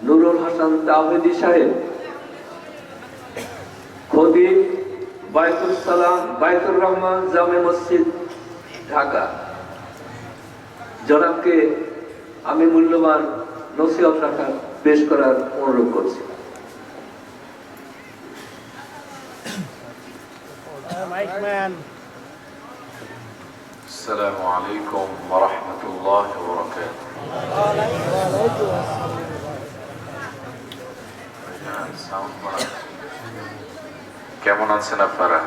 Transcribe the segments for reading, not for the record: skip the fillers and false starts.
নুরুল হাসান তাওহিদি সাহেব, খতিব বাইতুল সালাম বাইতুর রহমান জামে মসজিদ ঢাকা, জনাবকে আমি মূল্যবান নসিহত রাখার পেশ করার অনুরোধ করছি। السلام عليكم ورحمة الله وبركاته. কেমন আছেন আপনারা?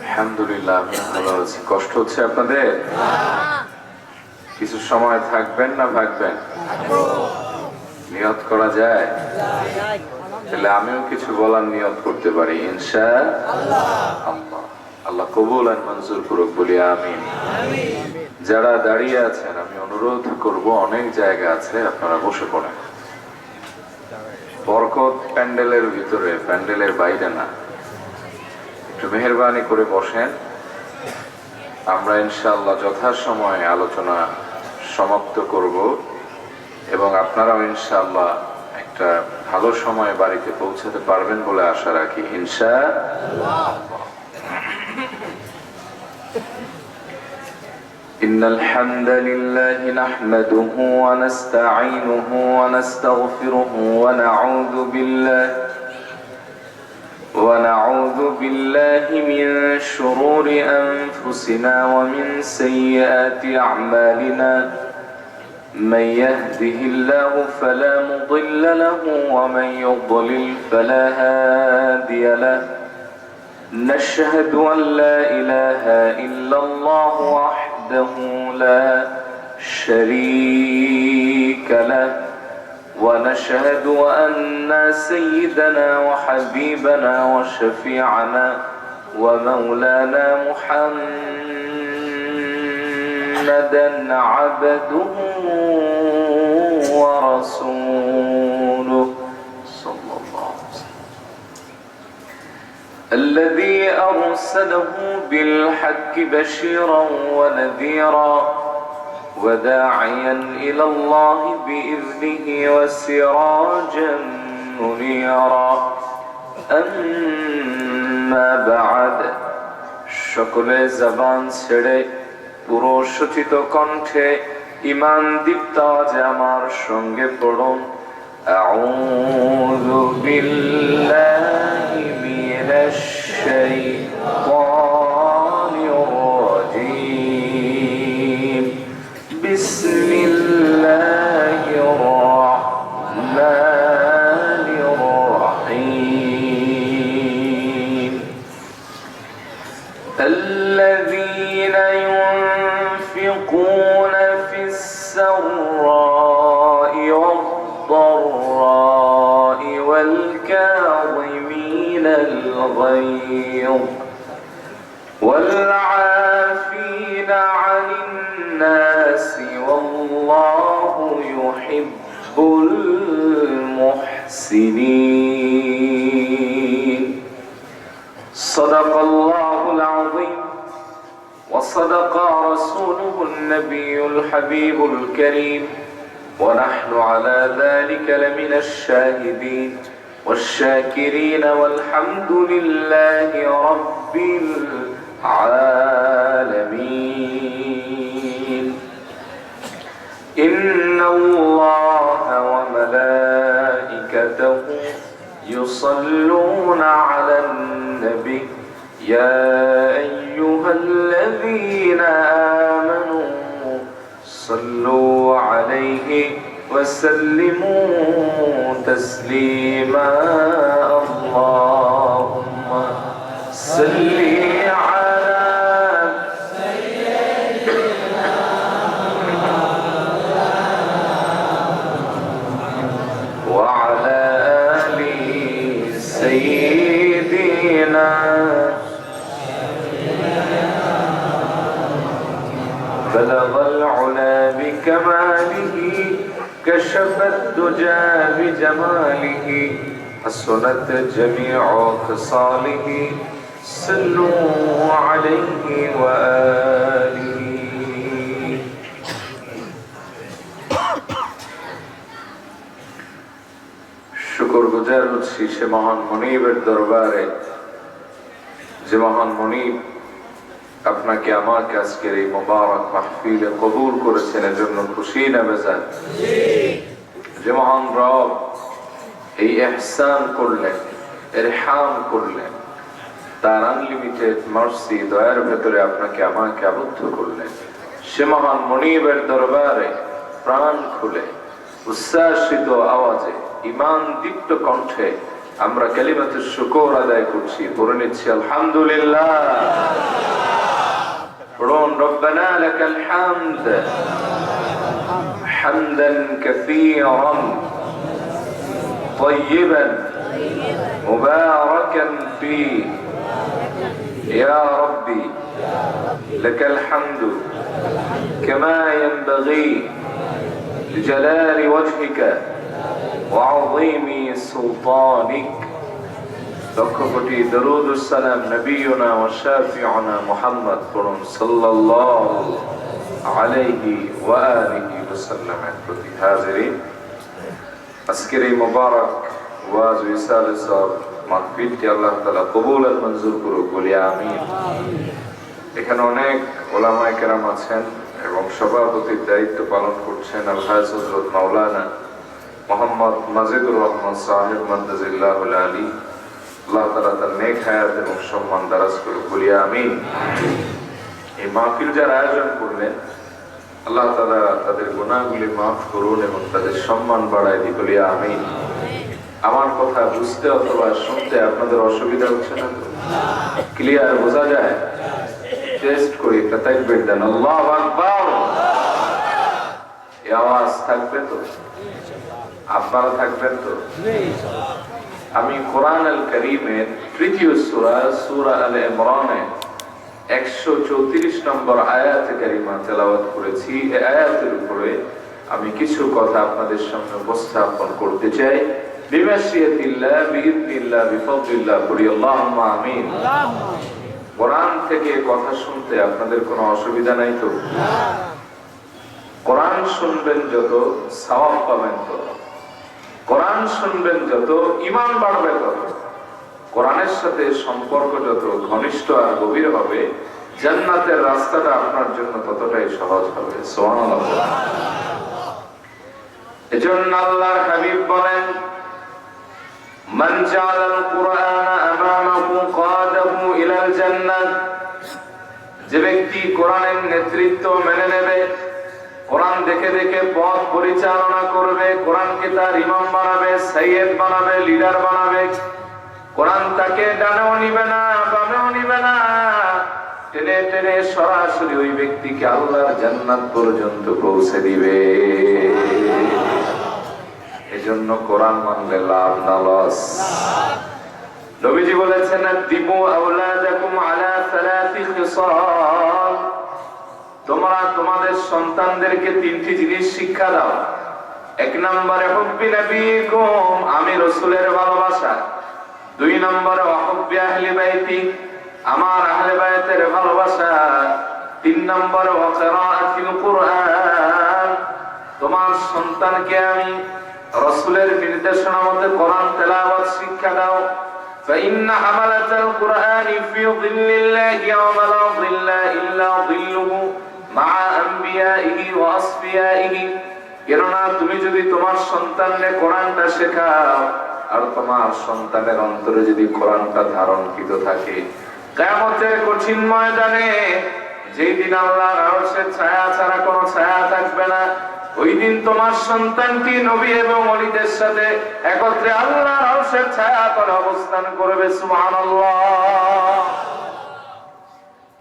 আলহামদুলিল্লাহ, আমি ভালো আছি। কষ্ট হচ্ছে আপনাদের? কিছু সময় থাকবেন না ভাগবেন? নিয়ত করা যায়? তাহলে আমিও কিছু বলার নিয়ত করতে পারি ইনশাআল্লাহ। আল্লাহ কবুল আর মঞ্জুর করুক বলি আমিন। যারা দাঁড়িয়ে আছেন আমি অনুরোধ করব, অনেক জায়গা আছে, আপনারা বসে পড়েন। বরকত প্যান্ডেলের ভিতরে, প্যান্ডেলের বাইরে না। একটু মেহেরবানি করে বসেন। আমরা ইনশাআল্লাহ যথাসময়ে আলোচনা সমাপ্ত করব এবং আপনারাও ইনশাআল্লাহ একটা ভালো সময় বাড়িতে পৌঁছাতে পারবেন বলে আশা রাখি ইনশাআল্লাহ। إن الحمد لله نحمده ونستعينه ونستغفره ونعوذ بالله من شرور أنفسنا ومن سيئات أعمالنا. من يهده الله فلا مضل له ومن يضلل فلا هادي له. نشهد أن لا إله إلا الله وحده لا شريك له ونشهد أن سيدنا وحبيبنا وشفيعنا ومولانا محمدا عبده ورسوله صلى الله عليه وسلم الذي أرسله بالحق بشيرا ونذيرا وداعيا إلى الله بإذنه وسراجا منيرا. أما بعد, সকলে জবান ছেড়ে পুরো সচিত কণ্ঠে ঈমান দীপ্ত আওয়াজে আমার সঙ্গে পড়ুন, আউযু বিল্লাহি মিনাশ শাইতানির রাজীম. বিসমিল্লাহির রাহমানির রাহিম. الذين ينفقون في السراء والضراء والكاظمين الغيظ والعافين عن الناس والله يحب المحسنين. صدق الله العظيم وصدق رسوله النبي الحبيب الكريم ونحن على ذلك لمن الشاهدين والشاكرين والحمد لله رب العالمين. إن الله وملائكته يصلون على النبي يا أيها الذين آمنوا صلوا عليه وسلموا تسليما. اللهم صل على سيدنا وعلى آل سيدنا. بلغ العلا بكماله كشف الدجى بجماله حسنت جميع خصاله. صلوا عليه وآله শুকরগুজার হচ্ছি সে মহান মনিবের দরবারে, যে মহান মনিব আপনাকে আমাকে আজকের এই মোবারক মাহফিলে কবুল করেছেন, এজন্য খুশি না বেজার? যে মহান রব এই ইহসান করলেন, ইরহাম করলেন, তার আনলিমিটেড মার্সি দয়ার ভেতরে আপনাকে আমাকে আবদ্ধ করলেন, সে মহান মনিবের দরবারে প্রাণ খুলে উচ্ছ্বাসিত আওয়াজে ঈমান দীপ্ত কণ্ঠে আমরা কালিমাতুশ শুকর আদায় করছি, পড়ে নিচ্ছি আলহামদুলিল্লাহ। পড়ুন রব্বানা লাকাল হামদ হামদান কাসীরান তাইয়িবান মুবারাকান ফীহি ইয়া রাব্বি লাকাল হামদু কামা ইয়ানবাগী লিজালালি ওয়াজহিকা ওয়া আযীমি সুলতানিক। লক্ষ কোটি দরুদ ও সালাম নবিয়ুনা ওয়া শাফিউনা মুহাম্মদ পড়ুন সাল্লাল্লাহু আলাইহি ওয়া আলিহি ওয়াসাল্লামের প্রতি। হাজিরিন, আজকের এই মুবারক ওয়াজ রিসালার মাহফিলটি আল্লাহ তাআলা কবুল আর মঞ্জুর করুক, বলি আমিন। এখানে অনেক ওলামায়ে কেরাম আছেন এবং সভাপতির দায়িত্ব পালন করছেন আল-হাজ হযরত মাওলানা মোহাম্মদ মাজিদুর রহমান সাহেব মাদ্দাজিল্লাহুল আলী। আল্লাহ তাআলা তার নেক হায়াত এবং সম্মান দারাজ করুক, বলি আমিন। এই মাহফিল যারা আয়োজন করলেন, আল্লাহ তাআলা তাদের গুনাহগুলি মাফ করুন এবং তাদের সম্মান বাড়ায় দিন, বলি আমিন। আমার কথা বুঝতে অথবা শুনতে আপনাদের অসুবিধা হচ্ছে না তো? ক্লিয়ার বোঝা যায়? টেস্ট করি, একটা তাকবীর দেন, আল্লাহু আকবার। এই আওয়াজ থাকবে তো? আপনারা থাকবেন তো? আমি কোরআন আল কারীমের তৃতীয় সূরা সূরা আলে ইমরানের 134 নম্বর আয়াতে কারিমা তেলাওয়াত করেছি। এই আয়াতের উপরে আমি কিছু কথা আপনাদের সামনে উপস্থাপন করতে চাই। বিমাশিয়াতিল্লাহ বিইذنিল্লাহ বিফদলিল্লাহ, বলি আল্লাহুম্মা আমিন। কোরআন থেকে কথা শুনতে আপনাদের কোনো অসুবিধা নাই তো? কোরআন শুনবেন যত সওয়াব পাবেন তত, কোরআন শুনবেন যত ঈমান বাড়বে তত, কোরআনের সাথে সম্পর্ক যত ঘনিষ্ঠ আর গভীর হবে, জান্নাতের রাস্তাটা আপনার জন্য ততটাই সহজ হবে। সুবহানাল্লাহ। এজন্য আল্লাহর হাবিব বলেন, মান জাআলাল কুরআনা আমামাহু কাদাহু ইলাল জান্নাহ। যে ব্যক্তি কোরআনের নেতৃত্ব মেনে নেবে, কোরআন দেখে দেখে পথ পরিচালনা করবে, কোরআনকে তার ইমাম বানাবে, সাইয়েদ বানাবে, লিডার বানাবে, কোরআন তাকে ডানেও নিবে না বামেও নিবে না, টেনে টেনে সরাসরি ওই ব্যক্তিকে আল্লাহর জান্নাত পর্যন্ত পৌঁছে দিবে। এজন্য কোরআন মানলে লাভ না লস। নবীজি বলেছেন, দিবু আওলাদাকুম আলা সালাতি খিসাল। তোমরা তোমাদের সন্তানদেরকে তিনটি জিনিস শিক্ষা দাও। এক নম্বরে হুব্বি নবীকুম, আমি রাসূলের ভালোবাসা। দুই নম্বরে হুব্বি আহলি বাইতি, আমার আহলে বাইতের ভালোবাসা। তিন নম্বরে কিরাআতিল কুরআন, তোমার সন্তানকে আমি রাসূলের নির্দেশনা মতে কোরআন তেলাওয়াত শিক্ষা দাও। فإن حملة القرآن في ظل الله يوم لا ظل إلا ظله مع أنبيائه وأصفيائه। কেননা তুমি যদি তোমার সন্তানকে কোরআনটা শেখাও আর তোমার সন্তানের অন্তরে যদি কোরআনটা ধারণকৃত থাকে, কিয়ামতের কঠিন ময়দানে যেই দিন আল্লাহর আরশের ছায়া ছাড়া কোনো ছায়া থাকবে না, ওই দিন তোমার সন্তানটি নবী এবং ওলিদের সাথে একত্রে আল্লাহর আরশের ছায়া তলে অবস্থান করবে। সুবহানাল্লাহ।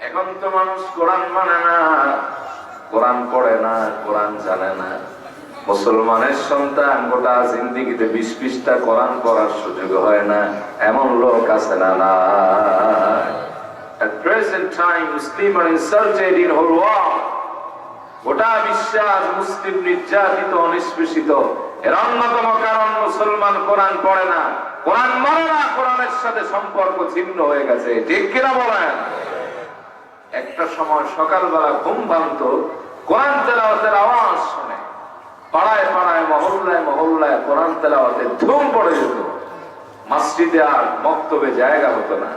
এখন তো মানুষ কোরআন মানে না, কোরআন পড়ে না, কোরআন জানে না। মুসলমানের সন্তান গোটা জিন্দেগিতে 20 পৃষ্ঠা কোরআন পড়ার সুযোগ হয় না, এমন লোক আছে না? না। At present time, Muslims are insulted in whole world. গোটা বিশ্বাস মুসলিম নির্যাতিত অনিষ্পেষিত। এর অন্যতম কারণ মুসলমান কোরআন পড়ে না, কোরআন মানে না, কোরআনের সাথে সম্পর্ক ছিন্ন হয়ে গেছে। ঠিক কিনা বলেন? একটা সময় সকালবেলা ঘুম ভাঙতো, কোরআন তেলাওয়াতের আওয়াজ শুনে পাড়া মহল্লায় মহল্লায় কোরআন তেলাওয়াতে ধুম পড়ে যেত, মসজিদে আর মক্তবে জায়গা হতো না।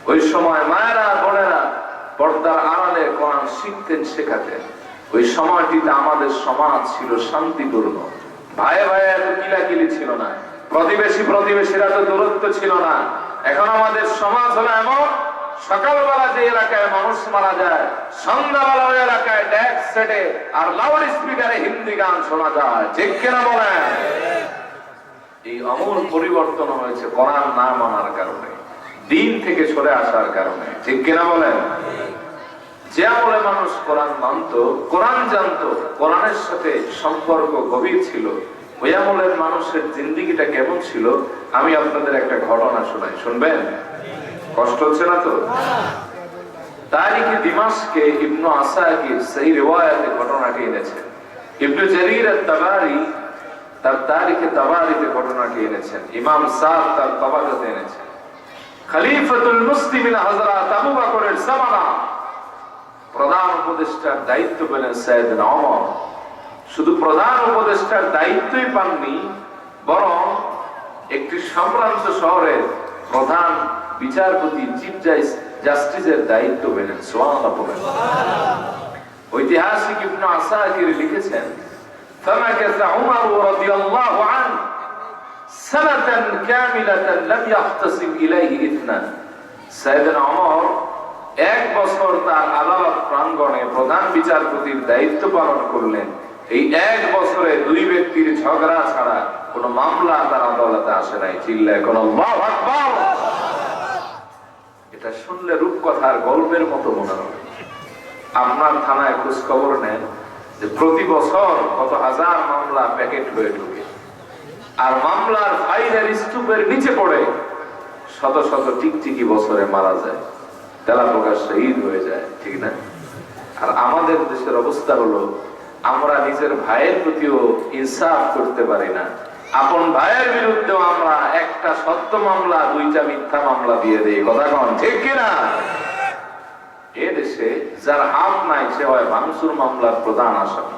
ওই সময় মায়েরা বোনেরা পর্দার আড়ালে কোরআন শিখতেন, শেখাতেন। ওই সময়টিতে আমাদের সমাজ ছিল শান্তিপূর্ণ, ভাইয়ে ভাইয়ে এত কিলাকিলি ছিল না, প্রতিবেশীরা তো দূরত্ব ছিল না। এখন আমাদের সমাজ হলো এমন, সকালবেলা যে এলাকায় মানুষ মারা যায়, সন্ধ্যাবেলা ওই এলাকায় ডেক সেটে আর লাউড স্পিকারে হিন্দি গান শোনা যায়। ঠিক কিনা বলেন? এই আমূল পরিবর্তন হয়েছে কোরআন না মানার কারণে, দিন থেকে সরে আসার কারণে। ঠিক কিনা বলেন? যে আমলে মানুষ কোরআন মানত, কোরআন জানতো, কোরআনের সাথে সম্পর্ক গভীর ছিল, ওই আমলের মানুষের জিন্দেগিটা কেমন ছিল আমি আপনাদের একটা ঘটনা শোনাই, শুনবেন? কষ্ট হচ্ছে না তো? তারিখে দিমাশকে ইবনু আসাকির সেই রিওয়ায়াতে ঘটনাটি এনেছেন। ইবনু জারীর আত-তাবারি তার তারিখে তাবারিতে ঘটনাটি এনেছেন। ইমাম সাদ তার তাবারাতে এনেছেন। খলিফাতুল মুসলিমিন হযরত আবু বকরের জামানা প্রধান উপদেষ্টার দায়িত্ব পেলেন সাইয়েদনা ওমর। শুধু প্রধান উপদেষ্টার দায়িত্বই পাননি, বরং একটি সম্ভ্রান্ত শহরের প্রধান বিচারপতি চিফ জাস্টিসের দায়িত্ব পেলেন। সুবহানাল্লাহ বলেন। ঐতিহাসিক ইবনে আসাকির লিখেছেন, فمكث عمر رضي الله عنه سنة كاملة لم يختصم إليه إثنا। সাইয়েদনা ওমর এক বছর তার আদালত প্রাঙ্গণে প্রধান বিচারপতির দায়িত্ব পালন করলেন। এই এক বছরে দুই ব্যক্তির ঝগড়া ছাড়া কোন মামলা তার আদালতে আসে নাই। চিল্লায় কোন আল্লাহু আকবার। এটা শুনলে রূপকথার গল্পের মতো মনে হবে। আপনার থানায় খোঁজ খবর নেন যে প্রতি বছর কত হাজার মামলা প্যাকেট হয়ে ঢুকে, আর মামলার ফাইলের স্তূপের নিচে পড়ে শত শত টিকটিকি বছরে মারা যায়, তেলা প্রকাশ শহীদ হয়ে যায়। ঠিক না? আর আমাদের দেশের অবস্থা হলো, আমরা নিজের ভাইয়ের প্রতিও ইনসাফ করতে পারি না। আপন ভাইয়ের বিরুদ্ধেও আমরা একটা সত্য মামলা, দুইটা মিথ্যা মামলা দিয়ে দেই। কথা কন ঠিক কিনা? এ দেশে যার হাত নাই সে হয় ভাঙচুর মামলার প্রধান আসামি।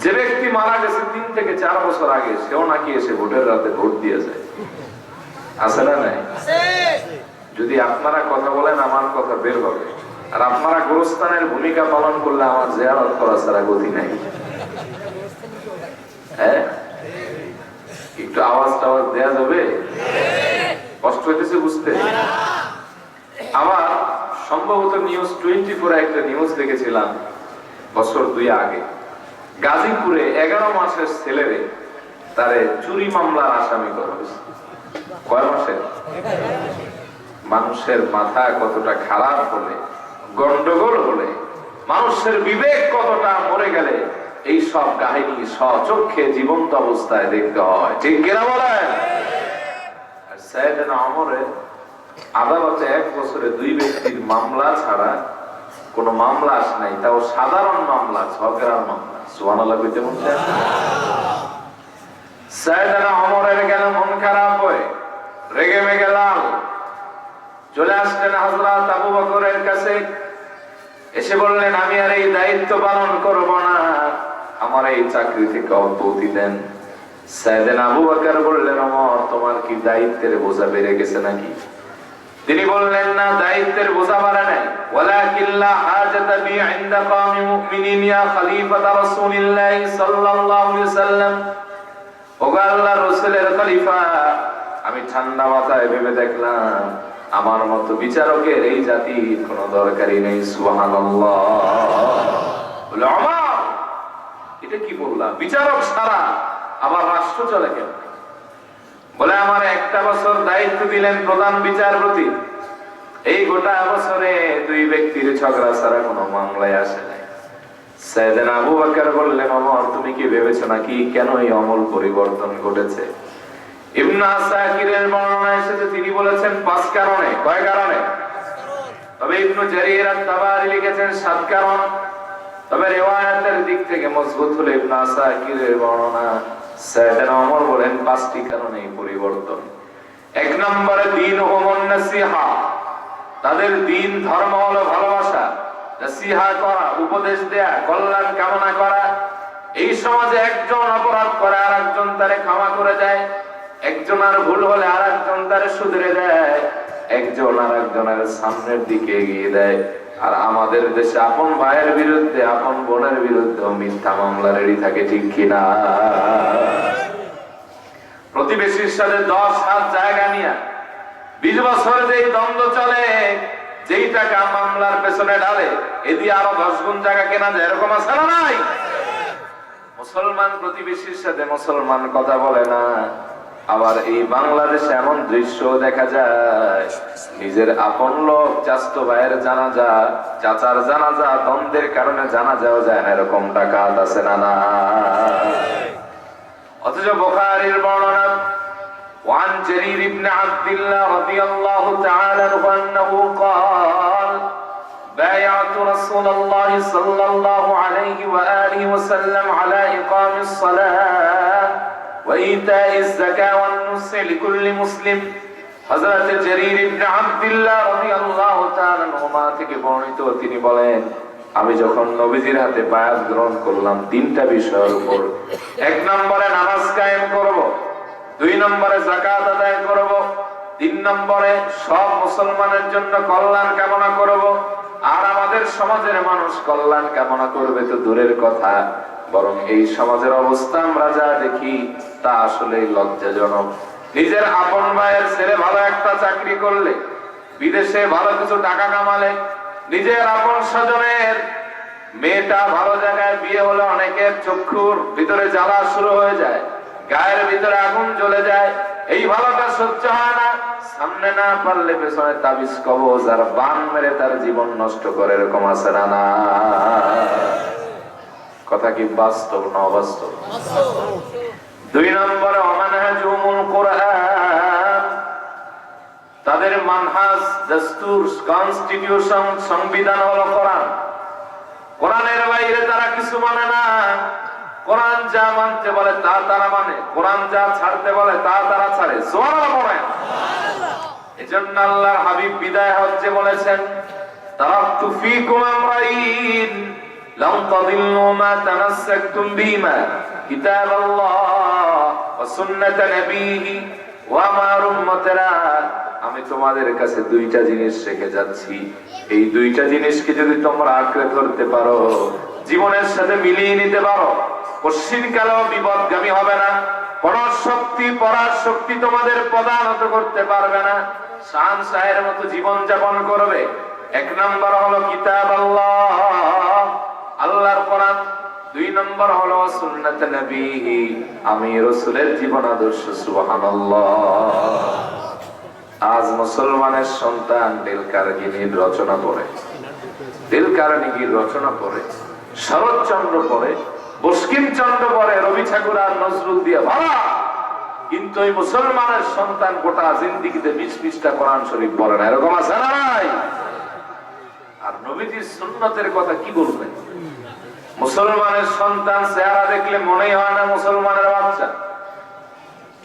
যে ব্যক্তি মারা গেছে 3 থেকে 4 বছর আগে, সেও নাকি এসে ভোটের রাতে ভোট দিয়ে যায়। আছে না নাই? যদি আপনারা কথা বলেন আমার কথা বের হবে, আর আপনারা গোরস্থানের ভূমিকা পালন করলে আমার জিয়ারত করা ছাড়া গতি নাই। হ্যাঁ, একটু আওয়াজ টাওয়াজ দেয়া যাবে? কষ্ট হইতেছে বুঝতে? আবার সম্ভবত নিউজ 24 একটা নিউজ দেখেছিলাম বছর 2 আগে, গাজীপুরে 11 মাসের ছেলেরে তারে চুরি মামলার আসামি করা হয়েছে। কয় মাসের? মানুষের মাথা কতটা খারাপ হলে, গন্ডগোল হলে, মানুষের বিবেক কতটা মরে গেলে এই সব কাহিনী সচক্ষে জীবন্ত অবস্থায় দেখতে হয়। ঠিক কিনা বলেন? আর সাইয়েদনা ওমরের আদালতে 1 বছরে 2 ব্যক্তির মামলা ছাড়া কোন মামলা আসে নাই, তাও সাধারণ মামলা, ঝগড়ার মামলা। সুবহানাল্লাহ কইতে মন চায়? সাইয়েদনা ওমরের গেল মন খারাপ হয়ে, রেগে মেগে লাল, চলে আসলেন হযরত আবু বকরের কাছে। এসে বললেন, আমি আর এই দায়িত্ব পালন করব না, আমার এই চাকরি থেকে অব্যাহতি দেন। সাইয়েদনা আবু বকর বললেন, ওমর তোমার কি দায়িত্বের বোঝা বেড়ে গেছে নাকি? তিনি বললেন, না, দায়িত্বের বোঝা বাড়ে নাই। ওয়ালাকিল্লা হাজাতা বি ইনদা কওমি মুমিনিন ইয়া খলিফাতা রাসূলিল্লাহ সাল্লাল্লাহু আলাইহি ওয়াসাল্লাম। ওগো আল্লাহর রাসূলের খলিফা, আমি ঠান্ডা মাথায় ভেবে দেখলাম আমার মতো বিচারকের এই জাতির কোনো দরকারই নেই। সুবহানাল্লাহ। বলে, ওমর এটা কি বললা? বিচারক ছাড়া আবার রাষ্ট্র চলে কেন? বলে, আমার 1টা বছর দায়িত্ব দিলেন প্রধান বিচারপতি, এই গোটা বছরে 2 ব্যক্তির ঝগড়া ছাড়া কোনো মামলায় আসে নাই। সাইয়েদনা আবু বকর বললেন, ওমর তুমি কি ভেবেছো নাকি কেন এই আমল পরিবর্তন ঘটেছে? ইবনে আসাকিরের বর্ণনায় এসেছে তিনি বলেছেন 5 কারণে। কয় কারণে? তবে ইবনে জারীর আত-তাবারি লিখেছেন 7 কারণ। তবে রিওয়ায়াতের দিক থেকে মজবুত হলে ইবনে আসাকিরের বর্ণনা, সাইয়েদনা ওমর বলেন 5টি কারণে এই পরিবর্তন। 1 নম্বরে দীনুহুম নাসিহা, তাদের দ্বীন ধর্ম হলো ভালোবাসা, নাসিহা করা, উপদেশ দেয়া, কল্যাণ কামনা করা। এই সমাজে একজন অপরাধ করে আর একজন তারে ক্ষমা করে দেয়, একজন আর ভুল হলে আর একজন তারে শুধরে দেয়, একজন আর একজনের সামনের দিকে এগিয়ে দেয়। আর আমাদের দেশে আপন ভাইয়ের বিরুদ্ধে, আপন বোনের বিরুদ্ধে মিথ্যা মামলা রেডি থাকে, ঠিক কিনা? প্রতিবেশীর সাথে 10 হাত জায়গা নিয়ে 20 বছর যেই দ্বন্দ্ব চলে, যেই টাকা মামলার পেছনে ঢালে, এদি আরো 10 গুণ জায়গা কেনা যায়, এরকম আছে না নাই? মুসলমান প্রতিবেশীর সাথে মুসলমান কথা বলে না। আবার এই বাংলাদেশে এমন দৃশ্য দেখা যায়, নিজের আপন লোক চাচতো ভাইয়ের জানাজা, চাচার জানাজা, দ্বন্দ্বের কারণে জানাজাও যায় না, এরকম ডাকাত আছে না না? অথচ বুখারীর বর্ণনা, وعن جرير بن عبد الله رضي الله تعالى عنه أنه قال بايعت رسول الله صلى الله عليه وآله وسلم على إقام الصلاة وإيتاء الزكاة والنصح لكل مسلم। হযরত জরীর ইবনে আব্দুল্লাহ রাদিয়াল্লাহু তাআলা আনহুমা থেকে বর্ণিত, তিনি বলেন, আমি যখন নবীজির হাতে বায়াত গ্রহণ করলাম 3টা বিষয়ের উপর। 1 নম্বরে নামাজ কায়েম করব, 2 নম্বরে যাকাত আদায় করব, 3 নম্বরে সব মুসলমানের জন্য কল্যাণ কামনা করব। আর আমাদের সমাজের মানুষ কল্যাণ কামনা করবে তো দূরের কথা, বরং এই সমাজের অবস্থা আমরা যা দেখি তা আসলে লজ্জাজনক। নিজের আপন ভাইয়ের ছেলে ভালো একটা চাকরি করলে, বিদেশে ভালো কিছু টাকা কামালে, নিজের আপন স্বজনের মেয়েটা ভালো জায়গায় বিয়ে হলে অনেকের চক্ষুর ভিতরে জ্বালা শুরু হয়ে যায়, গায়ের ভিতরে আগুন জ্বলে যায়। এই ভালোটা সহ্য হয় না, সামনে না পারলে পেছনে তাবিজ কবজ আর বান মেরে তার জীবন নষ্ট করে, এরকম আছে না না? কথা কি বাস্তব না অবাস্তব? 2 নম্বরে অমানহাজুমুল কোরআন, তাদের মানহাজ, দস্তুর, কনস্টিটিউশন, সংবিধান হলো কোরআন। কোরআনের বাইরে তারা কিছু মানে না। কোরআন যা মানতে বলে তা তারা মানে, কোরআন যা ছাড়তে বলে তা তারা ছাড়ে। সুবহানাল্লাহ পড়েন। এজন্য আল্লাহর হাবিব বিদায় হজ্জে বলেছেন, তারাকতু ফীকুম আমরাইন লাম তাদিল্লু মা তামাসসাকতুম বিহিমা কিতাবাল্লাহ ওয়া সুন্নাত নবীহি ওয়া আমার উম্মতেরা, আমি তোমাদের কাছে 2টা জিনিস রেখে যাচ্ছি। এই 2টা জিনিসকে যদি তোমরা আঁকড়ে ধরতে পারো, জীবনের সাথে মিলিয়ে নিতে পারো, পশ্চিমকালেও বিপদগামী হবে না। কোন শক্তি, পরার শক্তি তোমাদের প্রদানত করতে পারবে না। শাহের মতো জীবন যাপন করবে। 1 নম্বর হলো কিতাব আল্লাহ, আল্লাহর কোরআন। 2 নম্বর হলো সুন্নাত নবীহি, আমি রাসূলের জীবন আদর্শ। সুবহানাল্লাহ। আজ মুসলমানের সন্তান দিল কারগিনীর রচনা পড়ে, দিল কারগিনীর রচনা পড়ে, শরৎচন্দ্র পড়ে, বঙ্কিমচন্দ্র পড়ে, রবি ঠাকুর আর নজরুল দিয়ে ভরা, কিন্তু এই মুসলমানের সন্তান গোটা জিন্দেগিতে 20 পৃষ্ঠা কোরআন শরীফ পড়ে না, এরকম আছে না নাই? আর নবীজির সুন্নতের কথা কি বলবেন? মুসলমানের সন্তান চেহারা দেখলে মনেই হয় না মুসলমানের বাচ্চা।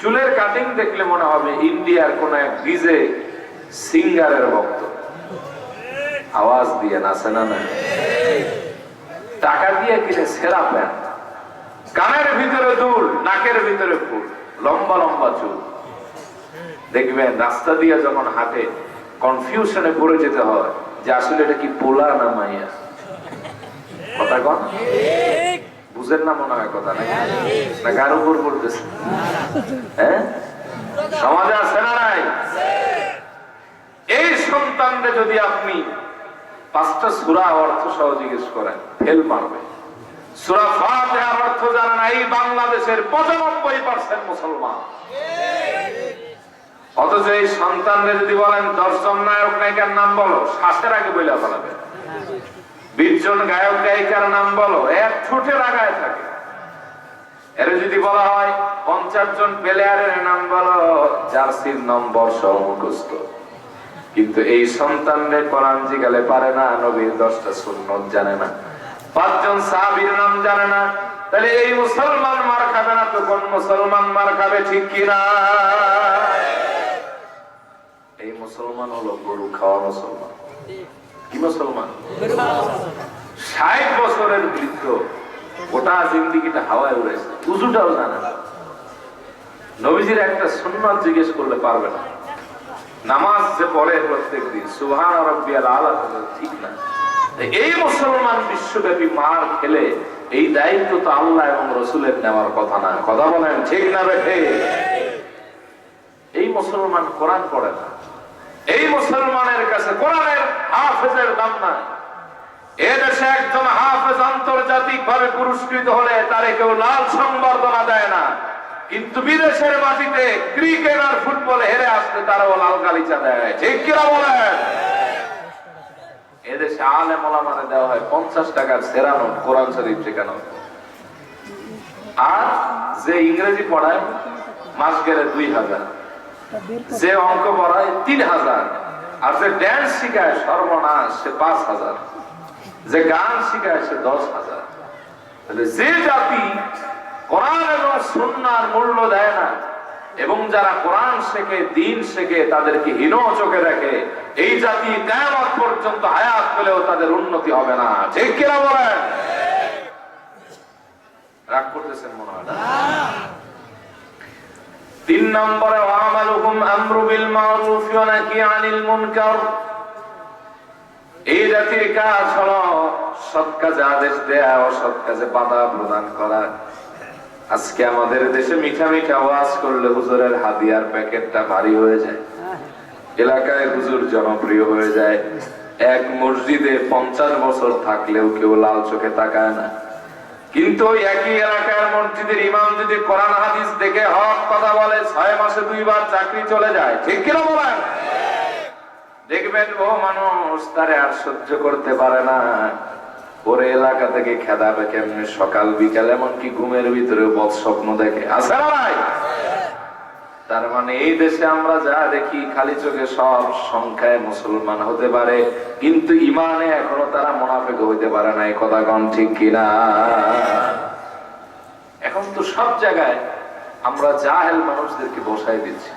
চুলের কাটিং দেখলে মনে হবে ইন্ডিয়ার কোন এক ডিজে সিঙ্গারের ভক্ত, আওয়াজ দিয়ে নাচে না না। টাকা দিয়ে কিনে সেরা প্যান্ট, কানের ভিতরে দুল, নাকের ভিতরে ফুল, লম্বা লম্বা চুল। দেখবেন রাস্তা দিয়ে যখন হাঁটে কনফিউশনে পড়ে যেতে হয় যে আসলে এটা কি পোলা না মাইয়া। কথা কন, বুঝেন না মনে হয় কথা, নাকি না কার উপর পড়তেছে? হ্যাঁ, সমাজে আছে না নাই? এই সন্তানরে যদি আপনি 5টা সূরা অর্থ সহ জিজ্ঞেস করেন, ফেল মারবে। সূরা ফাতিহার অর্থ জানে না এই বাংলাদেশের 95% মুসলমান। অথচ এই সন্তানরে যদি বলেন 10 জন নায়ক নায়িকার নাম বলো, শ্বাসের আগে বইলা ফেলাবে। 20 জন গায়ক গায়িকার নাম বলো, এক ঠোঁটের আগায় থাকে। এর যদি বলা হয় 50 জন প্লেয়ারের নাম বলো, জার্সির নম্বর সহ মুখস্থ। কিন্তু এই সন্তানরে কোরআন জিগালে পারে না, নবীর 10টা সুন্নত জানে না, 5 জন সাহাবীর নাম জানে না। তাহলে এই মুসলমান মার খাবে না তো কোন মুসলমান মার খাবে, ঠিক কিনা? এই মুসলমান হলো গরু খাওয়া মুসলমান। কি মুসলমান? 60 বছরের বৃদ্ধ গোটা জিন্দিগিটা হাওয়ায় উড়েছে, উজুটাও জানে না। নবীজির একটা সুন্নাত জিজ্ঞেস করলে পারবে না। নামাজ যে পড়ে প্রত্যেকদিন সুবহান রাব্বিয়াল আলা, ঠিক না। এই মুসলমান বিশ্বব্যাপী মার খেলে এই দায়িত্ব তো আল্লাহ এবং রসুলের নেওয়ার কথা না। কথা বলেন ঠিক না বেঠে? এই মুসলমান কোরআন পড়ে না, এই মুসলমানের কাছে কোরআনের হাফেজের দাম নাই। এদেশে একজন হাফেজ আন্তর্জাতিক ভাবে পুরস্কৃত হলে তারে কেউ লাল সংবর্ধনা দেয় না, কিন্তু বিদেশের মাটিতে ক্রিকেট আর ফুটবলে হেরে আসতে তারাও লাল গালিচা দেয়। ঠিক কিনা বলেন? এদেশে আলেম ওলামারে দেওয়া হয় 50 টাকার সেরা নোট কোরআন শরীফ শেখানো, আর যে ইংরেজি পড়ায় মাস গেলে 2000, যে অঙ্ক পড়ায় 3000, আর যে ড্যান্স শিখায় সর্বনাশ সে 5000, যে গান শিখায় সে 10,000। তাহলে যে জাতি কোরআন এবং সুন্নাহর মূল্য দেয় না এবং যারা কোরআন শেখে, দিন শেখে, তাদেরকে হীন চোখে দেখে, এই জাতি কিয়ামত পর্যন্ত হায়াত পেলেও তাদের উন্নতি হবে না। ঠিক কিনা বলেন? রাগ করতেছেন মনে হয় না? 3 নম্বরে ওয়ামালুহুম আমরু বিল মারুফ ওয়া নাহি আনিল মুনকার। এই জাতির কাজ হলো সৎ কাজে আদেশ দেয়া, অসৎ কাজে বাধা প্রদান করা। আজকে আমাদের দেশে মিঠা মিঠা ওয়াজ করলে হুজুরের হাদিয়ার প্যাকেটটা ভারী হয়ে যায়, এলাকায় হুজুর জনপ্রিয় হয়ে যায়। এক মসজিদে 50 বছর থাকলেও কেউ লাল চোখে তাকায় না, কিন্তু ওই একই এলাকার মসজিদের ইমাম যদি কোরআন হাদিস দেখে হক কথা বলে 6 মাসে 2 বার চাকরি চলে যায়। ঠিক কিনা বলেন? দেখবেন বহু মানুষ তারে আর সহ্য করতে পারে না, ওর এলাকা থেকে খেদাবে কেমনে, সকাল বিকাল এমনকি ঘুমের ভিতরে বদ স্বপ্ন দেখে। আছে না ভাই? তার মানে এই দেশে আমরা যা দেখি খালি চোখে সব সংখ্যায় মুসলমান হতে পারে, কিন্তু ইমানে এখনো তারা মুনাফিক হইতে পারে না। এই কথা কোন ঠিক কিনা? এখন তো সব জায়গায় আমরা জাহেল মানুষদেরকে বসাই দিচ্ছি,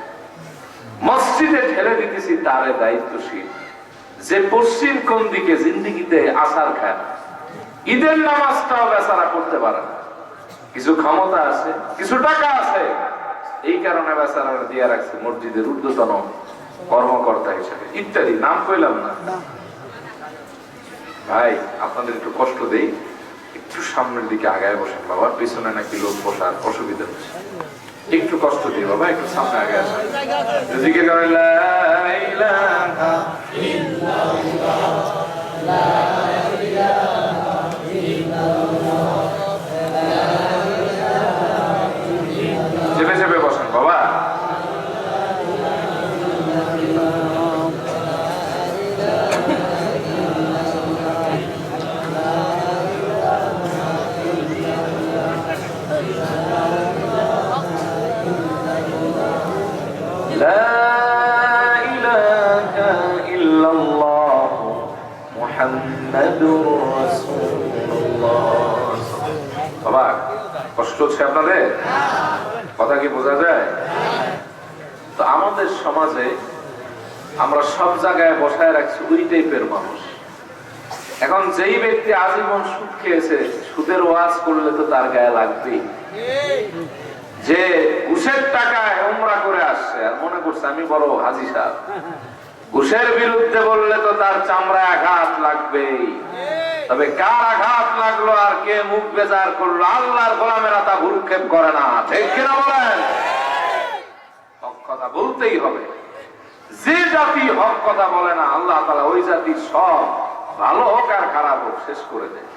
মসজিদে ঠেলে দিতেছি তারে দায়িত্বশীল, যে পশ্চিম কোন দিকে জিন্দিগিতে আসার খায় না, ঈদের নামাজটাও বেচারা করতে পারে না। কিছু ক্ষমতা আছে, কিছু টাকা আছে, এই কারণে বেচারা দিয়ে রাখছে মসজিদের ঊর্ধ্বতন কর্মকর্তা হিসেবে ইত্যাদি। নাম কইলাম না ভাই, আপনাদের একটু কষ্ট দেই, একটু সামনের দিকে আগায় বসেন বাবা, পিছনে নাকি লোক বসার অসুবিধা হচ্ছে, একটু কষ্ট দিই বাবা, একটু সামনে আগে আসেন। জিকির করেন লা ইলাহা ইল্লাল্লাহ, লা ইলাহা ইল্লাল্লাহ, চেপে চেপে বসেন বাবা। বাবা কষ্ট হচ্ছে আপনাদের? কথা কি বোঝা যায়? তো আমাদের সমাজে আমরা সব জায়গায় বসায় রাখছি ওই টাইপের মানুষ। এখন যেই ব্যক্তি আজীবন সুদ খেয়েছে, সুদের ওয়াজ করলে তো তার গায়ে লাগবেই। যে ঘুষের টাকায় উমরা করে আসছে আর মনে করছে আমি বড় হাজী সাহেব, ঘুষের বিরুদ্ধে বললে তো তার চামড়ায় আঘাত লাগবেই। তবে কার আঘাত লাগলো আর কে মুখ বেজার করলো, আল্লাহর গোলামেরা তা ভুরুক্ষেপ করে না। ঠিক কিনা বলেন? হক কথা বলতেই হবে। যে জাতি হক কথা বলে না, আল্লাহ তাআলা ওই জাতির সব ভালো হোক আর খারাপ হোক শেষ করে দেয়।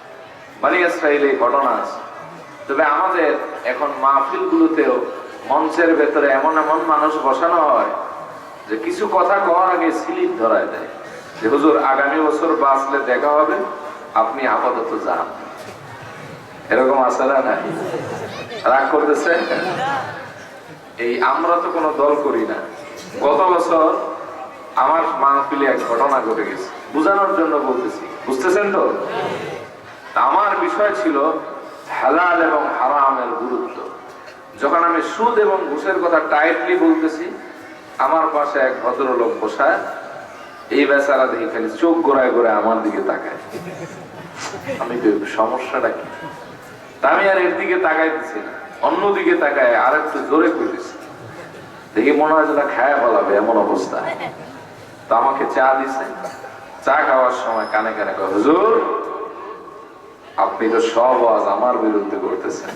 বনি ইসরাইলে ঘটনা আছে। তবে আমাদের এখন মাহফিল গুলোতেও মঞ্চের ভেতরে এমন এমন মানুষ বসানো হয় যে কিছু কথা কওয়ার আগে স্লিপ ধরায় দেয় যে হুজুর আগামী বছর বাঁচলে দেখা হবে, আপনি আপাতত যান। এরকম আছে না? নাই? রাগ করতেছে? এই আমরা তো কোনো দল করি না। গত বছর আমার মাহফিলে এক ঘটনা ঘটে গেছে, বুঝানোর জন্য বলতেছি, বুঝতেছেন তো? আমার বিষয় ছিল হালাল এবং হারামের গুরুত্ব। যখন আমি সুদ এবং ঘুষের কথা টাইটলি বলতেছি, আমার পাশে এক ভদ্রলোক বসায়, এই বেচারা দেখে খালি চোখ গোড়ায় গোড়ায় আমার দিকে তাকায়। আমি সমস্যাটা কি? তা আমি আর এর দিকে তাকাইতেছি না, অন্যদিকে তাকায় আর একটু জোরে করেছি, দেখি মনে হয় যেটা খায়া ফেলাবে এমন অবস্থা। তো আমাকে চা দিছে, চা খাওয়ার সময় কানে কানে কয়, হুজুর আপনি তো সব আজ আমার বিরুদ্ধে করতেছেন,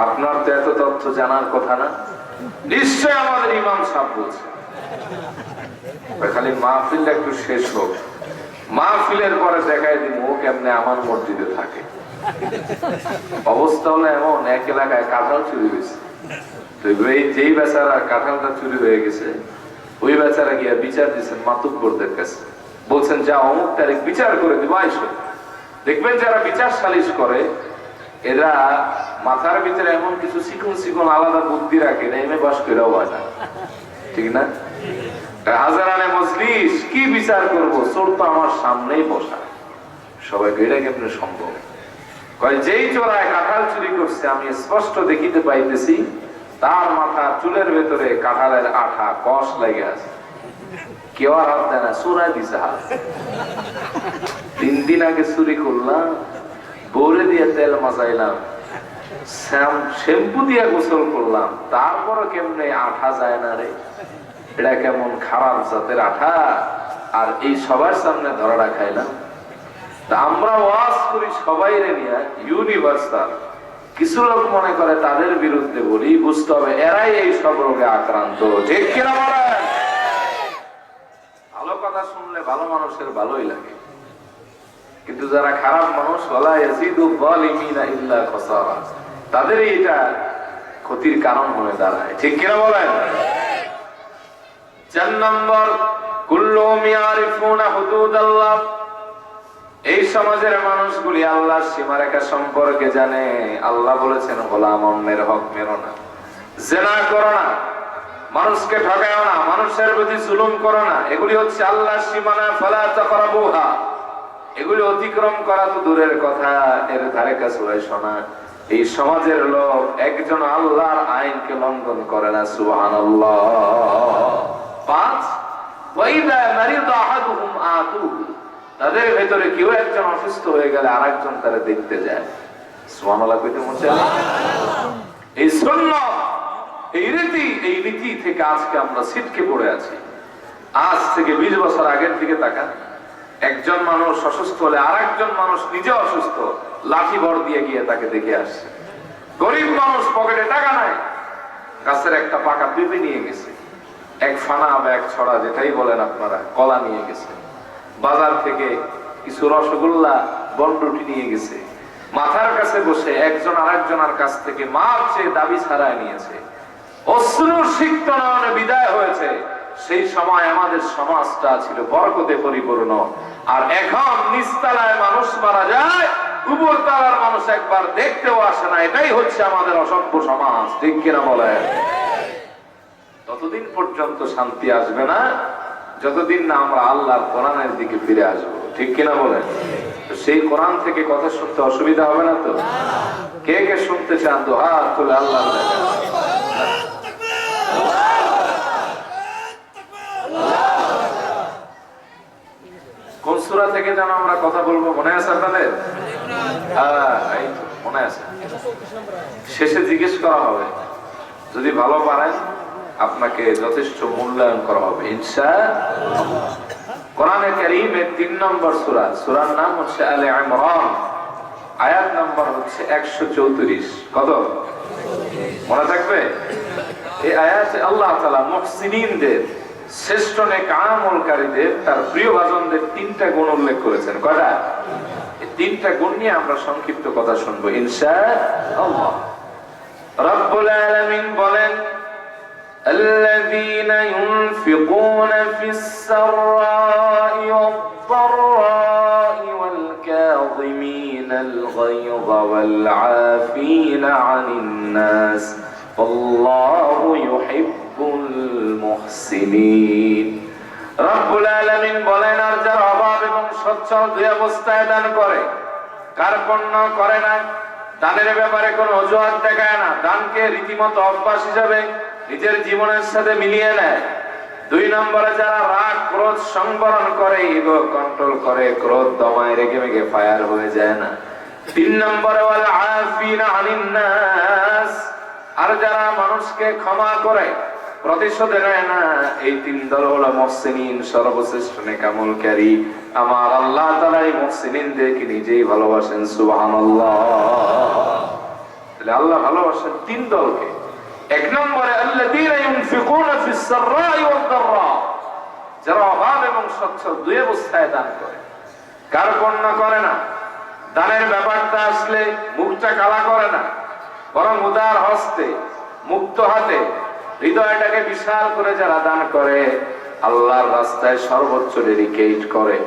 আপনার তো এত তথ্য জানার কথা না, নিশ্চয় আমাদের ইমাম সাহেব বলছে। খালি মাহফিলটা একটু শেষ হোক, মাহফিলের পরে দেখাই দিব ও কেমনে আমার মসজিদে থাকে। অবস্থা হলো এমন, এক এলাকায় কাঁঠাল চুরি হয়েছে, তো এই যেই বেচারা কাঁঠালটা চুরি হয়ে গেছে, ওই বেচারা গিয়া বিচার দিচ্ছেন মাতুব্বরদের কাছে, বলছেন যা অমুক তারিখ বিচার করে দিব আইসো। দেখবেন যারা বিচার সালিশ করে এরা মাথার ভিতরে এমন কিছু চিকন চিকন আলাদা বুদ্ধি রাখে, নেমে বাস করেও হয় না, ঠিক না? হাজারানে মজলিস কি বিচার করব, চোর তো আমার সামনেই বসা, সবাইকে এটা কেমনে সম্ভব? কয় যেই চোরায় কাঁঠাল চুরি করছে আমি স্পষ্ট দেখিতে পাইতেছি তার মাথা চুলের ভেতরে কাঁঠালের আঠা কষ লেগে আছে, কেউ আর হাত দেয় না, চোরাই দিছে হাত। 3 দিন আগে চুরি করলাম, বৌরে দিয়ে তেল মাজাইলাম, শ্যাম্পু দিয়ে গোসল করলাম, তারপরও কেমনে আঠা যায় না রে, এটা কেমন খারাপ জাতের আঠা, আর এই সবার সামনে ধরা খাইলাম। তা আমরা ওয়াজ করি সবাই রে নিয়ে ইউনিভার্সাল, কিছু লোক মনে করে তাদের বিরুদ্ধে বলি, বুঝতে হবে এরাই এই সব রোগে আক্রান্ত, ঠিক কিনা বলেন? ভালো কথা শুনলে ভালো মানুষের ভালোই লাগে, কিন্তু যারা খারাপ মানুষ ওয়ালা ইয়াজিদু যালিমিনা ইল্লা খাসারা, তাদেরই এটা ক্ষতির কারণ হয়ে দাঁড়ায়, ঠিক কিনা বলেন? 4 নম্বর, কুল্লুহুম ইয়ারিফুনা হুদুদাল্লাহ, এই সমাজের মানুষগুলি আল্লাহর সীমারেখা সম্পর্কে জানে। আল্লাহ বলেছেন গোলাম অন্যের হক মেরো না, জিনা করো না, মানুষকে ঠকাও না, মানুষের প্রতি জুলুম করো না, এগুলি হচ্ছে আল্লাহর সীমানা, ফালা তাকরাবুহা, এগুলি অতিক্রম করা তো দূরের কথা, এর ধারে কাছে আইসো না। এই সমাজের লোক একজন আল্লাহর আইনকে লঙ্ঘন করে না, সুবহানাল্লাহ। 5, ওয়াইদা মারিদা আহাদুহুম আতুহু, তাদের ভেতরে কেউ একজন অসুস্থ হয়ে গেলে আরেকজন তারা দেখতে যায়, সুবহানাল্লাহ কইতে মন চায়। এই সুন্নাত, এই রীতি থেকে আজকে আমরা ছিটকে পড়ে আছি। আজ থেকে 20 বছর আগের দিকে তাকান, একজন মানুষ অসুস্থ হলে আরেকজন মানুষ নিজে অসুস্থ, লাঠি ভর দিয়ে গিয়ে তাকে দেখে আসছে। গরিব মানুষ, পকেটে টাকা নাই, গাছের একটা পাকা পেঁপে নিয়ে গেছে, এক ফানা বা এক ছড়া যেটাই বলেন আপনারা, কলা নিয়ে গেছে, বাজার থেকে কিছু রসগোল্লা বনরুটি নিয়ে গেছে, মাথার কাছে বসে একজন আরেকজনের কাছ থেকে মাপ চেয়ে দাবি ছাড়াই নিয়েছে, অশ্রুর সিক্ত নয়নে বিদায় হয়েছে। সেই সময় আমাদের সমাজটা ছিল বরকতে পরিপূর্ণ, আর এখন নিচতলায় মানুষ মারা যায়, উপর তলার মানুষ একবার দেখতেও আসে না। এটাই হচ্ছে আমাদের অসভ্য সমাজ, ঠিক কিনা বলেন? ততদিন পর্যন্ত শান্তি আসবে না যতদিন না আমরা আল্লাহর কোরআনের দিকে ফিরে আসবো, ঠিক কিনা বলেন? সেই কোরআন থেকে কথা শুনতে অসুবিধা হবে না তো? কে কে শুনতে চান তো হাত তুলে আল্লাহ। কোন সূরা থেকে যেন আমরা কথা বলবো মনে আছে আপনাদের? এই তো মনে আছে। শেষে জিজ্ঞেস করা হবে, যদি ভালো পারেন আপনাকে যথেষ্ট মূল্যায়ন করা হবে ইনশাআল্লাহ। কোরআনে কারীমের 3 নম্বর সূরা, সূরার নাম হচ্ছে আলে ইমরান, আয়াত নম্বর হচ্ছে 134। কত মনে থাকবে? এই আয়াতে আল্লাহ তাআলা মুহসিনিনদের, শ্রেষ্ঠ নেক আমলকারীদের, তার প্রিয় ভাজনদের 3টা গুণ উল্লেখ করেছেন। কয়টা? এই 3টা গুণ নিয়ে আমরা সংক্ষিপ্ত কথা শুনবো ইনশাআল্লাহ। রব্বুল আলামিন বলেন, الذين ينفقون في السراء والضراء والكاظمين الغيظ والعافين عن الناس والله يحب المحسنين। রব্বুল আলামিন বলেন, আর যারা অভাব এবং সচ্ছল দুই অবস্থায় দান করে, কার্পণ্য করে না, দানের ব্যাপারে কোনো অজুহাত দেখায় না, দানকে রীতিমতো অভ্যাস হিসাবে নিজের জীবনের সাথে মিলিয়ে নেয়। 2 নম্বরে যারা রাগ ক্রোধ সংবরণ করে, ইগো কন্ট্রোল করে, ক্রোধ দমায়, রেগে মেগে ফায়ার হয়ে যায় না। তিন নম্বরে ওয়াল আফিনা আনিন নাস, আর যারা মানুষকে ক্ষমা করে প্রতিশোধ নেয় না, এই তিন দল হলো মুহসিনিন, সর্বশ্রেষ্ঠ নেকামলকারী। আমার আল্লাহ তাআলা এই মুহসিনিনদেরকে নিজেই ভালোবাসেন। সুবহানাল্লাহ। তাহলে আল্লাহ ভালোবাসেন তিন দলকে। এক নম্বরে আল্লাযীনা ইউনফিকুনা ফিস সাররাই ওয়াদ দাররা, যারা অভাব এবং সচ্ছল দুই অবস্থায় দান করে, কার্পণ্য করে না, দানের ব্যাপারটা আসলে মুখটা কালা করে না, বরং উদার হস্তে মুক্ত হাতে হৃদয়টাকে বিশাল করে যারা দান করে, আল্লাহর রাস্তায় সর্বোচ্চ ডেডিকেট করে,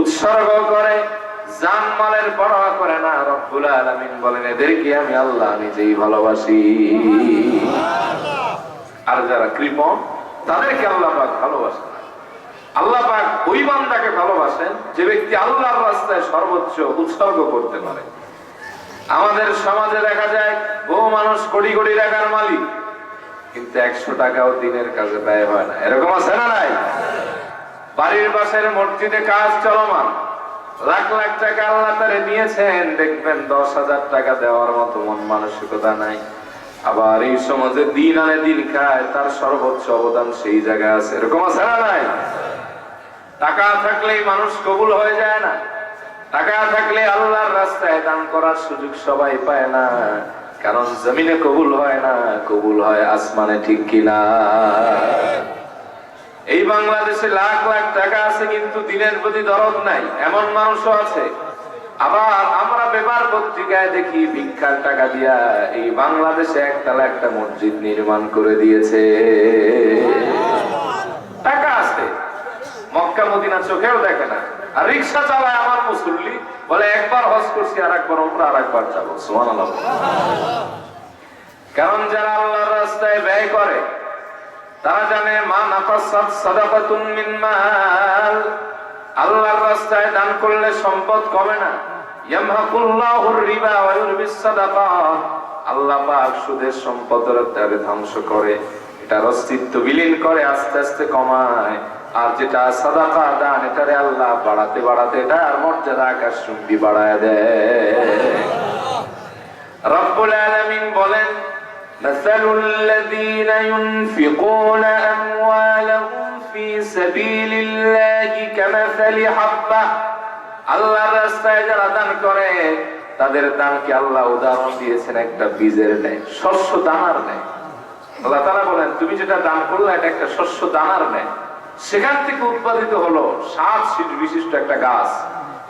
উৎসর্গ করে, জানমালের পরোয়া করে না, রব্বুল আলামিন বলেন এদেরকে আমি আল্লাহ নিজেই ভালোবাসি। আর যারা কৃপণ তাদেরকে আল্লাহ পাক ভালোবাসেন না। আল্লাহ পাক ওই বান্দাকে ভালোবাসেন যে ব্যক্তি আল্লাহর রাস্তায় সর্বোচ্চ উৎসর্গ করতে পারে। আমাদের সমাজে দেখা যায় বহু মানুষ কোটি কোটি টাকার মালিক, কিন্তু 100 টাকাও দিনের কাজে ব্যয় হয় না। এরকম আছে না নাই? বাড়ির পাশের মসজিদে কাজ চলমান, লাখ লাখ টাকা আল্লাহ তারে দিয়েছেন, দেখবেন 10,000 টাকা দেওয়ার মতো মন মানসিকতা নাই। আবার এই সমাজে দিন আনে দিন খায়, তার সর্বোচ্চ অবদান সেই জায়গায় আছে। এরকম আছে না নাই? টাকা থাকলেই মানুষ কবুল হয়ে যায় না, টাকা থাকলে আল্লাহর রাস্তায় দান করার সুযোগ সবাই পায় না, কারণ জমিনে কবুল হয় না, কবুল হয় আসমানে, ঠিক কিনা? এই বাংলাদেশে লাখ লাখ টাকা আছে কিন্তু দিনের প্রতি দরদ নাই, এমন মানুষও আছে। আবার আমরা পেপার পত্রিকায় দেখি ভিক্ষার টাকা দিয়া এই বাংলাদেশে একতলা একটা মসজিদ নির্মাণ করে দিয়েছে। টাকা আছে, মক্কা মদিনা চোখেও দেখে না, আর রিক্সা চালায় আমার মুসল্লি, বলে একবার হজ করছি আর একবার উমরা আর একবার যাবো। সুবহানাল্লাহ। কারণ যারা আল্লাহর রাস্তায় ব্যয় করে তারা জানে মা নাফাসাত সাদাকাতুন মিন মাল, আল্লাহর রাস্তায় দান করলে সম্পদ কমে না। ইয়ামহাকুল্লাহুর রিবা ওয়া ইউরবিস সাদাকাত, আল্লাহ পাক সুদের সম্পদের দ্বারা ধ্বংস করে, এটার অস্তিত্ব বিলীন করে, আস্তে আস্তে কমায়। আর যেটা সাদাকা দান, এটারে আল্লাহ বাড়াতে বাড়াতে এটার মর্যাদা আকাশচুম্বী বাড়ায় দেয়। রব্বুল আলামিন বলেন মাসালুল লাযীনা ইউনফিকুনা আমওয়ালাহুম ফি সাবিলিল্লাহি কামাসালি হাব্বা, আল্লাহর রাস্তায় যারা দান করে তাদের দানকে আল্লাহ উদাহরণ দিয়েছেন একটা বীজের ন্যায়, শস্য দানার ন্যায়। আল্লাহ তাআলা বলেন তুমি যেটা দান করলে এটা একটা শস্য দানার ন্যায়, সেখান থেকে উৎপাদিত হলো 7 শীষ বিশিষ্ট একটা গাছ,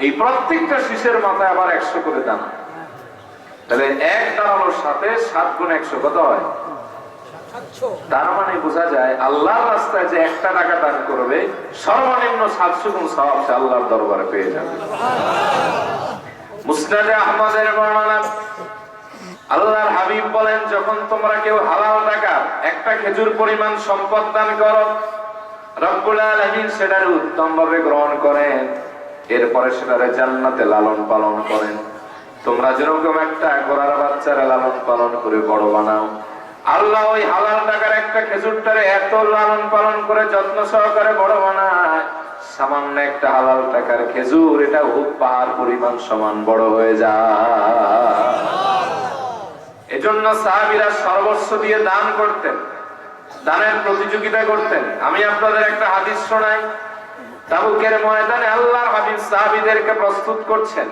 এই প্রত্যেকটা শীষের মাথায় আবার 100 করে দানা। তাহলে এক দাঁড়ানোর সাথে 7 গুণ 100 কত হয়? তার মানে বোঝা যায় আল্লাহর রাস্তায় যে একটা টাকা দান করবে সর্বনিম্ন 700 গুণ সওয়াব সে আল্লাহর দরবারে পেয়ে যাবে। মুসনাদে আহমদের বর্ণনা, আল্লাহর হাবিব বলেন যখন তোমরা কেউ হালাল টাকা একটা খেজুর পরিমাণ সম্পদ দান করো, রব্বুল আলামিন সেটার উত্তম ভাবে গ্রহণ করেন, এরপরে সেটারে জান্নাতে লালন পালন করেন। তোমরা যেরকম একটা ঘোড়ার বাচ্চারা লালন পালন করে বড় বানাও, আল্লাহ ওই হালাল টাকার একটা খেজুরটারে এত লালন পালন করে যত্ন সহকারে বড় বানায়, সামান্য একটা হালাল টাকার খেজুর এটা পাহাড় পরিমাণ সমান বড় হয়ে যায়। এজন্য সাহাবীরা সর্বস্ব দিয়ে দান করতেন, দানের প্রতিযোগিতা করতেন। আমি আপনাদের একটা হাদিস শোনাই। তাবুকের ময়দানে আল্লাহর হাবিব সাহাবীদেরকে প্রস্তুত করছেন,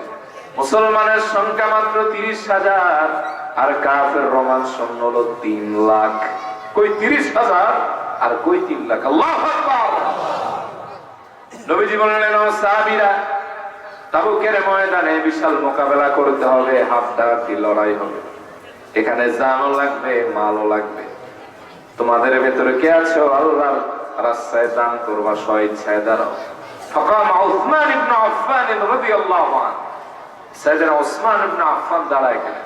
মুসলমানের সংখ্যা মাত্র 30,000 আর কাফের রোমান সৈন্য হলো 3 লাখ। কই 30,000 আর কই 3 লাখ? আল্লাহু আকবার। নবীজি বললেন ও সাহাবীরা, তাবুকের ময়দানে বিশাল মোকাবেলা করতে হবে, হাড্ডাহাড্ডি লড়াই হবে, এখানে জানও লাগবে মালও লাগবে। তোমাদের ভেতরে কে আছো আল্লাহর রাস্তায় দান করবা, স্বইচ্ছায় দাঁড়াও। ফাকামা উসমান ইবনে আফফান রাদিয়াল্লাহু আনহু, সাইয়েদনা উসমান ইবনে আফফান দাঁড়ায় গেলেন।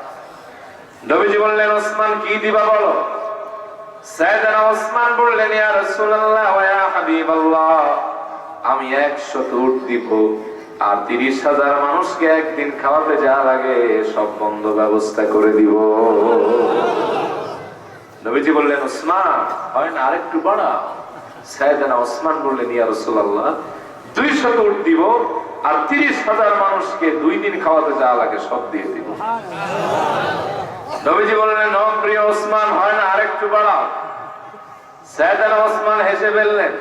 নবীজি বললেন উসমান কি দিবা বলো? সাইয়েদনা উসমান বললেন ইয়া রাসূলুল্লাহ ওয়া ইয়া হাবিবাল্লাহ, আমি 100 উট দিব আর 30,000 মানুষকে একদিন খাওয়াতে যা লাগে সব বন্ধ ব্যবস্থা করে দিব। নবীজি বললেন উসমান হয় না আরেকটু বাড়াও। সাইয়েদনা উসমান বললেন ইয়া রাসূলুল্লাহ 200 উট দিব আর 30,000 মানুষকে 2 দিন খাওয়াতে যা লাগে সব দিয়ে দিব। নবীজি বললেন, ও প্রিয় ওসমান, হয় না আরেকটু বাড়াও। সাইয়েদনা ওসমান হেসে ফেললেন,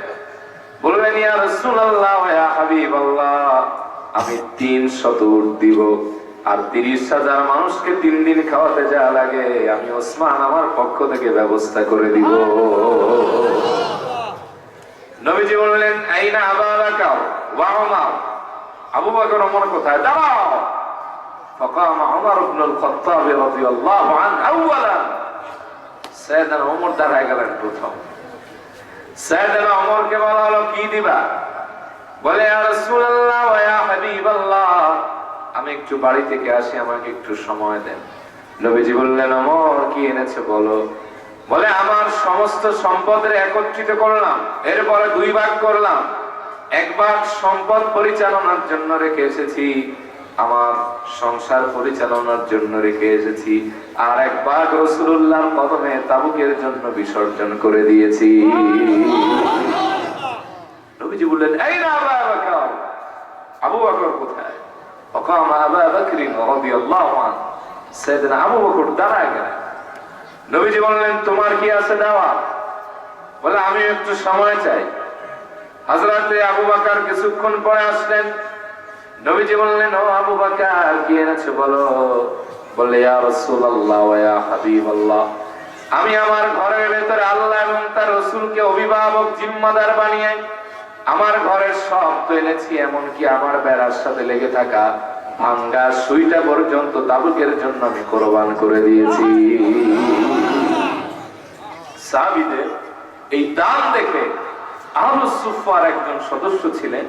বললেন, ইয়া রাসূলুল্লাহ ইয়া হাবিবাল্লাহ, আমি 300 উট দিব, আর 30,000 মানুষকে 3 দিন খাওয়াতে যা লাগে আমি ওসমান আমার পক্ষ থেকে ব্যবস্থা করে দিব। নবীজি বললেন, আইনা আবু বকর ওয়া উমর, আবু বকর ওমর কোথায়? দাঁড়াও। فقام عمر بن الخطاب رضي الله عنه اولا, সাইয়েদনা ওমর দাঁড়ায় গেলেন প্রথম। সাইয়েদনা ওমরকে বলা হলো, কি দিবা? বলে, ইয়া রাসূলুল্লাহ ওয়া ইয়া হাবিবাল্লাহ, আমি একটু বাড়ি থেকে আসি, আমাকে একটু সময় দেন। নবীজি বললেন, ওমর কি এনেছে বলো? বলে, আমার সমস্ত সম্পদের একত্রিত করলাম, এরপরে 2 ভাগ করলাম। 1 ভাগ সম্পদ পরিচালনার জন্য রেখে এসেছি, আমার সংসার পরিচালনার জন্য রেখে এসেছি, আর 1 ভাগ রাসূলুল্লাহর কদমে তাবুকের জন্য বিসর্জন করে দিয়েছি। নবীজি বললেন, এই না আবু বকর, আবু বকর কোথায়? فقام আবু বকর রাদিয়াল্লাহু আনহু, সাইয়েদনা আবু বকর দাঁড়ায় গেলেন। নবীজি বললেন, তোমার কি আছে দেওয়া? বলে, আমি একটু সময় চাই। হযরতে আবু বকর কিছুক্ষণ পরে আসলেন। নবীজি বললেন, ও আবু বকর, কি এনেছো বলো? বলে, ইয়া রাসূলুল্লাহ ওয়া ইয়া হাবিবাল্লাহ, আমি আমার ঘরের ভেতরে আল্লাহ এবং তার রাসূলকে অভিভাবক জিম্মাদার বানিয়ে আমার ঘরের সব তো এনেছি, এমনকি আমার বেড়ার সাথে লেগে থাকা ভাঙ্গা সুইটা পর্যন্ত তাবুকের জন্য আমি কোরবান করে দিয়েছি। সাহাবীদের এই দান দেখে আহলুস সুফফার একজন সদস্য ছিলেন,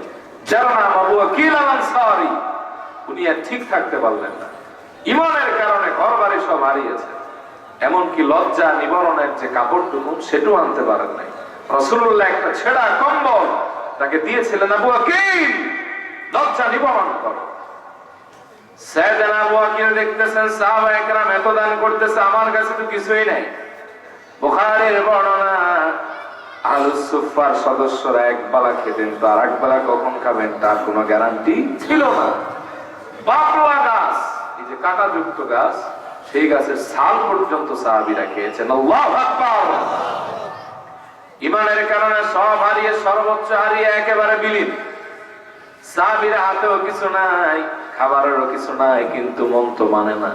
যার নাম আবু আকিল আল আনসারী। উনি আর ঠিক থাকতে পারলেন না, ঈমানের কারণে ঘর বাড়ি সব হারিয়েছে, এমনকি লজ্জা নিবারণের যে কাপড়টুকু সেটাও আনতে পারেন নাই। রাসূলুল্লাহ একটা ছেঁড়া কম্বল তাকে দিয়েছিলেন, আবু আকিল লজ্জা নিবারণ করো। সাইয়েদনা আবু আকিল দেখতেছেন সাহাবায়ে কেরাম এত দান করতেছে, আমার কাছে তো কিছুই নাই। বুখারীর বর্ণনা, আহলুস সুফফার সদস্যরা 1 বেলা খেতেন, তো আর 1 বেলা কখন খাবেন তার কোনো গ্যারান্টি ছিল না। বাকলা গাছ, এই যে কাঁটাযুক্ত গাছ, সেই গাছের ছাল পর্যন্ত সাহাবীরা খেয়েছেন। আল্লাহু আকবার। ঈমানের কারণে সব হারিয়ে, সর্বোচ্চ হারিয়ে একেবারে বিলীন। সাহাবীরা হাতেও কিছু নাই, খাবারেরও কিছু নাই, কিন্তু মন তো মানে না।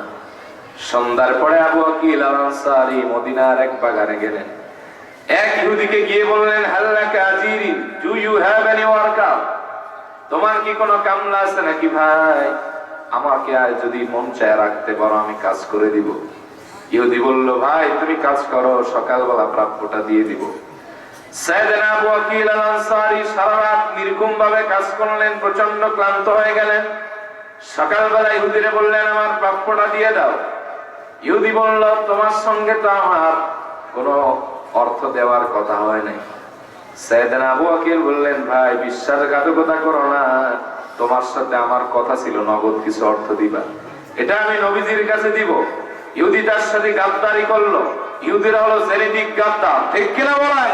সন্ধ্যার পরে আবু আকিল আল আনসারী মদিনার এক বাগানে গেলেন। এক ইহুদিকে গিয়ে বললেন, হাল্লাকা আজিরিন, do you have any worker? তোমার কি কোনো কামলা আছে নাকি ভাই? আমাকে আজ যদি মন চায় রাখতে পারো, আমি কাজ করে দিব। ইহুদি বলল, ভাই তুমি কাজ করো, সকালবেলা প্রাপ্যটা দিয়ে দিব। সাইয়েদনা আবু আকিল আল আনসারী সারা রাত নির্ঘুম ভাবে কাজ করলেন, প্রচন্ড ক্লান্ত হয়ে গেলেন। সকালবেলা ইহুদিরে বললেন, আমার প্রাপ্যটা দিয়ে দাও। ইহুদি বলল, তোমার সঙ্গে তো আমার কোনো অর্থ দেওয়ার কথা হয় নাই। সাইয়েদনা আবু আকিল বললেন, ভাই বিশ্বাসঘাতকতা করো না, তোমার সাথে আমার কথা ছিল নগদ কিছু অর্থ দিবা, এটা আমি নবীজির কাছে দিব। ইহুদি তার সাথে গাদ্দারি করলো। ইহুদিরা হলো জেনেটিক গাদ্দার, ঠিক কিনা বলেন?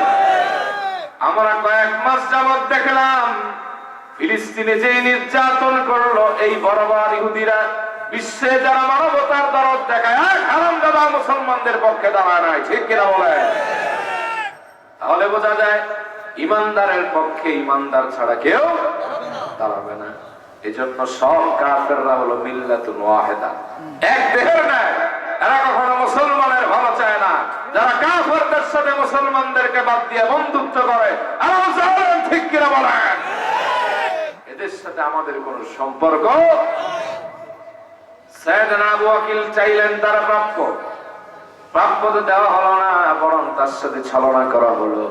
আমরা কয়েক মাস যাবত দেখলাম ফিলিস্তিনে যে নির্যাতন করলো এই বর্বর ইহুদিরা, বিশ্বে যারা মানবতার দরদ দেখায় হারামজাদা মুসলমানদের পক্ষে দাঁড়ায় নাই, ঠিক কিনা বলেন? তাহলে বোঝা যায় ইমানদারের পক্ষে ইমানদার ছাড়া কেউ দাঁড়াবে না। এজন্য সব কাফেররা হলো মিল্লাতুন ওয়াহিদা, এক দেহের ন্যায়। এরা কখনো মুসলমানের ভালো চায় না। যারা কাফেরদের সাথে মুসলমানদেরকে বাদ দিয়ে বন্ধুত্ব করে, ঠিক কিনা বলেন? এদের সাথে আমাদের কোন সম্পর্ক। সাইয়েদনা আবু আকিল চাইলেন তারা প্রাপ্য তো দেওয়া হলো না, বরং তার সাথে ছলনা করা হলো।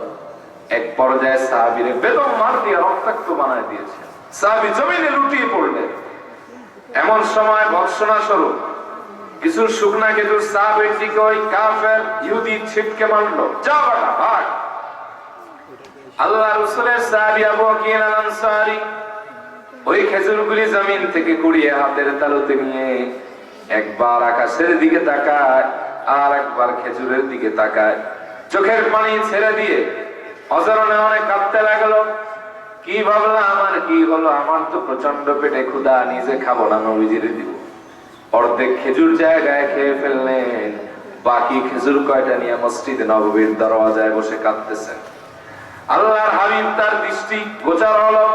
এক পর্যায়ে সাহাবীরে বেদম মার দিয়ে রক্তাক্ত বানায় দিয়েছে। সাহাবী জমিনে লুটিয়ে পড়লেন। এমন সময় ভর্ৎসনা স্বরূপ কিছু শুকনা খেজুর সাহাবীর দিকে ওই কাফের ইহুদি ছিটকে মারলো, যা বাটা ভাগ। আল্লাহর রাসূলের সাহাবী আবু আকিল আল আনসারী ওই খেজুরগুলি জমিন থেকে কুড়িয়ে হাতের তালুতে নিয়ে একবার আকাশের দিকে তাকায়, আর একবার খেজুরের দিকে তাকায়, চোখের পানি ছেড়ে দিয়ে অজরনে অনেক কাঁদতে লাগলো। কি ভাবলাম, আমার কি হলো, আমার তো প্রচন্ড পেটে ক্ষুধা, নিজে খাবো না, নবীজিরে দিব। অর্ধেক খেজুর জায়গায় খেয়ে ফেললেন, বাকি খেজুর কয়টা নিয়ে মসজিদে নববীর দরওয়াজায় বসে কাঁদতেছেন। আল্লাহর হাবিব তার দৃষ্টি গোচর হলো,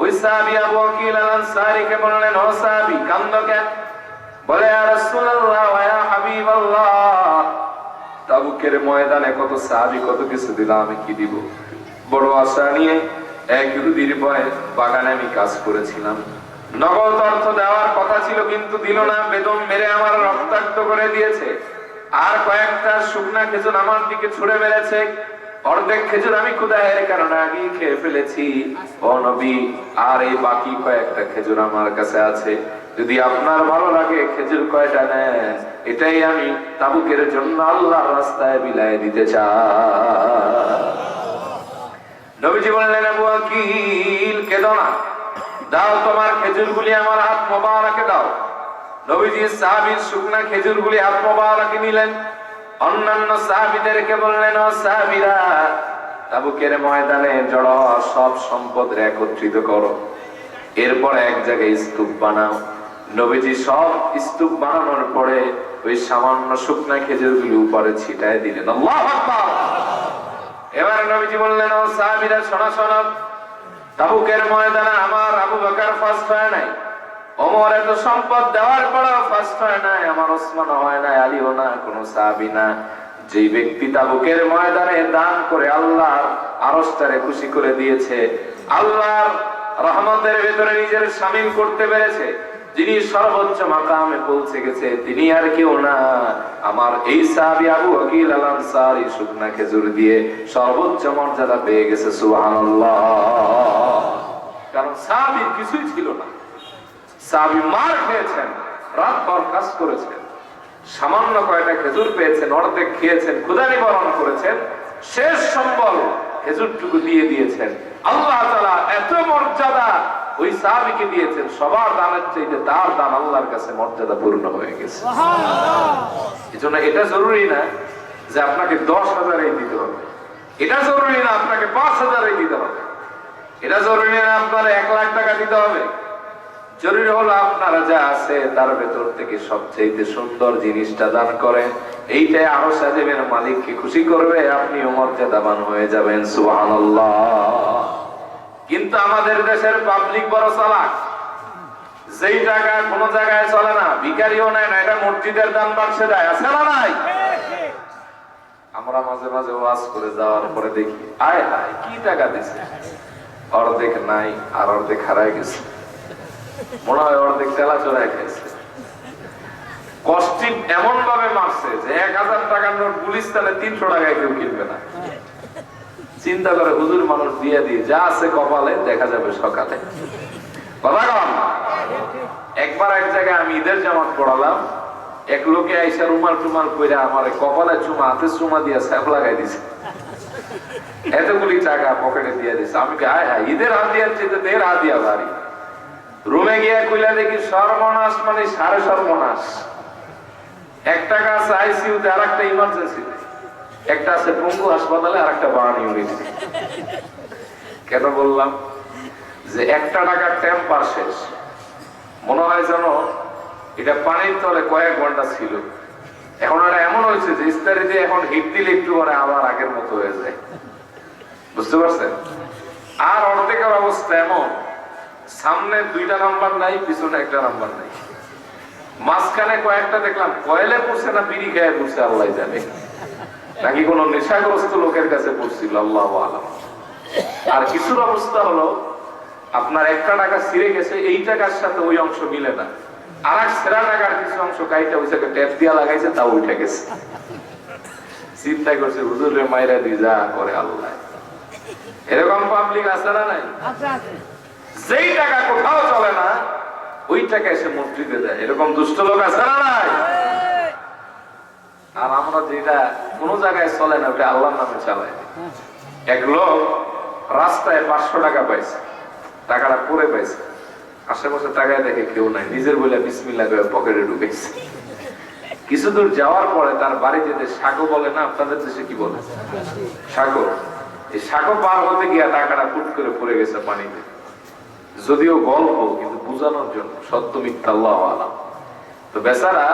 ওই সাহাবী আবু ওয়াকিল আল আনসারীকে বললেন, ও সাহাবী কান্দো কেন? বলে, ইয়া রাসূলুল্লাহ ওয়া ইয়া হাবিবাল্লাহ, তাবুকের ময়দানে কত সাহাবী কত কিছু দিল, আমি কি দিব? বড় আশা নিয়ে এক ইহুদির ভয়ে বাগানে আমি কাজ করেছিলাম, নগদ অর্থ দেওয়ার কথা ছিল কিন্তু দিল না, বেদম মেরে আমার রক্তাক্ত করে দিয়েছে, আর কয়েকটা শুকনা খেজুর আমার দিকে ছুড়ে মেরেছে, অর্ধেক খেজুর আমি ক্ষুধায়ের কারণে আগেই খেয়ে ফেলেছি, ও নবী আর এই বাকি কয়েকটা খেজুর আমার কাছে আছে, যদি আপনার ভালো লাগে খেজুর কয়টা নেন, এটাই আমি তাবুকের জন্য আল্লাহর রাস্তায় বিলায় দিতে চাই। নবীজি বললেন, আবু ওয়াকিল কেঁদো না, দাও তোমার খেজুরগুলি আমার হাত মোবারকে দাও। নবীজি সাহাবীর শুকনা খেজুরগুলি হাত মোবারকে নিলেন, অন্যান্য সাহাবীদেরকে বললেন, ও সাহাবীরা, তাবুকের ময়দানে জড়ো হওয়া সব সম্পদ একত্রিত করো, এরপর এক জায়গায় স্তূপ বানাও। নবীজি সব স্তূপ বানানোর পরে ওই সামান্য শুকনা খেজুরগুলি উপরে ছিটায় দিলেন। আল্লাহু আকবার। এবার নবীজি বললেন, ও সাহাবীরা শোনো শোনো, তাবুকের ময়দানে আমার আবু বকর ফার্স্ট হয় নাই, ওমর এত সম্পদ দেওয়ার পরেও ফার্স্ট হয় নাই, আমার ওসমান হয় নাই, আলীও না, কোন সাহাবী না। যেই ব্যক্তি তাবুকের ময়দানে দান করে আল্লাহর আরশটারে খুশি করে দিয়েছে, আল্লাহর রহমতের ভেতরে নিজের শামিল করতে পেরেছে, যিনি সর্বোচ্চ মাকামে পৌঁছে গেছে, তিনি আর কেউ না, আমার এই সাহাবী আবু ওয়াকিল আল আনসারী শুকনা খেজুর দিয়ে সর্বোচ্চ মর্যাদা পেয়ে গেছে। সুবহানাল্লাহ। কারণ সাহাবীর কিছুই ছিল না, সাহাবী মার খেয়েছেন, রাত ভর কাজ করেছেন, সামান্য কয়টা খেজুর পেয়েছেন, অর্ধেক খেয়েছেন, ক্ষুধা নিবারণ করেছেন, শেষ সম্বল খেজুরটুকু দিয়ে দিয়েছেন। আল্লাহ তাআলা এত মর্যাদা ওই সাহাবীকে দিয়েছেন, সবার দানের চাইতে তার দান আল্লাহর কাছে মর্যাদাপূর্ণ হয়ে গেছে। সুবহানাল্লাহ। এজন্য এটা জরুরি না যে আপনাকে 10,000 দিতে হবে, এটা জরুরি না আপনাকে 5,000 দিতে হবে, এটা জরুরি না আপনার 1 লাখ টাকা দিতে হবে। জরুরি হলো আপনারা যা আছে তার ভেতর থেকে সবচেয়ে সুন্দর জিনিসটা দান করেন, এইটাই আরো সাজেবের মালিককে খুশি করবে, আপনিও মর্যাদাবান হয়ে যাবেন। সুবহানাল্লাহ। কিন্তু আমাদের দেশের পাবলিক বড় চালাক, যেই টাকা কোন জায়গায় চলে না, ভিখারিও নেয় না, এটা মসজিদের দান বাক্সে দেয়, আছে না নাই? আমরা মাঝে মাঝে ওয়াজ করে যাওয়ার পরে দেখি, আয় হায় কি টাকা দিছে, অর্ধেক নাই আর অর্ধেক হারায় গেছে, মনে হয় অর্ধেক তেলা চড়ায় খাইছে। কষ্টি এমন ভাবে মারছে যে 1000 টাকার নোট গুলিস্তানে 300 টাকায় কেউ কিনবে না। চিন্তা করে হুজুর মানুষ দিয়ে দিয়ে যা আছে কপালে দেখা যাবে সকালে। কথা কম। একবার এক জায়গায় আমি ঈদের জামাত পড়ালাম, এক লোকে আইসা রুমাল টুমাল কইরা আমার কপালে চুমা, হাতে চুমা দিয়া স্যাপ লাগাই দিছে, এতগুলি টাকা পকেটে দিয়ে দিছে। আমি কি আয় হায়, ঈদের হাত দিয়ার চেয়ে দের হাত দিয়া ভারী। রুমে গিয়া কইলা দেখি সর্বনাশ মানে সাড়ে সর্বনাশ। 1 টাকা আছে আইসিইউতে, আর একটা ইমার্জেন্সিতে, একটা আছে পঙ্গু হাসপাতালে, আর একটা বার্ন ইউনিটে। কেন বললাম যে 1 টাকার টেম্পার শেষ, মনে হয় যেন এটা পানির তলে কয়েক ঘন্টা ছিল, এখন এটা এমন হয়েছে যে ইস্তারি দিয়ে এখন হিট দিলে একটু পরে আবার আগের মতো হয়ে যায়, বুঝতে পারছেন? আর অর্ধেকের অবস্থা এমন, সামনে 2টা নাম্বার নাই, পিছনে 1টা নাম্বার নাই, মাঝখানে কয়েকটা দেখলাম কয়েলে পড়ছে না বিড়ি খেয়ে পড়ছে, আল্লাহ জানে, নাকি কোন নেশাগ্রস্ত লোকের কাছে পড়ছিল, আল্লাহু আলাম। আর কিছুর অবস্থা হলো আপনার 1টা টাকা ছিঁড়ে গেছে, এই টাকার সাথে ওই অংশ মিলে না, আর এক ছেঁড়া টাকার কিছু অংশ কাইটা ওই জায়গায় ট্যাপ দিয়া লাগাইছে, তা উঠে গেছে। চিন্তা করছে হুজুরের মাইরা দি যা করে আল্লাহ। এরকম পাবলিক আছে না নাই? যেই টাকা কোথাও চলে না ওই টাকা এসে মসজিদে দেয়, এরকম দুষ্ট লোক আছে না নাই? আর আমরা যেটা কোন জায়গায় চলে না ওটা আল্লাহর নামে চালাই। এক লোক রাস্তায় 500 টাকা পাইছে, টাকাটা পরে পাইছে, আশেপাশে টাকায় দেখে কেউ নাই, নিজের বলে বিসমিল্লাহ করে পকেটে ঢুকেছে। কিছু দূর যাওয়ার পরে তার বাড়ি যেতে সাঁকো বলে না, আপনাদের দেশে কি বলে? সাঁকো। এই সাঁকো পার হতে গিয়া টাকাটা ফুট করে পড়ে গেছে পানিতে। যদিও গল্প, কিন্তু বুঝানোর জন্য, সত্য মিথ্যা আল্লাহু আলাম। তো বেচারা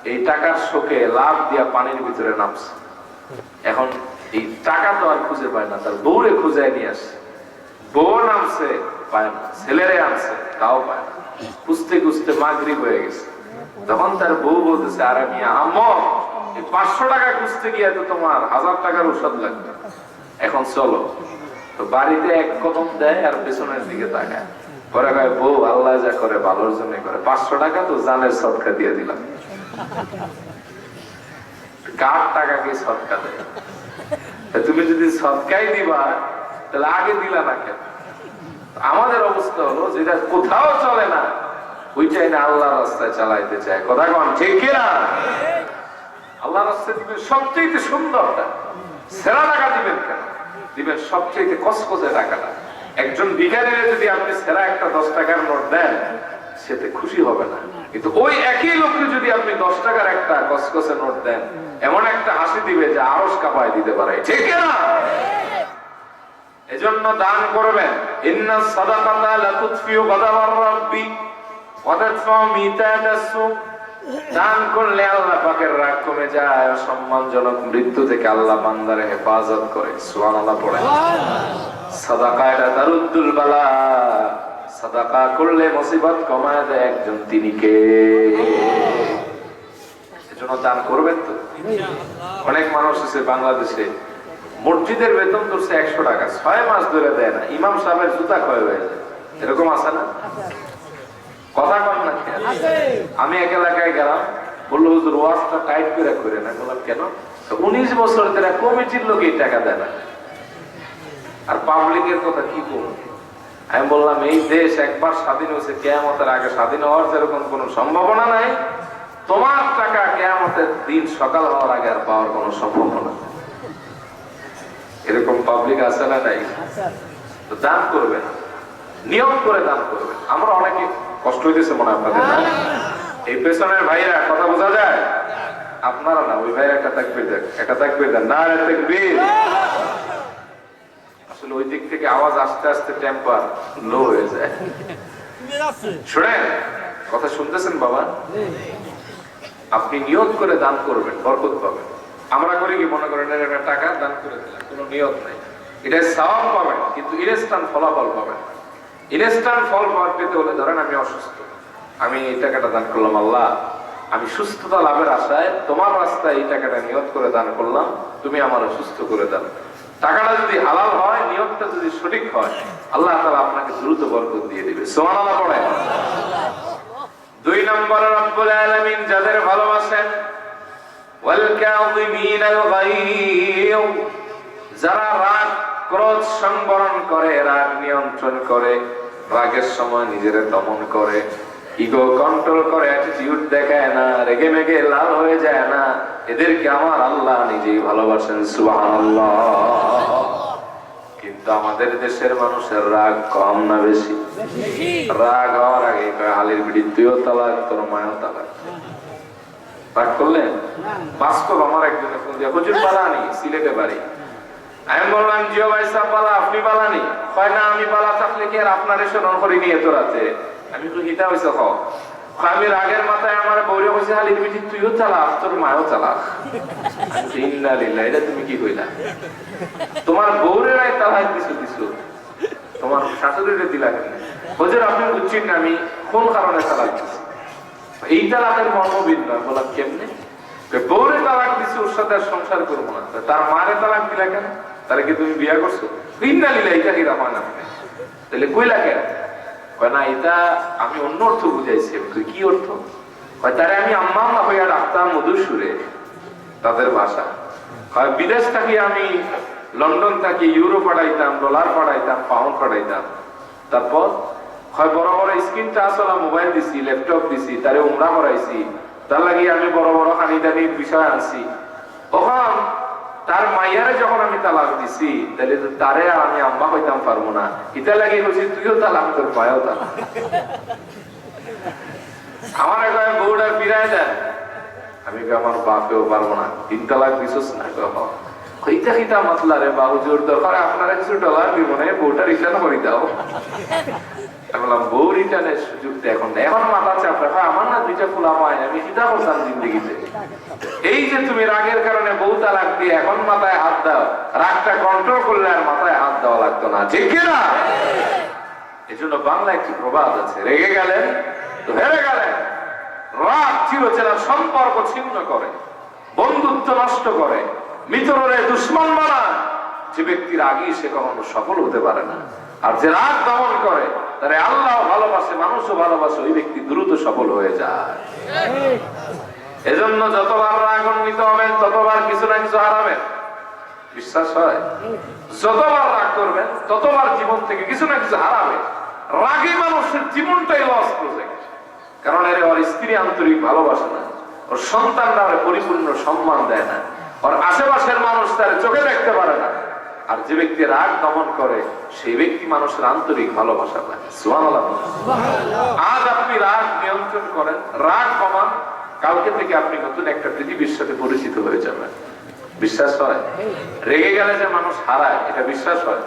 এই টাকার শোকে লাভ দিয়া পানির ভিতরে নামছে। এখন এই টাকা তো আর খুঁজে পায় না, তার বউরে খুঁজে নিয়ে আসে। বউ নামছে, পায় না, ছেলেরে আনছে, তাও পায় না। খুঁজতে খুঁজতে মাগরিব হয়ে গেছে। তখন তার বউ বলতেছে, আরে মিয়া আম্মা, এই 500 টাকা খুঁজতে গিয়ে তো তোমার 1000 টাকার ঔষধ লাগবে, এখন চলো। তো বাড়িতে এক কদম দেয় আর পেছনের দিকে তাকায়, পরে কয়, বউ আল্লাহ যা করে ভালোর জন্য করে, 500 টাকা তো জানের সদকা দিয়ে দিলাম। কার টাকাকে সদকা দেয়? তুমি যদি সদকাই দিবা তাহলে আগে দিলা না কেন? আমাদের অবস্থা হলো যেটা কোথাও চলে না ওইটাই না আল্লাহ রাস্তায় চালাইতে চায়। কথা কন ঠিক কিনা? আল্লাহ রাস্তায় দিবেন সবচেয়ে সুন্দরটা, সেরা টাকা দিবেন কেন? দিবেন সবচেয়ে কসকসে টাকাটা। একজন ভিখারিরে যদি আপনি সেরা একটা 10 টাকার নোট দেন, সেতে খুশি হবে না। কিন্তু ওই একই লোককে যদি আপনি 10 টাকার একটা কসকসে নোট দেন, এমন একটা হাসি দিবে যে আরশ কাঁপায় দিতে পারে। ঠিক কিনা? এজন্য দান করবেন। ইন্নাস সাদাকাতা লা তুতফিউ গাদাবার রাব্বি ওয়া তাদফাউ মিতাতাস সু। দান করলে আল্লাহ পাকের রাগ কমে যায়, সম্মানজনক মৃত্যু থেকে আল্লাহ বান্দারে হেফাজত করে। সুবহানাল্লাহ পড়েন। সাদাকা এটা তারুদ্দুল বালা, সাদাকা করলে মুসিবত কমায় দেয় একজন, তিনি কে? এজন্য দান করবেন তো। অনেক মানুষ আছে বাংলাদেশে, মসজিদের বেতন ধরছে 100 টাকা, 6 মাস ধরে দেয় না, ইমাম সাহেবের জুতা ক্ষয় হয়ে যায়। এরকম আছে না? কথা কন না কেন? আমি এক এলাকায় গেলাম, বললো হুজুর ওয়াজটা টাইট করে করে না। বললাম কেন? 19 বছর ধরে কমিটির লোকই টাকা দেয় না, আর পাবলিকের কথা কি করবো? আমি বললাম এই দেশ একবার স্বাধীন হয়েছে, কিয়ামতের আগে স্বাধীন হওয়ার সেরকম কোন সম্ভাবনা নাই। তোমার টাকা কিয়ামতের দিন সকাল হওয়ার আগে আর পাওয়ার কোন সম্ভাবনা নেই। এরকম পাবলিক আছে না নাই? তো দান করবেন, নিয়ম করে দান করবেন। আমরা অনেকে কষ্ট হইতেছে মনে হয় আপনাদের, না? এই পেছনের ভাইরা কথা বোঝা যায়? আপনারা না, ওই ভাইরা একটা তাকবীর দেন, একটা তাকবীর দেন, নারে তাকবীর। আসলে ওই দিক থেকে আওয়াজ আস্তে আস্তে টেম্পার লো হয়ে যায়। শুনেন, কথা শুনতেছেন বাবা? আপনি নিয়ত করে দান করবেন, বরকত পাবেন। আমরা করি কি, মনে করেন টাকা দান করে দিলাম, কোনো নিয়ত নাই, এটা সওয়াব পাবেন কিন্তু ইনস্ট্যান্ট ফলাফল পাবেন। ইনস্ট্যান্ট ফল পাওয়ার পেতে হলে, ধরেন আমি অসুস্থ, আমি এই টাকাটা দান করলাম, আল্লাহ আমি সুস্থতা লাভের আশায় তোমার রাস্তায় এই টাকাটা নিয়ত করে দান করলাম, তুমি আমার সুস্থ করে দাও। টাকাটা যদি হালাল হয়, নিয়তটা যদি সঠিক হয়, আল্লাহ তাআলা আপনাকে দ্রুত বরকত দিয়ে দিবে। সুবহানাল্লাহ পড়েন। 2 নম্বরে রব্বুল আলামিন যাদের ভালোবাসেন, ওয়াল কাযিমিনাল গায়য, যারা রাগ ক্রোধ সংবরণ করে, রাগ নিয়ন্ত্রণ করে, রাগের সময় নিজের দমন করে, ইগো কন্ট্রোল করে, অ্যাটিটিউড দেখায় না, রেগে মেগে লাল হয়ে যায় না, এদেরকে আমার আল্লাহ নিজেই ভালোবাসেন। সুবহানাল্লাহ। কিন্তু আমাদের দেশের মানুষের রাগ কম না বেশি? রাগ হওয়ার আগে আলীর বিড়ি তুইও তালাক, তোর মায়ও তালাক। রাগ করলেন? বাস্তব আমার একজনে ফোন দিয়ে, হুজুর পালানি, সিলেটে বাড়ি। আমি বললাম জিও ভাই সাহেব পালা, আপনি পালানি? হয় না, আমি পালা থাকলে কি আর আপনার এসে নকরি নিয়ে তো রাতে? আমি তো হিতা হয়েছে হ, আমি রাগের মাথায় আমার বউরে বসে, আলীর বিটি তুইও চালাক, তোর মায়ও চালাক। ইন্না লিল্লাহ, এটা তুমি কি কইলা? তোমার বউরে রায় তালাক দিছো দিছো, তোমার শাশুড়িরে দিলা কেন? হুজুর আপনি বুঝছেন না আমি কোন কারণে তালাক দিছি, এই তালাকের মর্ম ভিন্ন। বললাম কেমনে? বউরে তালাক দিছি, ওর সাথে আর সংসার করবো না। তার মারে তালাক দিলা কেন? তাহলে কি তুমি বিয়া করছো? ইন্না লিল্লাহ, এটা কি রাখা না? তাহলে কইলা কেন? না, এটা আমি অন্য অর্থ বুঝাইছি। কি অর্থ? তারে আমি আম্মা আম্মা হইয়া ডাকতাম মধুর সুরে, তাদের ভাষা। বিদেশ থাকি আমি, লন্ডন থাকি, ইউরো পাঠাইতাম, ডলার পাঠাইতাম, পাউন্ড পাঠাইতাম। তারপর বড় বড় স্ক্রিন টাচ ওলা মোবাইল দিছি, ল্যাপটপ দিছি, তারে উমরা করাইছি, তার লাগি আমি বড় বড় হানি দানির বিষয় আনছি। তখন তার মাইয়ারে যখন আমি তালাক দিছি, তাহলে তারে আর আমি আম্মা হইতাম পারবো না, এটা লাগে বলছি তুইও তালাক, তোর মায়ও তালাক। আমার একবার বউটা ফিরাই দেন, আমি আমার বাপেও পারবো না, 3 তালাক দিছস না? কইতা খিতা মাতলা রে বাবু, জোর দরকার আপনারা কিছু ডলার দিব না, বউটা রিটার্ন করে দাও। আমি বললাম বউ রিটার্নের সুযোগ তো এখন নেই। এখন মাথা চাপড়ে হয় আমার না দুইটা ফুলা হয় আমি চিন্তা করতাম জিন্দগিতে। এই যে তুমি রাগের কারণে বউ তালাক দিয়ে এখন মাথায় হাত দাও, রাগটা কন্ট্রোল করলে আর মাথায় হাত দেওয়া লাগতো না, ঠিক কিনা? এই জন্য বাংলা একটি প্রবাদ আছে, রেগে গেলেন তো হেরে গেলেন। রাগ চিরচেনা সম্পর্ক ছিন্ন করে, বন্ধুত্ব নষ্ট করে, মিত্ররে দুশ্মন বানায়। যে ব্যক্তির আগেই সে কখনো সফল হতে পারে না। আর যে রাগ দমন করে তারে আল্লাহ ভালোবাসে, মানুষও ভালোবাসে, ওই ব্যক্তি দ্রুত সফল হয়ে যায়। এজন্য যতবার রাগান্বিত হবেন ততবার কিছু না কিছু হারাবেন, বিশ্বাস হয়? যতবার রাগ করবেন ততবার জীবন থেকে কিছু না কিছু হারাবে। রাগী মানুষের জীবনটাই লস প্রজেক্ট। কারণ এর ওর স্ত্রী আন্তরিক ভালোবাসে না, ওর সন্তানরা পরিপূর্ণ সম্মান দেয় না, ওর আশেপাশের মানুষ তার চোখে দেখতে পারে না। আর যে ব্যক্তি রাগ দমন করে সেই ব্যক্তি মানুষের আন্তরিক ভালোবাসা পায়। সুবহানাল্লাহ। আজ আপনি রাগ নিয়ন্ত্রণ করেন, রাগ কমান, কালকে থেকে আপনি নতুন একটা পৃথিবীর সাথে পরিচিত হয়ে যাবেন। বিশ্বাস হয়? রেগে গেলে যে মানুষ হারায়, এটা বিশ্বাস হয়?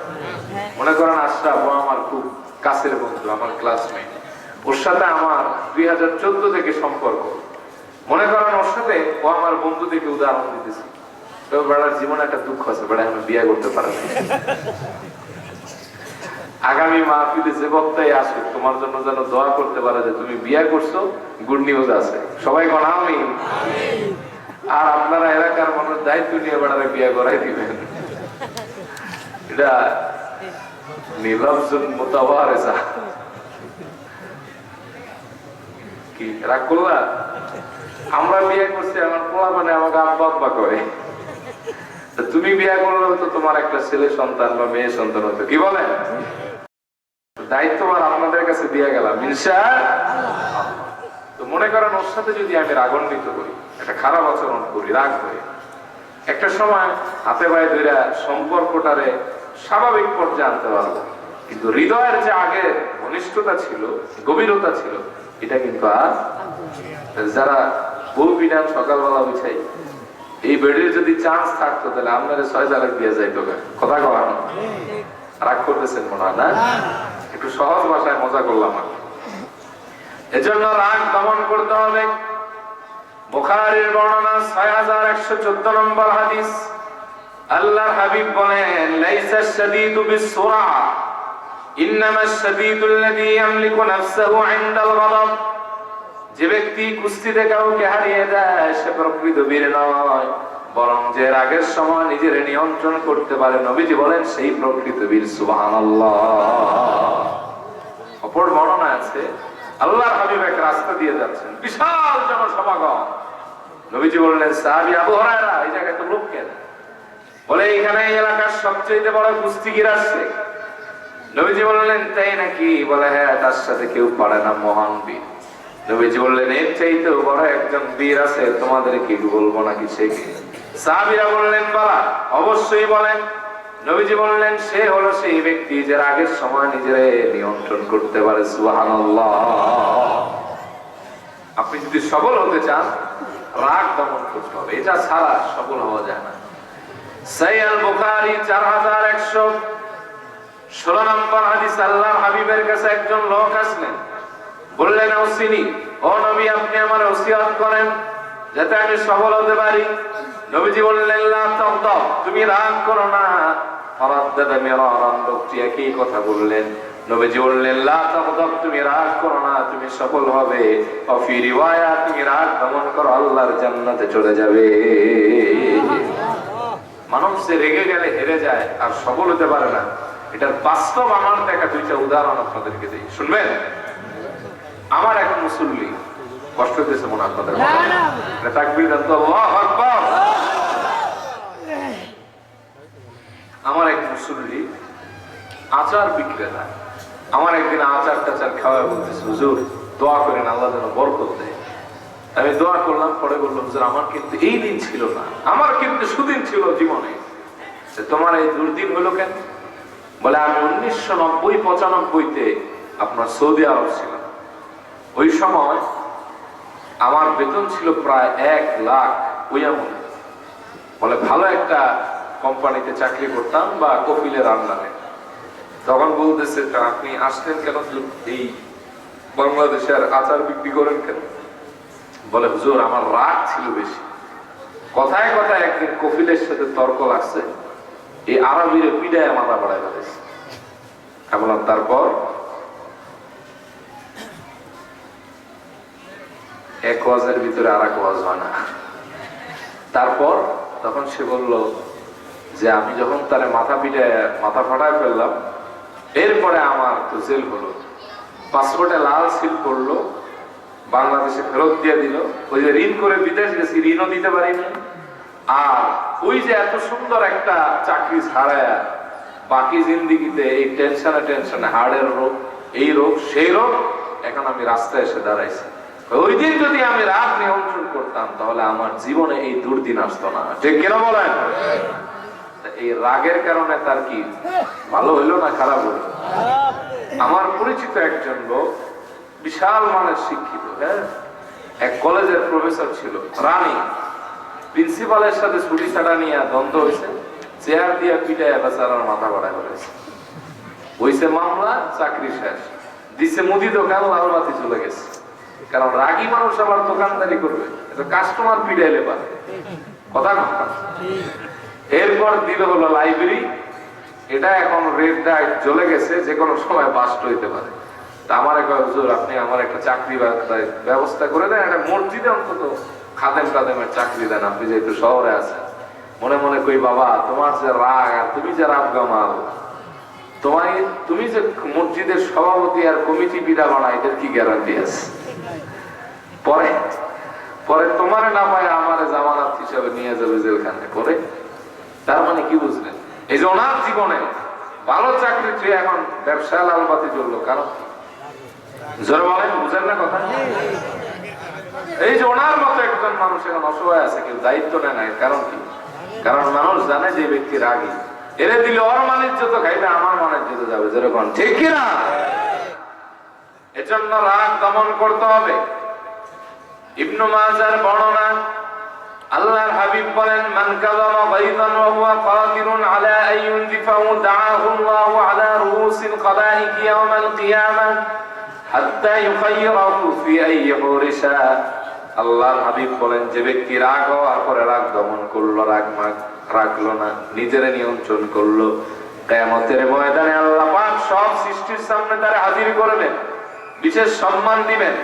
মনে করেন আশরাফ, ও আমার খুব কাছের বন্ধু, আমার ক্লাসমেট, ওর সাথে আমার 2014 থেকে সম্পর্ক। মনে করেন ওর সাথে ও আমার বন্ধু থেকে উদাহরণ দিতেছি, তো বেড়ার জীবনে একটা দুঃখ আছে, বেড়া আমি বিয়ে করতে পারে না। আগামী মাহফিলে যে বক্তাই আসুক তোমার জন্য যেন দোয়া করতে পারে যে তুমি বিয়ে করছো, গুড নিউজ আছে। সবাই কোন আমিন। আর আপনারা এলাকার মানুষ দায়িত্ব নিয়ে বেড়ারে বিয়ে করাই দিবেন। এটা নির্লজ্জন মোতাবারেসা। কি রাগ করলা? আমরা বিয়ে করছি, আমার পোলা মানে আমাকে আব্বা আব্বা করে। তুমি বিয়ে করলে তো তোমার একটা ছেলে সন্তান বা মেয়ে সন্তান হতো, কি বলেন? দায়িত্ব আর আপনাদের কাছে দিয়ে গেলাম ইনশাআল্লাহ। তো মনে করেন ওর সাথে যদি আমি রাগান্বিত করি, একটা খারাপ আচরণ করি, রাগ হয়ে, একটা সময় হাতে পায়ে ধরে সম্পর্কটারে স্বাভাবিক পর্যায়ে আনতে পারবো, কিন্তু হৃদয়ের যে আগে ঘনিষ্ঠতা ছিল, গভীরতা ছিল, এটা কিন্তু আর। যারা বউ বিধান সকালবেলা বিছাই, এই বেডের যদি চান্স থাকতো তাহলে আপনারা 6 তালাক দিয়ে যাইতো। কথা কওয়া রাগ করতেছেন মনে হয় না? একটু সহজ ভাষায় মজা করলাম। এজন্য রাগ দমন করতে হবে। বুখারীর বর্ণনা 6114 নম্বর হাদিস। আল্লাহর হাবিব বলেন, লাইসা শাদীদু বিসসুরা, ইন্নামাশ শাদীদুল্লাযী ইয়ামলিকু নাফসাহু ইনদাল গাদাব। যে ব্যক্তি কুস্তিতে কাউকে হারিয়ে দেয় সে প্রকৃত বীর নয়, বরং যে রাগের সময় নিজের নিয়ন্ত্রণ করতে পারে, নবীজি বলেন সেই প্রকৃত বীর। সুবহানাল্লাহ। অপর বর্ণনা আছে, আল্লাহর হাবিব এক রাস্তা দিয়ে যাচ্ছেন, বিশাল জনসমাগম। নবীজি বললেন, সাহাবী আবু হুরায়রা, এই জায়গায় তো লোক কেন? বলে এখানে এই এলাকার সবচেয়ে বড় কুস্তিগীর আসছে। নবীজি বললেন, তাই নাকি? বলে হ্যাঁ, তার সাথে কেউ পারে না, মহান বীর। নবীজি বললেন, এর চাইতেও বড় একজন বীর আছে, তোমাদের কি বলবো নাকি সে কি? সাহাবীরা বললেন, বালা, অবশ্যই বলেন। নবীজি বললেন, সে হলো সেই ব্যক্তি যে রাগের সময় নিজের নিয়ন্ত্রণ করতে পারে। সুবহানাল্লাহ। আপনি যদি সফল হতে চান রাগ দমন করতে হবে, এটা ছাড়া সফল হওয়া যায় না। সহিহ আল বুখারী 4116 নম্বর হাদিস। আল্লাহর হাবিবের কাছে একজন লোক আসলেন, বললেন, ওসিনি, ও নবী আপনি আমার ওসিয়ত করেন যাতে আমি সফল হতে পারি। নবীজি বললেন, লা তাগদাব, তুমি রাগ করো না। ফারাদ্দাদা মিরারান, লোকটি একই কথা বললেন। নবীজি বললেন, লা তাগদাব, তুমি রাগ করো না, তুমি সফল হবে। ওয়া ফি রিওয়ায়া, তুমি রাগ দমন করো, আল্লাহর জান্নাতে চলে যাবে। মানুষ যে রেগে গেলে হেরে যায় আর সফল হতে পারে না, এটার বাস্তব আমার দেখা দুইটা উদাহরণ আপনাদেরকে দিই, শুনবেন? আমার এক মুসল্লি, কষ্ট হতেছে মনে আপনাদের? তাকবীর দেন তো, আল্লাহু আকবার। আমার এক মুসল্লি আচার বিক্রেতা, আমার একদিন আচার টাচার খাওয়া বলতেছে, হুজুর দোয়া করেন আল্লাহ যেন বরকত দেয়। আমি দোয়া করলাম, পরে বললাম, হুজুর আমার কিন্তু এই দিন ছিল না, আমার কিন্তু সুদিন ছিল জীবনে। তোমার এই দুর্দিন হলো কেন? বলে আমি 1990-95-তে আপনার সৌদি আরব ছিলাম। ওই সময় আমার বেতন ছিল প্রায় 1 লাখ ওই আমলে। বলে ভালো একটা কোম্পানিতে চাকরি করতাম বা কপিলের আন্ডারে। তখন বলতেছে, তা আপনি আসলেন কেন, এই বাংলাদেশের আচার বিক্রি করেন কেন? বলে, হুজুর আমার রাগ ছিল বেশি, কথায় কথায় একদিন কফিলের সাথে তর্ক লাগছে, এই আরবির পিডায় মাথা বাড়ায় ফেলেছে। আমি বললাম, তারপর? এক ওয়াজের ভিতরে আর এক ওয়াজ হয় না। তারপর তখন সে বলল যে আমি যখন তার মাথা ফাটায় ফেললাম, এরপরে আমার তো জেল হলো, পাসপোর্টে লাল সিল পড়লো, বাংলাদেশে ফেরত দিয়ে দিল, ওই যে ঋণ করে বিদেশ গেছি ঋণও দিতে পারিনি, আর ওই যে এত সুন্দর একটা চাকরি ছাড়ায় বাকি জিন্দিগিতে এই টেনশনে হার্টের রোগ, এই রোগ সেই রোগ, এখন আমি রাস্তায় এসে দাঁড়াইছি। ওই দিন যদি আমি রাগ নিয়ন্ত্রণ করতাম তাহলে আমার জীবনে এই দুর্দিন আসতো না। ঠিক কিনা বলেন? এই রাগের কারণে তার কি ভালো হইলো না খারাপ হইলো? আমার পরিচিত একজন লোক, বিশাল মানের শিক্ষিত, হ্যাঁ, এক কলেজের প্রফেসর ছিল, রানী প্রিন্সিপালের সাথে ছুটি ছাড়া নিয়ে দ্বন্দ্ব হয়েছে, চেয়ার দিয়ে পিটায় বেচারার মাথা বাড়ায় করেছে, হইছে মামলা, চাকরি শেষ, দিছে মুদি দোকান, লাল বাতি চলে গেছে। কারণ রাগী মানুষ আবার দোকানদারি করবে, কাস্টমার পিটাইলে পারে কথা কথা। এরপর দিল হলো লাইব্রেরি, এটা এখন রেড লাইট জ্বলে গেছে, যে কোনো সময় বাস্ট হইতে পারে। তা আমার হুজুর আপনি আমার একটা চাকরি ব্যবস্থা করে দেন, একটা মসজিদে অন্তত খাদেমের চাকরি দেন, আপনি যেহেতু শহরে আছেন। মনে মনে কই, বাবা তোমার যে রাগ আর তুমি যে রাগ গামাল, তুমি যে মসজিদের সভাপতি আর কমিটি বিধা বানা, এটার কি গ্যারান্টি আছে? পরে তোমার না পায় আমারে জামানত হিসাবে নিয়ে যাবে জেলখানে পরে। তার মানে কি বুঝলেন? এই যে ওনার জীবনে ভালো চাকরি চেয়ে এখন ব্যবসায় লালবাতি চললো, কারণ জোরে বলেন, বুঝেন না কথা? এই যে ওনার মতো একজন মানুষ এখন অসহায় আছে, কেউ দায়িত্ব নেয় না, কারণ কি? কারণ মানুষ জানে যে ব্যক্তি রাগী, এরে দিলে ওর মানের যত খাইবে, আমার মানের যত যাবে, যেরকম ঠিক কিনা? এজন্য রাগ দমন করতে হবে। ইবনু মাজার বর্ণনা, আল্লাহর হাবিব বলেন, মান কাযামা গায়যান ওয়া হুয়া কাদিরুন আলা আন ইউনদিফাহু দাআহু আল্লাহু আলা রুউসিল খালাইক ইয়াওমাল কিয়ামাহ হাত্তা ইউখায়্যিরাহু ফি আইয়ি হুরিশা। আল্লাহর হাবিব বলেন, যে ব্যক্তি রাগ হওয়ার পরে রাগ দমন করলো, রাখলো না, নিজের নিয়ন্ত্রণ করলো, কিয়ামতের ময়দানে আল্লাহ পাক সব সৃষ্টির সামনে তারে হাজির করবেন, বিশেষ সম্মান দিবেন,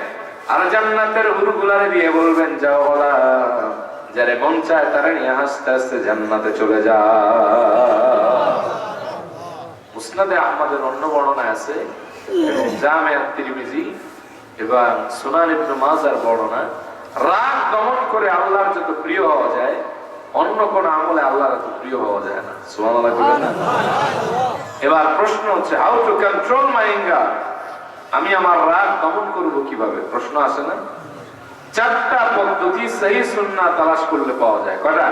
আর জান্নাতের হুরগুলারে দিয়ে বলবেন, যাও ওলা, যারে মন চায় তারে নিয়ে আস্তে আস্তে জান্নাতে চলে যা। মুসনাদে আহমদের অন্য বর্ণনা আছে, এবং জামে আত-তিরমিজি এবং সুনান ইবনে মাজার বর্ণনা, রাগ দমন করে আল্লাহর যত প্রিয় হওয়া যায়, অন্য কোন আমলে আল্লাহর এত প্রিয় হওয়া যায় না। সুবহানাল্লাহ বলেন না? এবার প্রশ্ন হচ্ছে, how to control my anger, আমি আমার রাগ দমন করব কিভাবে? প্রশ্ন আসে না? চারটা পদ্ধতি সহি সুন্নাহ তালাশ করলে পাওয়া যায়। কয়টা?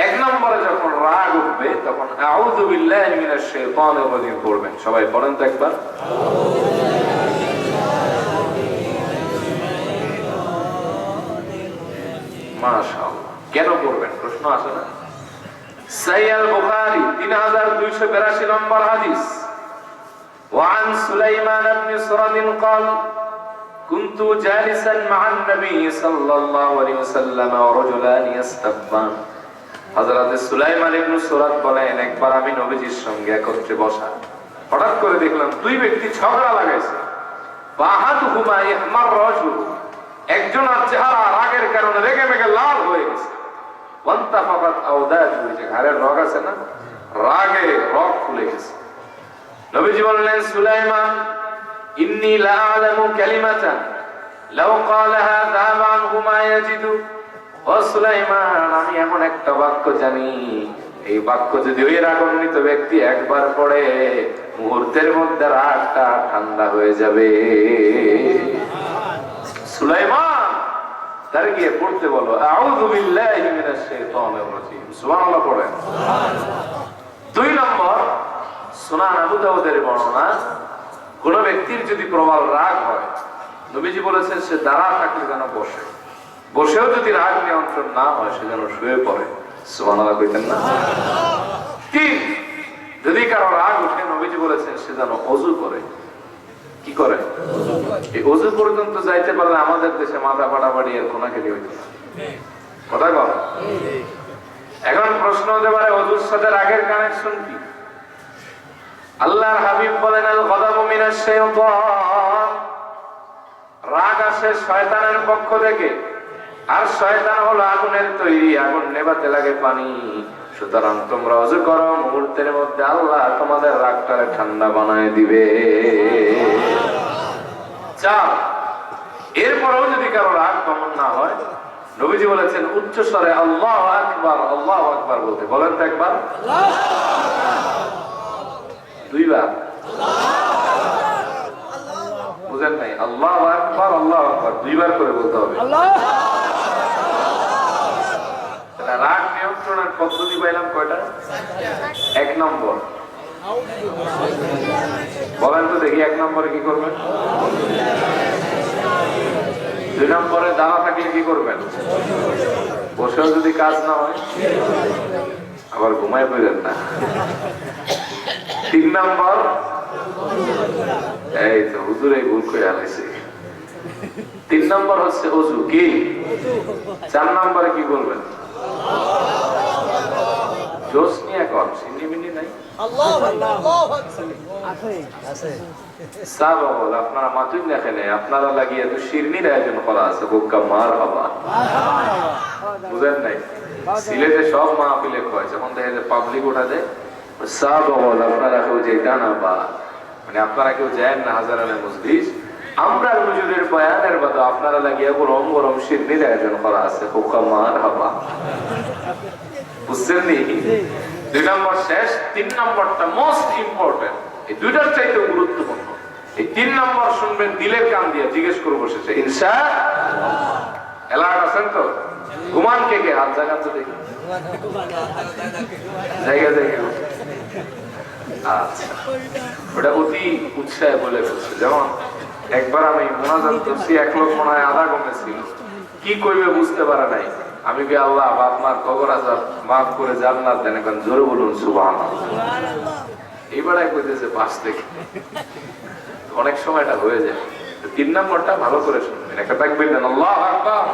এক নম্বরে যখন রাগ উঠবে তখন আউযু বিল্লাহি মিনাশ শাইতানির রাজিম পড়বেন। সবাই পড়েন তো একবার। মাশাআল্লাহ। কেন পড়বেন? প্রশ্ন আসে না? সহিহ আল বুখারী 3282 নম্বর হাদিস, وعن سليمان بن سرد قال كنت جالسا مع النبي صلى الله عليه وسلم ورجلان يستبان। হযরত সুলাইমান ইবনে সুরাদ বলেন, একবার আমি নবীজির সঙ্গে একত্রে বসা, হঠাৎ করে দেখলাম দুই ব্যক্তি ঝগড়া লাগাইছে। বাহাদুহুমা ইহমার রাজুল, একজনের চেহারা রাগের কারণে রেগে মেগে লাল হয়ে গেছে। ওয়ান্তাফাকাত আওদাজু, যে ঘাড়ের রগ আছে না, রাগে রগ খুলে গেছে। নবীজি বললেন, সুলাইমান, ইন্নী লা আ'লামু কালিমাতান লাউ ক্বালাহা যাবা আনহু মা ইয়াজিদু। ও সুলাইমান, আমি এমন একটা বাক্য জানি, এই বাক্য যদি ওই রাগান্বিত ব্যক্তি একবার পড়ে, মুহূর্তের মধ্যে রাগটা ঠান্ডা হয়ে যাবে। সুলাইমান, তার গিয়ে পড়তে বলো, আউযু বিল্লাহি মিনাশ শাইতানির রাজিম। সুবহানাল্লাহ পড়েন। দুই নম্বর, সুনান আবু দাউদের বর্ণনা, কোন ব্যক্তির যদি প্রবল রাগ হয়, নবীজি বলেছেন সে দাঁড়া থাকলে যেন বসে, বসেও যদি রাগ নিয়ন্ত্রণ না হয় সে যেন শুয়ে পড়ে। সুবহানাল্লাহ কইতেন না? তিন, যদি কারো রাগ উঠে নবীজি বলেছেন সে যেন ওযু করে। কি করে? এই ওযু পর্যন্ত যাইতে পারলে আমাদের দেশে মাথা ফাটাফাটি আর কোনাকেলি হইতো না। কথা কর। এখন প্রশ্ন হতে পারে ওযুর সাথে রাগের কানেকশন কি? আল্লাহর হাবিব বলেন আল গাদাবু মিনাশ শাইতান, রাগ আসে শয়তানের পক্ষ থেকে, আর শয়তান হলো আগুনের তৈরি, আগুন নেভাতে লাগে পানি। সুতরাং তোমরা ওযু করো, মুহূর্তের মধ্যে আল্লাহ তোমাদের রাগটারে ঠান্ডা বানায় দিবে। চার, এরপরেও যদি কারো রাগ কমন না হয়, নবীজি বলেছেন উচ্চ স্বরে আল্লাহু আকবার, আল্লাহু আকবার বলতে। বলেন তো একবার, দুইবার, বুঝেন নাই? আল্লাহু আকবার, আল্লাহু আকবার দুইবার করে বলতে হবে। রাগ নিয়ন্ত্রণের পদ্ধতি পাইলাম কয়টা? এক নম্বর, বলেন তো দেখি, এক নম্বরে কি করবেন? দুই নম্বরে দাঁড়া থাকলে কি করবেন? বসেও যদি কাজ না হয় আবার ঘুমায় পড়েন না। তিন নম্বর, এই তো হুজুর এই ভুল করে আলাইছে। তিন নম্বর হচ্ছে ওযু। কি? চার নম্বরে কি করবেন? জোশ নিয়ে কর, সিন্নিমিনি নাই। আপনারা মাতুই দেখেন, আপনারা লাগিয়ে তো শিরনির আয়োজন করা আছে। বোকা মার হবা, বুঝেন নাই? সিলেটে সব মাহফিলে কয়, যখন দেখে যে পাবলিক ওঠা যায়, আপনারা কেউ যেতেন না, বা মানে আপনারা কেউ যায় না হাজারানের মজলিস, আমরা হুজুরের বয়ানের বাদে আপনারা লাগিয়ে গরম গরম শিরনির আয়োজন করা আছে। বোকা মার হবা, বুঝছেন নি? দুই নম্বর শেষ, তিন নম্বরটা মোস্ট ইম্পর্টেন্ট। এই দুইটার চাইতে গুরুত্বপূর্ণ। এই তিন নম্বর শুনবেন দিলের কান দিয়ে, জিজ্ঞেস করবো শেষে ইনশাআল্লাহ। এলার্ট আছেন তো? ঘুমান কে কে? হাত জায়গা তো দেখি, জায়গা জায়গা। আচ্ছা, ওটা অতি উৎসাহে বলে ফেলছে। যেমন একবার আমি মোনাজাত করছি, এক লোক মনে হয় আধা কমেছিল, কি কইবে বুঝতে পারে নাই। আমি কি আল্লাহ আপনার কবর আযাব মাফ করে জান্নাত দেন, এখন জোরে বলুন সুবহানাল্লাহ। এইবারে কইতেছে পাশ থেকে। অনেক সময় এটা হয়ে যায়। তিন নম্বরটা ভালো করে শুনবেন, একটা তাকবীর দেন, আল্লাহু আকবার।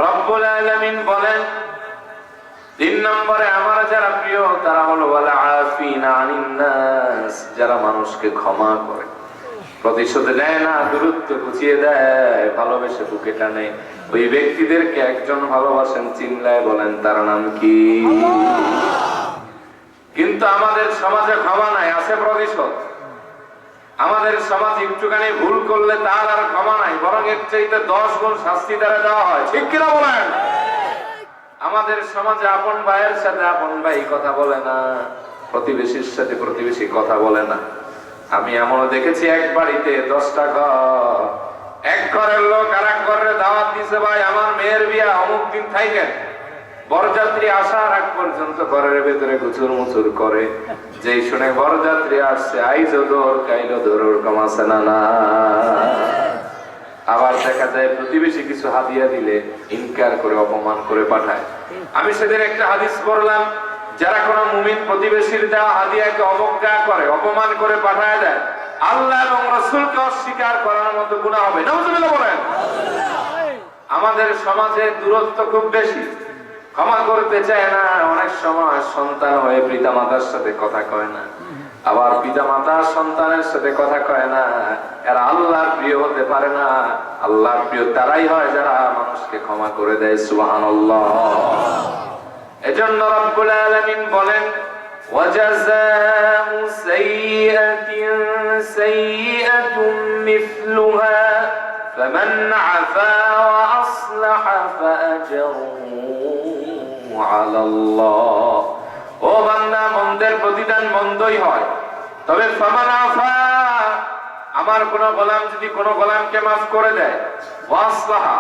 রব্বুল আলামিন বলেন তিন নম্বরে আমার যারা প্রিয় তারা হলো ওয়ালা আফিনা আনিন নাস, যারা মানুষকে ক্ষমা করে, প্রতিশোধ নেয় না, দূরত্ব ঘুচিয়ে দেয়, ভালোবেসে বুকে টানে। ওই ব্যক্তিদেরকে একজন ভালোবাসেন, চিনলায় বলেন তার নাম কি? কিন্তু আমাদের সমাজে ক্ষমা নাই, আছে প্রতিশোধ। আমাদের সমাজ একটুখানি ভুল করলে তার আর ক্ষমা নাই, বরং এর চাইতে 10 গুণ শাস্তি দ্বারা দেওয়া হয়। ঠিক কিনা বলেন? আমাদের সমাজে আপন ভাইয়ের সাথে আপন ভাই কথা বলে না, প্রতিবেশীর সাথে প্রতিবেশী কথা বলে না। আমি এমনও দেখেছি এক বাড়িতে 10টা ঘর, এক ঘরের লোক আর এক ঘরের দাওয়াত দিছে, ভাই আমার মেয়ের বিয়া অমুক দিন থাইকেন। বরযাত্রী আসার আগ পর্যন্ত ঘরের ভেতরে গুচুর মুচুর করে। যেই শুনে বরযাত্রী আসছে, আইজো দৌড় কাইলো দৌড়, ওরকম আছে না? না। আবার দেখা যায় প্রতিবেশী কিছু হাদিয়া দিলে ইনকার করে, অপমান করে পাঠায়। আমি সেদিন একটা হাদিস পড়লাম, যারা কোনো মুমিন প্রতিবেশীর দেওয়া হাদিয়াকে অবজ্ঞা করে, অপমান করে পাঠায় দেয়, আল্লাহ এবং রাসূলকে অস্বীকার করার মতো গুনাহ হবে। নাউযুবিল্লাহ বলেন। আমাদের সমাজে দূরত্ব খুব বেশি, ক্ষমা করতে চায় না। অনেক সময় সন্তান হয়ে পিতা মাতার সাথে কথা কয় না, আবার পিতা মাতা সন্তানের সাথে কথা কয় না। এরা আল্লাহর প্রিয় হতে পারে না। আল্লাহর প্রিয় তারাই হয় যারা মানুষকে ক্ষমা করে দেয়। সুবহানাল্লাহ। এজন্য রব্বুল আলামিন বলেন, ওয়াজাযাউ সাইয়্যাতিন সাইয়্যাতুম মিসলুহা ফামান আফা ওয়া আসলাহা ফাআজরুহু আলাল্লাহ। ও বান্দা, মন্দের প্রতিদান মন্দই হয়, তবে ফামান আফা, আমার কোন গোলাম যদি কোন গোলামকে মাফ করে দেয়, ওয়া আসলাহা,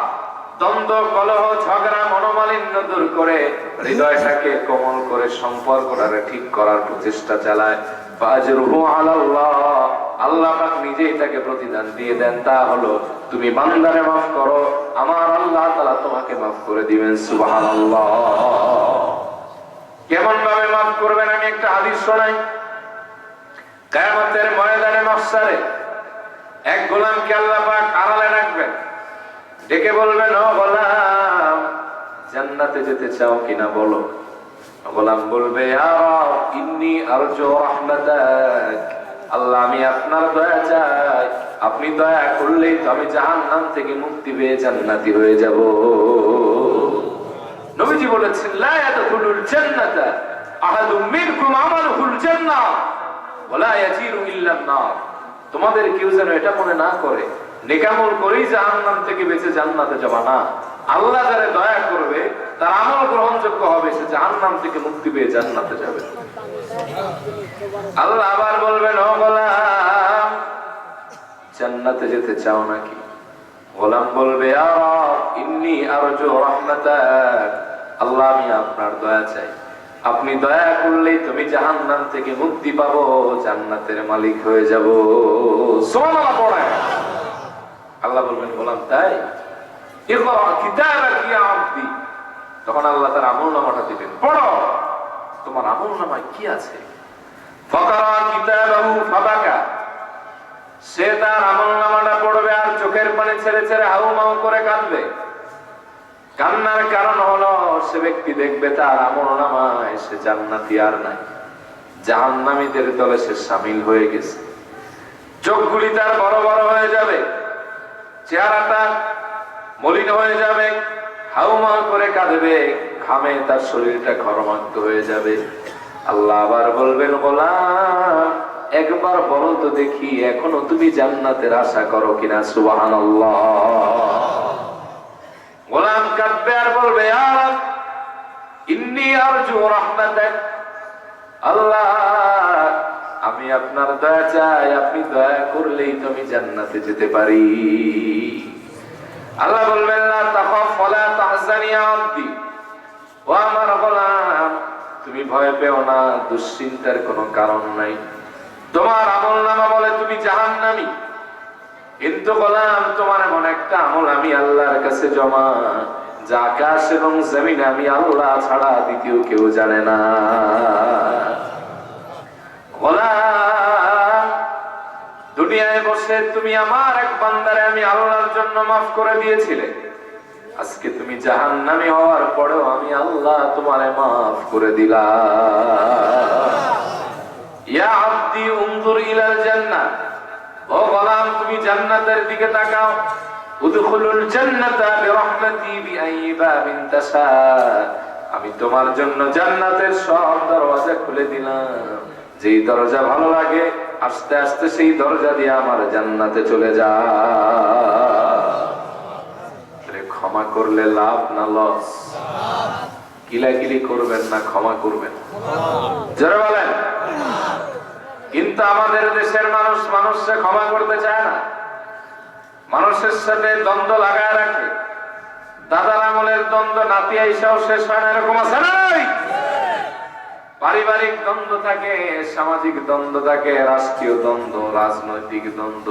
দ্বন্দ্ব কলহ ঝগড়া মনোমালিন্য দূর করে হৃদয়টাকে কোমল করে সম্পর্কটাকে ঠিক করার প্রচেষ্টা চালায়, ফাজরুহু আলাল্লাহ, আল্লাহ পাক নিজেই তাকে প্রতিদান দিয়ে দেন। তা হলো তুমি বান্দারে মাফ করো, আমার আল্লাহ তাআলা তোমাকে মাফ করে দিবেন। সুবহানাল্লাহ। কেমন ভাবে মাফ করবেন আমি একটা হাদিস শোনাই। কিয়ামতের ময়দানে মাহশারে এক গোলামকে আল্লাহ পাক আড়ালে রাখবেন, ডেকে বলবেন, ও গোলাম, জান্নাতে যেতে চাও কিনা বলো। গোলাম বলবে, ইয়া রব, ইন্নী আরজু রাহমাতাক, আল্লাহ আমি আপনার দয়া চাই, আপনি দয়া করলেই তো আমি জাহান্নাম থেকে মুক্তি পেয়ে জান্নাতি হয়ে যাব। নবীজি বলেছেন, লা ইয়াদখুলুল জান্নাতা আহাদুম মিনকুম আমালুহুল জান্নাহ ওয়া লা ইয়াজিরু ইল্লা আন-নার। তোমাদের কেউ যেন এটা মনে না করে নেকামল করেই জাহান্নাম থেকে বেঁচে জান্নাতে যাবা না। আল্লাহ যারে দয়া করবে তার আমল গ্রহণযোগ্য হবে, সে জাহান্নাম থেকে মুক্তি পেয়ে জান্নাতে যাবে। আল্লাহ আবার বলবেন, ও গোলাম, জান্নাতে যেতে চাও নাকি? গোলাম বলবে, ইয়া রব, ইন্নী আরজু রাহমাতাক, আল্লাহ আমি আপনার দয়া চাই, আপনি দয়া করলেই তুমি জাহান্নাম থেকে মুক্তি পাবো, জান্নাতের মালিক হয়ে যাব। সুবহানাল্লাহ পড়ে। আল্লাহ বলবেন, গোলাম তাই? ইকরা কিতাবাক ইয়া আবদি, তখন আল্লাহ তার আমলনামাটা দিবেন, পড়ো তোমার আমলনামায় কি আছে। ফাকারা কিতাবাহু ফাবাকা, সে তার আমলনামাটা পড়বে আর চোখের পানি ছেড়ে ছেড়ে হাউমাউ করে কাঁদবে। কান্নার কারণ হলো সে ব্যক্তি দেখবে তার আমলনামায় সে জান্নাতি আর নাই, জাহান্নামীদের দলে সে শামিল হয়ে গেছে। চোখগুলি তার বড় বড় হয়ে যাবে, চেহারাটা মলিন হয়ে যাবে, হাউমাউ করে কাঁদবে, ঘামে তার শরীরটা ঘরমাক্ত হয়ে যাবে। আল্লাহ আবার বলবেন, গোলাম একবার বলো তো দেখি এখনো তুমি জান্নাতের আশা করো কিনা। সুবহানাল্লাহ। গোলাম কাঁদবে আর বলবে, ইয়া রব, ইন্নী আরজু রাহমাতাক, আল্লাহ আমি আপনার দয়া চাই, আপনি দয়া করলেই তো আমি জান্নাতে যেতে পারি। আল্লাহ বলবেন, লা তাখাফ ওয়া লা তাহজান ইয়া আবদি, ও আমার গোলাম তুমি ভয় পেও না, দুশ্চিন্তার কোনো কারণ নাই। তোমার আমলনামা বলে তুমি জাহান্নামী, কিন্তু গোলাম তোমার এমন একটা আমল আমি আল্লাহর কাছে জমা, যা আকাশ এবং জমিনে আমি আল্লাহ ছাড়া দ্বিতীয় কেউ জানে না। গোলাম দুনিয়ায় বসে তুমি আমার এক বান্দারে আমি আল্লাহর জন্য মাফ করে দিয়েছিলে, আজকে তুমি জাহান্নামী হওয়ার পরেও আমি আল্লাহ তোমারে মাফ করে দিলাম। ইয়া আবদি উনজুর ইলাল জান্নাহ, ও গোলাম তুমি জান্নাতের দিকে তাকাও। উদখুলুল জান্নাতা বিরহমাতি বিআইয়ি বাবিন তাশা, আমি তোমার জন্য জান্নাতের সব দরজা খুলে দিলাম, যেই দরজা ভালো লাগে আস্তে আস্তে সেই দরজা দিয়ে আমার জান্নাতে চলে যা। ক্ষমা করলে লাভ না লস? কিলাকিলি করবেন না ক্ষমা করবেন? জোরে বলেন। কিন্তু আমাদের দেশের মানুষ মানুষকে ক্ষমা করতে চায় না, মানুষের সাথে দ্বন্দ্ব লাগায় রাখে। দাদার আমলের দ্বন্দ্ব নাতি আইসাও শেষ হয় না, এরকম আছে নাই? পারিবারিক দ্বন্দ্ব থাকে, সামাজিক দ্বন্দ্ব থাকে, রাষ্ট্রীয় দ্বন্দ্ব, রাজনৈতিক দ্বন্দ্ব।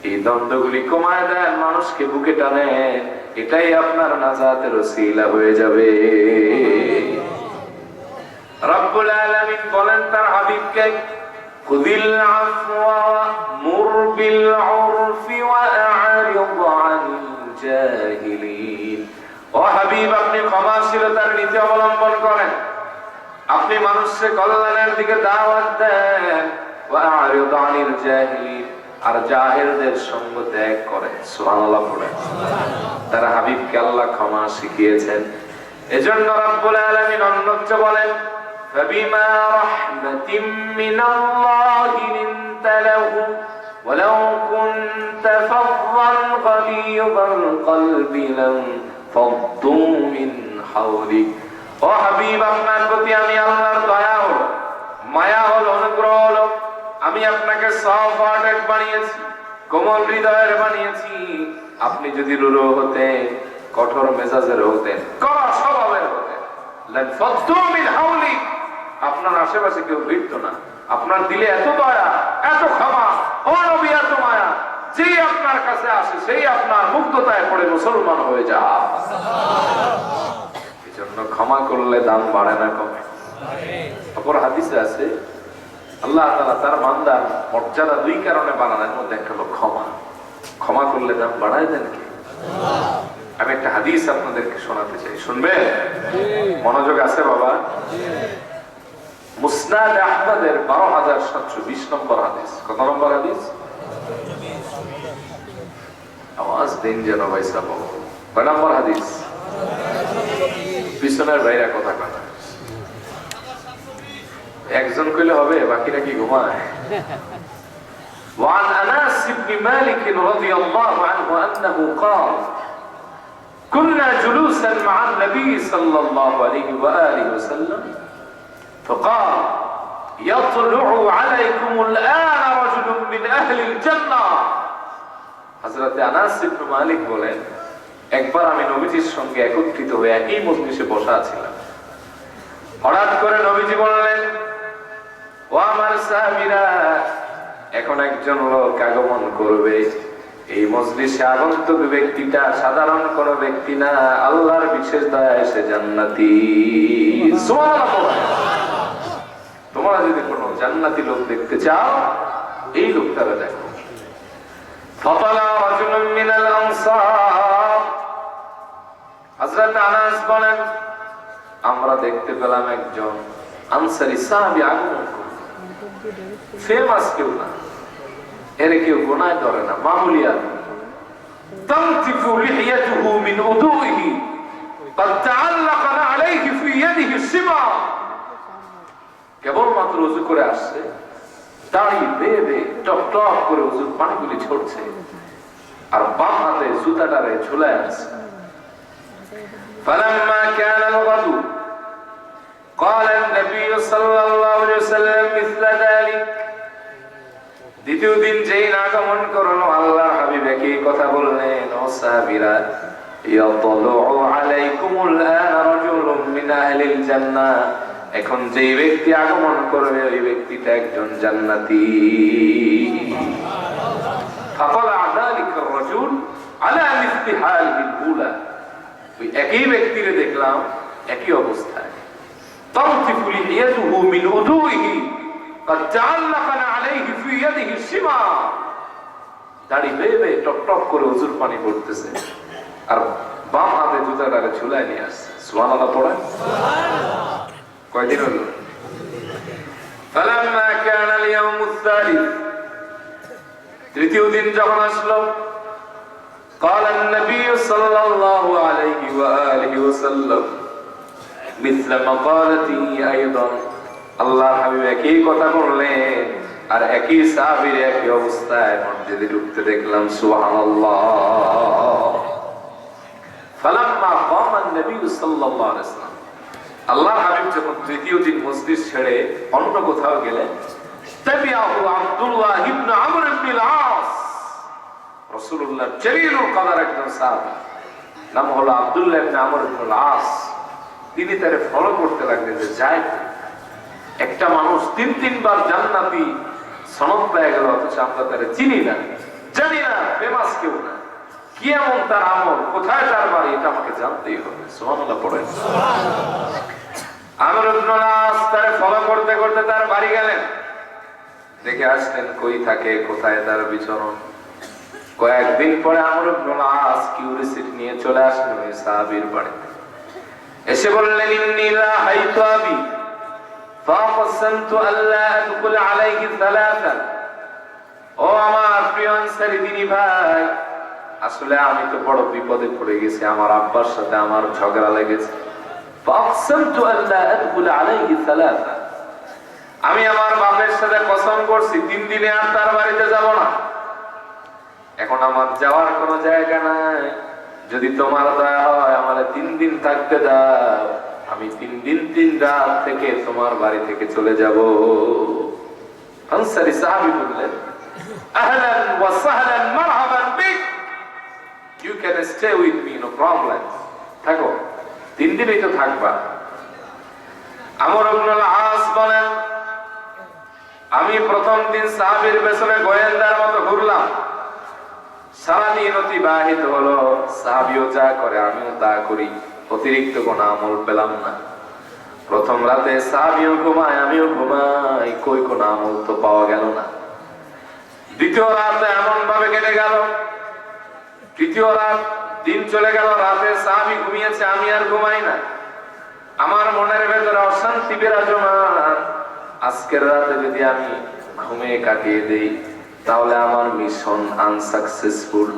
এই দ্বন্দ্বগুলি কমায় দেন, মানুষকে বুকে টানেন, এটাই আপনার নাজাতের ওসিলা হয়ে যাবে। রব্বুল আলামিন বলেন তার হাবিবকে, খুযিল আফওয়া ওয়া'মুর বিল উরফি ওয়া'আরিদ আনিল জাহিলিন। ও হাবিব, আপনি ক্ষমাশীলতার নীতি অবলম্বন করেন, আপনি মানুষকে কল্যাণের দিকে দাওয়াত দেন। ওয়া'আরিদ আনিল জাহিলিন, আর জাহেলদের সঙ্গ ত্যাগ করেন। সুবহানাল্লাহ পড়েন। তার হাবিবকে আল্লাহ ক্ষমা শিখিয়েছেন। এজন্য রব্বুল আলামিন অন্যত্র বলেন, فبما رحمة من الله لنت له ولو كنت فظا غليظ القلب لانفضوا من حولك। ও হাবিব, আপনার প্রতি আমি আল্লাহর দয়া হলো, মায়া হলো, অনুগ্রহ হলো, আমি আপনাকে সফট হার্টেড বানিয়েছি, কোমল হৃদয়ের বানিয়েছি। আপনি যদি রুরু হতেন, কঠোর মেজাজের হতেন, কড়া স্বভাবের হতেন, লানফাদ্দু মিন হাওলিক, আপনার আশেপাশে কেউ ভিড়তো না। আপনার দিলে এত দয়া, এত ক্ষমা, ও নবী এত মায়া, যেই আপনার কাছে আসে সেই আপনার মুগ্ধতায় পড়ে মুসলমান হয়ে যায়। এই জন্য ক্ষমা করলে দাম বাড়ে না কমে। অপর হাদিসে আছে আল্লাহ তাআলা তার বান্দার মর্যাদা দুই কারণে বানানোর মধ্যে একটা হলো ক্ষমা। ক্ষমা করলে দাম বাড়ায় দেন কে? আমি একটা হাদিস আপনাদেরকে শোনাতে চাই, শুনবেন? মনোযোগ আছে বাবা? মুসনাদ আহমদের 12,720 নম্বর হাদিস। কত নম্বর হাদিস? আওয়াজ দিন যেন ভাই সাহেব। কয় নম্বর হাদিস? পিছনের ভাইরা কথা কথা একজন কইলে হবে, বাকিরা কি ঘুমায়? وعن أنس بن مالك رضي الله عنه أنه قال كنا جلوسا مع النبي صلى الله عليه وآله وسلم فقال يطلع عليكم الآن رجل من أهل الجنة। হযরত আনাস ইবনে মালিক বলেন, একবার আমি নবীজির সঙ্গে একত্রিত হয়ে একই মজলিসে বসা ছিলাম। হঠাৎ করে নবীজি বললেন, ও আমার সাহাবীরা, এখন একজন লোক আগমন করবে। এই মজলিসে আগন্তুক ব্যক্তিটা সাধারণ কোন ব্যক্তি না, আল্লাহর বিশেষ দয়া এসে জান্নাতি। সুবহানাল্লাহ। তোমরা যদি কোনো জান্নাতি লোক দেখতে চাও, এই লোকটাকে দেখো। ফাতালা রাজুলুম মিনাল আনসার। হযরত আনাস বলেন, আমরা দেখতে পেলাম একজন আনসারী সাহাবী আগমন করলেন। ফেমাস কেউ না, এর কেউ গুনাহ ধরে না, মামুলি আদমি। তামতিফু লিহিয়াতুহু মিন উদুইহি قد تعلق عليه في يده الشمع। কেবলমাত্র ওযু করে আসছে, দাড়ি বেয়ে বেয়ে টপ টপ করে ওযুর পানিগুলি ঝরছে, আর বাম হাতে জুতাটারে ঝুলায় আছে। فلما كان الغد قال النبي صلى الله عليه وسلم مثل ذلك। দ্বিতীয় দিন যেই আগমন করলো, আল্লাহর হাবিব একই কথা বললেন, ও সাহাবীরা, ইয়াতলু আলাইকুমুল আন রাজুলুম মিন আহলিল জান্নাহ। এখন যেই ব্যক্তি আগমন করবে ওই ব্যক্তিটা একজন জান্নাতি। ফাতালা যালিকার রাজুল আলা মিসলি হালিল উলা। ওই একই ব্যক্তিকে দেখলাম একই অবস্থায়। তামতিফু লিহিয়াতুহু মিন উদুইহি قد تعلق عليه في يده الشمع। দাড়ি বেয়ে বেয়ে টপ টপ করে ওযুর পানি পড়তেছে, আর বাম হাতে জুতাটারে ঝুলায় নিয়ে আসছে। সুবহানাল্লাহ পড়েন। সুবহানাল্লাহ। কয়দিন হলো? فلما كان اليوم الثالث। তৃতীয় দিন যখন আসলো, قال النبي صلى الله عليه وآله وسلم مثل مقالته أيضا। আল্লাহর হাবিব একই কথা বললেন, আর একই সাহাবীর একই অবস্থায় মসজিদে ঢুকতে দেখলাম। সুবহানাল্লাহ। ফালাম্মা কামা নবী সাল্লাল্লাহু আলাইহি ওয়াসাল্লাম। আল্লাহর হাবিব যখন তৃতীয় দিন মসজিদ ছেড়ে অন্য কোথাও গেলেন, তাবিআহু আব্দুল্লাহ ইবনে আমর ইবনে আল-আস। রাসূলুল্লাহ জলিলুল কদর একজন সাহাবী, নাম হলো আব্দুল্লাহ ইবনে আমর ইবনে আল-আস। তিনি তারে ফলো করতে লাগলেন যে যায় একটা মানুষ তিনবার জান্নাতি সনদ পেয়ে গেল, অথচ আমরা তারে চিনি না, জানি না, ফেমাস কেউ না। কি এমন তার আমল, কোথায় তার বাড়ি, এটা আমাকে জানতেই হবে। সুবহানাল্লাহ পড়েন। আমর ইবনে আল-আস তারে ফলো করতে করতে তার বাড়ি গেলেন, দেখে আসলেন কই থাকে, কোথায় তার বিচরণ। কয়েকদিন পরে আমর ইবনে আল-আস কিউরিসিটি নিয়ে চলে আসলেন ওই সাহাবীর বাড়িতে। এসে বললেন, ইন্নী লা হাইতু আবি ফাকসামতু আল্লা আদখুল আলাইহি সালাসান। ও আমার প্রিয় আনসারী দিনী ভাই, আসলে আমি তো বড় বিপদে পড়ে গেছি, আমার আব্বার সাথে আমার ঝগড়া লেগেছে। ফাকসামতু আল্লা আদখুল আলাইহি সালাসান। আমি আমার বাপের সাথে কসম করছি 3 দিনে আর তার বাড়িতে যাব না। এখন আমার যাওয়ার কোনো জায়গা নাই, যদি তোমার দয়া হয় আমার 3 দিন থাকতে দাও, আমি 3 দিন 3 রাত থেকে তোমার বাড়ি থেকে চলে যাব। আনসারী সাহাবী বললেন, আহলান ওয়া সাহলান মারহাবান বিক, you can stay with me, no problem, থাকো, 3 দিনই তো থাকবা। আমর ইবনে আল-আস বলেন, আমি প্রথম দিন সাহাবীর পেছনে গোয়েন্দার মতো ঘুরলাম, সারাদিন অতিবাহিত হলো, সাহাবীও যা করে আমিও তা করি, অতিরিক্ত কোনো আমল পেলাম না। প্রথম রাতে সাহাবীও ঘুমায় আমিও ঘুমাই, কই কোনো আমল তো পাওয়া গেল না। দ্বিতীয় রাতে এমন ভাবে কেটে গেল, তৃতীয় রাত, দিন চলে গেল, রাতে সাহাবী ঘুমিয়েছে আমি আর ঘুমাই না। আমার মনের ভেতরে অশান্তি বিরাজমান, আজকের রাতে যদি আমি ঘুমিয়ে কাটিয়ে দেই তাহলে আমার মিশন আনসাকসেসফুল।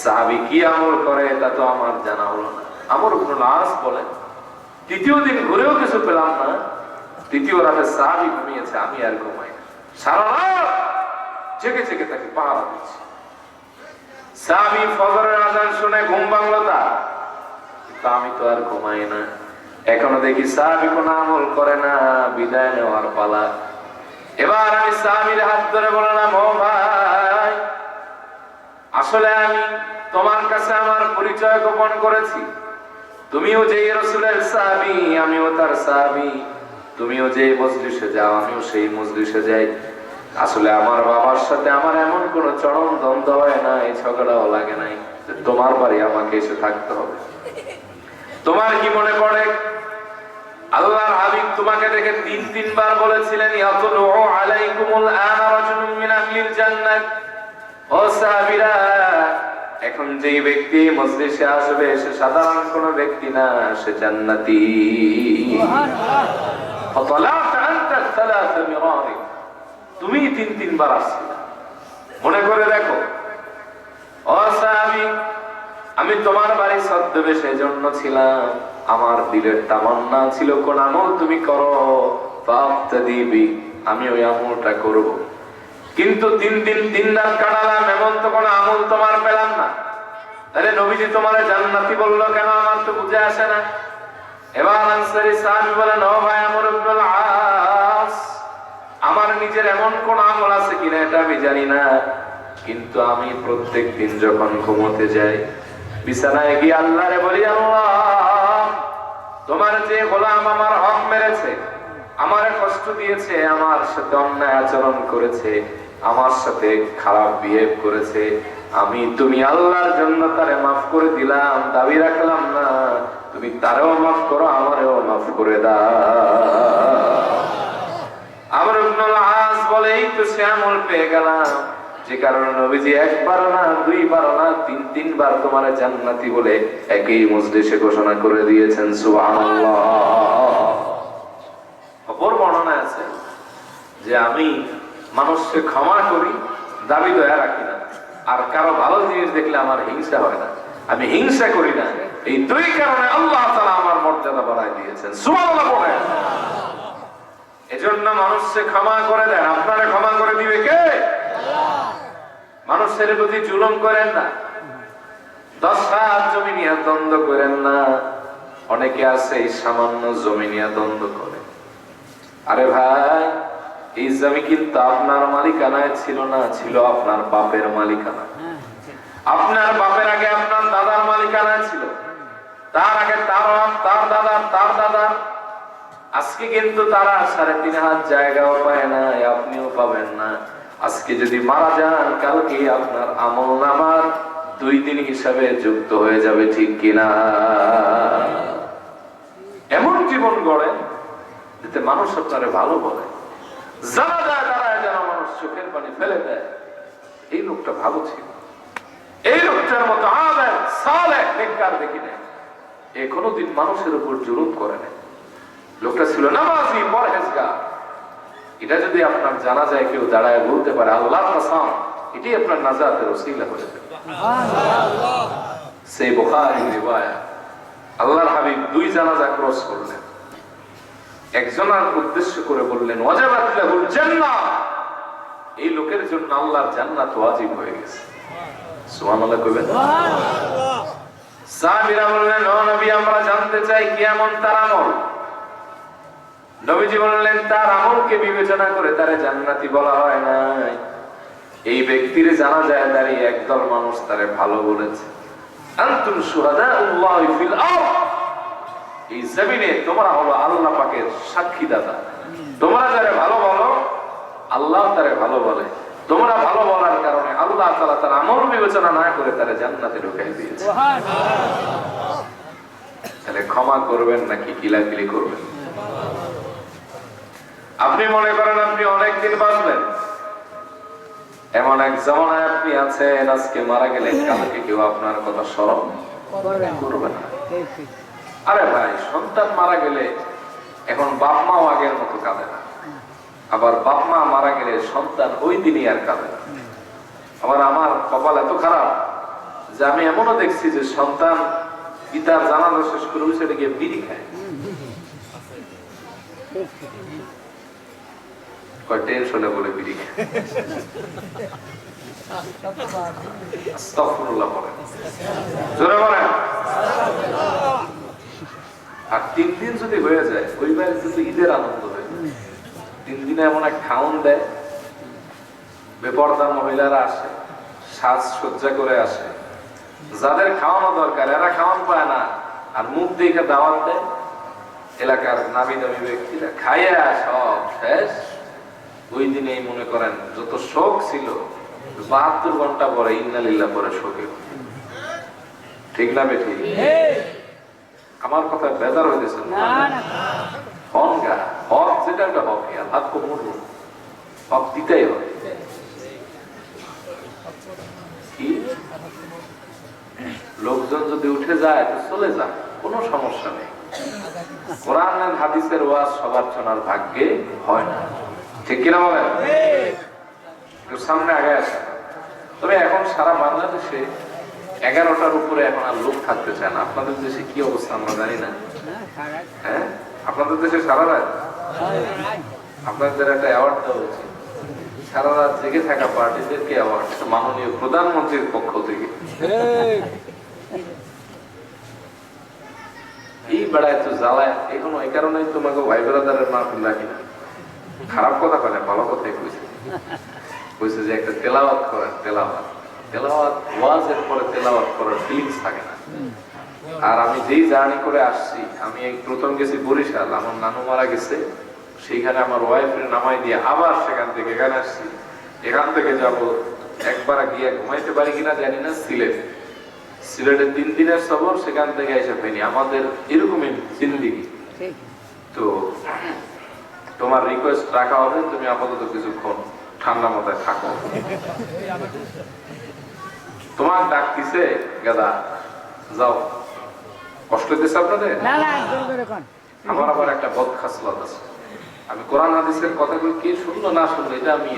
সাহাবী কি আমল করে তা তো আমার জানা হলো না। আমর ইবনে আস বলে তৃতীয় দিন ঘুরেও কিছু পেলাম না, তৃতীয় রাতে সাহাবী ঘুমিয়েছে আমি আর ঘুমাই না, সারা রাত জেগে জেগে তাকে পাহারা দিচ্ছি। সাহাবী ফজরের আযান শুনে ঘুম ভাঙলো তার, কিন্তু আমি তো আর ঘুমাই না। এখনো দেখি সাহাবী কোনো আমল করে না, বিদায় নেওয়ার পালা। এবার আমি সাহাবীর হাত ধরে বললাম, ও ভাই, আসলে আমি তোমার কাছে আমার পরিচয় গোপন করেছি। তুমিও যে রাসূলের সাহাবী, আমিও তার সাহাবী। তুমিও যে মজলিসে যাও, আমিও সেই মজলিসে যাই। আসলে আমার বাবার সাথে আমার এমন কোন চরম দ্বন্দ্ব হয় না, এই ঝগড়াও লাগে নাই যে তোমার বাড়ি আমাকে এসে থাকতে হবে। তোমার কি মনে পড়ে আল্লাহর হাবিব তোমাকে দেখে তিনবার বলেছিলেন, ইয়াতুলু আলাইকুমুল আনা রাজুলুম মিন আহলিল জান্নাহ। ও সাহাবীরা, এখন যেই ব্যক্তি মজলিসে আসবে সে সাধারণ কোন ব্যক্তি না, সে জান্নাতি। সুবহানাল্লাহ। ফাতালাত আনতা সালাত মিরার, তুমি তিনবার আসছিলে, মনে করে দেখো। ও সাহাবী, আমি তোমার বাড়ি ছদ্মবেশে জন্য ছিলাম, আমার দিলের তামান্না ছিল কোন আমল তুমি করো, ফাফতাদিবি, আমি ওই আমলটা করব। কিন্তু 3 দিন 3 রাত কাটালাম, এমন তো কোন আমল তোমার পেলাম না। আরে নবীজি তোমার জান্নাতি বললো কেন, আমার তো বুঝে আসে না। এবার আনসারী সাহাবী বলেন, ও ভাই আমর ইবনে আস, আমার নিজের এমন কোন আমল আছে কিনা এটা আমি জানি না, কিন্তু আমি প্রত্যেক দিন যখন ঘুমোতে যাই বিছানায় গিয়ে আল্লাহরে বলি, আল্লাহ, তোমার যে গোলাম আমার হক মেরেছে, আমারে কষ্ট দিয়েছে, আমার সাথে অন্যায় আচরণ করেছে, আমার সাথে খারাপ বিহেভ করেছে, তুমি আল্লাহর জন্য তারে মাফ করে দিলাম, দাবি রাখলাম না, তুমি তারেও মাফ করো, আমারেও মাফ করে দাও। আমর ইবনে আস বলে, এই তো সে আমল পেয়ে গেলাম যে কারণে নবীজি একবার না, দুইবার না, 3বার তোমার জান্নাতি বলে একই মজলিসে ঘোষণা করে দিয়েছেন। সুবহানাল্লাহ। অপর বর্ণনা আছে যে আমি মানুষকে ক্ষমা করি, দাবি দয়া রাখি না, আর কারো ভালো জিনিস দেখলে আমার হিংসা হয় না, আমি হিংসা করি না। এই 2 কারণে আল্লাহ তাআলা আমার মর্যাদা বাড়ায় দিয়েছেন। সুবহানাল্লাহ বলেন। এজন্য মানুষকে ক্ষমা করে দেন, আপনারা ক্ষমা করে দিবে কে? মানুষের প্রতি জুলুম করেন না, 10 হাত জমি নিয়ে দ্বন্দ্ব করেন না। অনেকে আছে এই সামান্য জমি নিয়ে দ্বন্দ্ব করে। আরে ভাই, এই জমি কিন্তু আপনার মালিকানায় ছিল না, ছিল আপনার বাপের মালিকানা। আপনার বাপের আগে আপনার দাদার মালিকানায় ছিল, তার আগে তার দাদার তার দাদার। আজকে কিন্তু তারা 3.5 হাত জায়গাও পায় না, আপনিও পাবেন না। আজকে যদি মারা যান, কালকে আপনার আমলনামার 2 দিন হিসাবে যুক্ত হয়ে যাবে, ঠিক কিনা? এমন জীবন গড়েন যাতে মানুষ আপনারে ভালো বলে, জানা যায় দাঁড়ায় যেন মানুষ চোখের পানি ফেলে দেয়, এই লোকটা ভালো ছিল, এই লোকটার মতো আলেম সালেহ নেককার দেখি না, এ কোনোদিন মানুষের উপর জুলুম করে না, লোকটা ছিল নামাজি পরহেজগার। এটা যদি আপনার জানা যায়, কেউ দাঁড়ায় বলতে পারে আল্লাহর কসম, এটাই আপনার নাজাতের ওসিলা হয়ে যাবে। সুবহানাল্লাহ। সেই বুখারীর রিওয়ায়াত, আল্লাহর হাবিব 2 জানাজা ক্রস করলেন, একজনের উদ্দেশ্য করে বললেন, ওয়াজাবাত লাহুল জান্নাহ, এই লোকের জন্য আল্লাহর জান্নাত ওয়াজিব হয়ে গেছে। সুবহানাল্লাহ কইবেন। সুবহানাল্লাহ। সাহাবীরা বললেন, ও নবী, আমরা জানতে চাই কি এমন তার আমল। নবীজি বললেন, তার আমলকে বিবেচনা করে তারে জান্নাতি বলা হয় নাই। এই ব্যক্তির জানাজায় দাঁড়িয়ে একদল মানুষ তারে ভালো বলেছে। আনতুম শুহাদাউল্লাহি ফিল আরদ, এই জমিনে তোমরা হলো আল্লাহ পাকের সাক্ষীদাতা। তোমরা যারা ভালো বলো, আল্লাহ তারে ভালো বলে, তোমরা ভালো বলার কারণে আল্লাহ তাআলা তার আমল বিবেচনা না করে তারে জান্নাতে ঢুকাই দিয়েছে। তাহলে ক্ষমা করবেন নাকি কিলাকিলি করবেন? আপনি মনে করেন আপনি অনেক দিন বাঁচবেন, এমন এক জামানায় আপনি আছেন আজকে মারা গেলে কালকে কেউ আপনার কথা স্মরণ করবে না। আরে ভাই, সন্তান মারা গেলে এখন বাপ মাও আগের মতো কাঁদে না, আবার বাপ মা মারা গেলে সন্তান ওই দিনই আর কাঁদে না। আবার আমার কপাল এত খারাপ যে আমি এমনও দেখছি যে সন্তান পিতার জানাজা শেষ করে উঠে গিয়ে বিড়ি খায়। টেনশনে বলে বিড়ি খায়। আস্তাগফিরুল্লাহ বলেন, জোরে বলেন। আর 3 দিন যদি হয়ে যায় ওই বাড়িতে কিন্তু ঈদের আনন্দ হয়ে যায়। 3 দিনে এমন এক খাওন দেয়, বেপরদা মহিলারা আসে, সাজসজ্জা করে আসে, যাদের খাওয়ানো দরকার এরা খাওয়ান পায় না, আর মুখ দেখে দাওয়াত দেয়। এলাকার নামি দামি ব্যক্তিরা খাইয়া সব শেষ। ওই দিনেই মনে করেন যত শোক ছিল 72 ঘন্টা পরে ইন্নালিল্লাহ পরে শোকে। ঠিক না বেঠি? আমার কথা বেজার হইতেছে হক যেটা একটা হক, ভাগ্য মূল্য হক দিতেই হবে। লোকজন যদি উঠে যায় তো চলে যায়, কোনো সমস্যা নেই। কোরআন আর হাদিসের ওয়াজ সবার শোনার ভাগ্যে হয় না, ঠিক কিনা বলেন? সামনে আগে আসে। তবে এখন সারা বাংলাদেশে 11টার উপরে এখন আর লোক থাকতে চায় না। আপনাদের দেশে কি অবস্থা আমরা জানি না। হ্যাঁ, আপনাদের দেশে সারা রাত আপনাদের একটা অ্যাওয়ার্ড দেওয়া উচিত। সারা রাত জেগে থাকা পার্টিদেরকে অ্যাওয়ার্ড, মাননীয় প্রধানমন্ত্রীর পক্ষ থেকে। এই বেড়ায় তো জ্বালায় এখন, ওই কারণেই তোমাকে ভাই ব্রাদারের মাহফিল রাখি না। খারাপ কথা বলে, ভালো কথাই কইছে। কইছে যে একটা তেলাওয়াত করেন, তেলাওয়াত ওয়াজের পরে তেলাওয়াত করার ফিলিংস থাকে না। আর আমি যেই জার্নি করে আসছি, আমি প্রথম গেছি বরিশাল, আমার নানু মারা গেছে, সেইখানে আমার ওয়াইফের নামাই দিয়ে আবার সেখান থেকে এখানে আসছি। এখান থেকে যাব একবার গিয়ে ঘুমাইতে পারি কিনা জানি না, সিলেটে 3 দিনের সফর, সেখান থেকে এসে ফেনি। আমাদের এরকমই জিন্দেগি। তো তোমার রিকোয়েস্ট রাখা হবে, তুমি আপাতত কিছুক্ষণ ঠান্ডা মাথায় থাকো। তোমার ডাক দিছে গাদা, যাও। কষ্ট দিচ্ছে আপনাদের? আমার আবার একটা বদ খাসলত আছে, আমি কোরআন হাদিসের কথাগুলো কি শুনলো না শুনলো এটা আমি,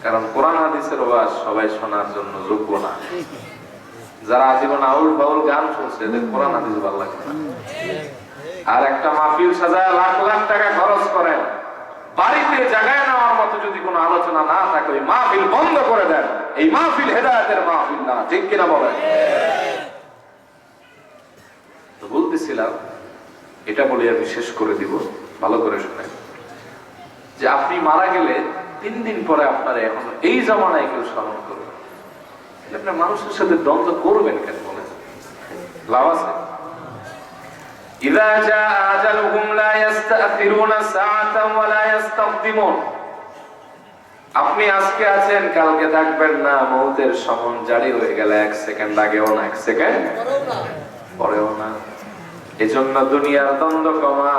কারণ কোরআন হাদিসের ওয়াজ সবাই শোনার জন্য যোগ্য না। যারা আজীবন আউল বাউল গান শুনছে এদের কোরআন হাদিস ভালো লাগে না। আর একটা মাহফিল সাজায় লাখ লাখ টাকা খরচ করেন, বাড়িতে জায়গায় নেওয়ার মতো যদি কোনো আলোচনা না থাকে ওই মাহফিল বন্ধ করে দেন। এই মাহফিল হেদায়েতের মাহফিল না, ঠিক কিনা বলেন? তো বলতেছিলাম, এটা বলে আমি শেষ করে দিব, ভালো করে শুনেন, যে আপনি মারা গেলে 3 দিন পরে আপনার এখন এই জামানায় কেউ স্মরণ করবে। আপনার মানুষের সাথে দ্বন্দ্ব করবেন কেন বলেন? লাভ আছে? ইযা জাআ আজালুহুম লা ইস্তাখিরুনা সাআতান ওয়া লা ইস্তাকদিমুন। আপনি আজকে আছেন, কালকে থাকবেন না। মউতের সমন জারি হয়ে গেলে 1 সেকেন্ড আগেও না, 1 সেকেন্ড পরেও না। এজন্য দুনিয়ার দ্বন্দ্ব কমা,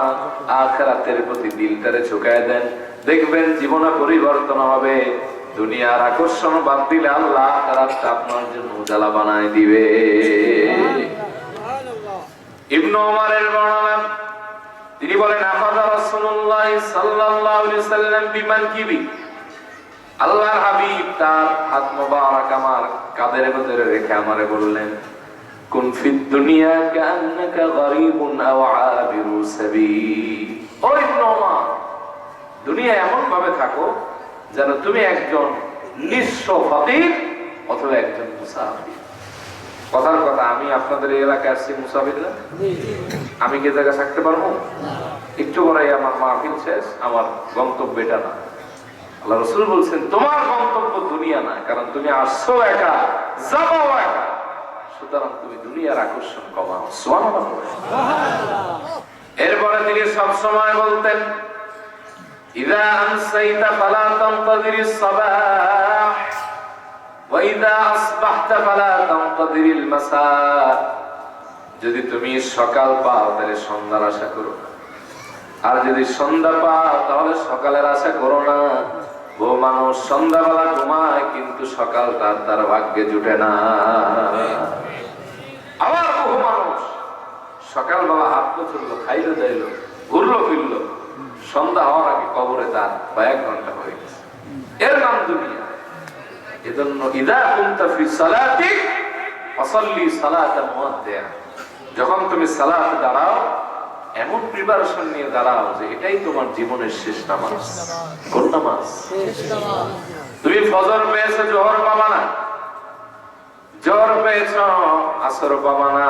আখিরাতের প্রতি দিলটারে ঝুঁকায় দেন, দেখবেন জীবনে পরিবর্তন হবে। দুনিয়ার আকর্ষণ বাদ দিলে আল্লাহ আখিরাতটা আপনার জন্য উজালা বানায় দিবে। ইবনে ওমরের বর্ণনা, তিনি বলেন, আখাযা রাসূলুল্লাহ সাল্লাল্লাহু আলাইহি ওয়াসাল্লাম বিমানকিবি, আল্লাহর হাবিব তার হাত মোবারক আমার কাঁধের ভিতরে রেখে আমারে বললেন, কুন ফিদ দুনিয়া কান্নাকা গরীবুন আও আবিরু সাবিল। ও ইবনে ওমর, দুনিয়া এমন ভাবে থাকো যেন তুমি একজন নিঃস্ব ফকির অথবা একজন মুসাফির। কথার কথা, আমি আপনাদের এই এলাকায় আসছি মুসাফির না, আমি কি জায়গায় থাকতে পারবো? একটু পরেই আমার মাহফিল শেষ, আমার গন্তব্য এটা না। আল্লাহ রাসূল বলছেন, তোমার গন্তব্য দুনিয়া না, কারণ তুমি আসছো একা, যাবাও একা, সুতরাং তুমি দুনিয়ার আকর্ষণ কমাও। সুবহানাল্লাহ। এরপরে তিনি সব সময় বলতেন, ইযা আমসাইতা ফালা তানতাযিরিস সাবাহ ওয়া ইযা আসবাহতা ফালা তানতাযিরিল মাসা। যদি তুমি সকাল পাও তাহলে সন্ধ্যার আশা করো না, আর যদি সন্ধ্যা পাও তাহলে সকালের আশা করো না। বহু মানুষ সন্ধ্যাবেলা ঘুমায় কিন্তু সকালটা তার ভাগ্যে জুটে না। আবার বহু মানুষ সকালবেলা হাত চললো, খাইলো যাইলো, ঘুরলো ফিরলো, সন্ধ্যা হওয়ার আগে কবরে তার বা 1 ঘন্টা হয়ে গেছে। এর নাম দুনিয়া। এজন্য ইযা কুনতা ফি সালাতিক ফাসাল্লি সালাতাল মুআদ্দিয়া, যখন তুমি সালাতে দাঁড়াও এমন প্রিপারেশন নিয়ে দাঁড়াও যে এটাই তোমার জীবনের শেষ নামাজ। কোন নামাজ? তুমি ফজর পেয়েছো, জোহর পাবা না। জোহর পেয়েছো, আসর পাবা না।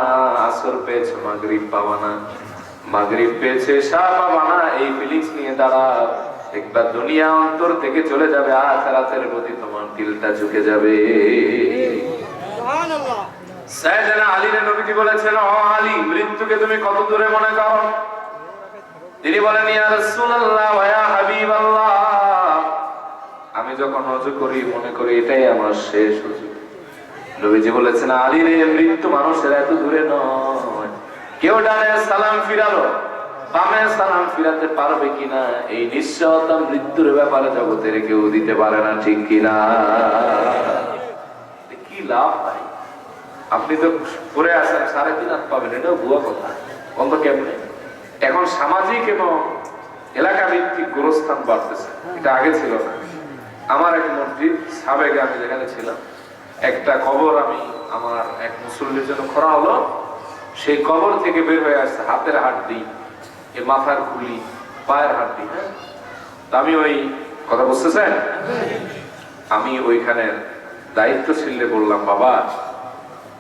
আসর পেয়েছো, মাগরিব পাবা না। মাগরিব পেয়েছো, এশা পাবা না। এই ফিলিংস নিয়ে দাঁড়াও, একবার দুনিয়া অন্তর থেকে চলে যাবে, আখিরাতের প্রতি তোমার দিলটা ঝুঁকে যাবে। সুবহানাল্লাহ। সাইয়েদনা আলীর নবীজি বলেছেন, ও আলী, মৃত্যুকে তুমি কত দূরে মনে করো? তিনি বলেন, ইয়া রাসূলুল্লাহ ওয়া ইয়া হাবিবাল্লাহ, আমি যখন ওযু করি মনে করি এটাই আমার শেষ ওযু। নবীজি বলেছেন, আলী রে, মৃত্যু মানুষের এত দূরে নয়। কেউ ডানে সালাম ফিরালো, বামে সালাম ফিরাতে পারবে কিনা এই নিশ্চয়তা মৃত্যুর ব্যাপারে জগতের কেউ দিতে পারে না, ঠিক কিনা? কি লাভ ভাই? আপনি তো পড়ে আসেন 3.5 হাত পাবেন, এটাও ভুয়া কথা। বন্ধ কেমনে? এখন সামাজিক এবং এলাকা ভিত্তিক গোরস্থান বাড়তেছে, এটা আগে ছিল না। আমার এক মসজিদ সাবেকে আমি যেখানে ছিলাম, একটা কবর আমি আমার এক মুসল্লির জন্য খোঁড়া হলো। সেই কবর থেকে বের হয়ে আসছে হাতের হাড্ডি, এ মাথার খুলি, পায়ের হাড্ডি। হ্যাঁ, তা আমি ওই কথা বুঝতেছেন, আমি ওইখানে দায়িত্বশীলে বললাম, বাবা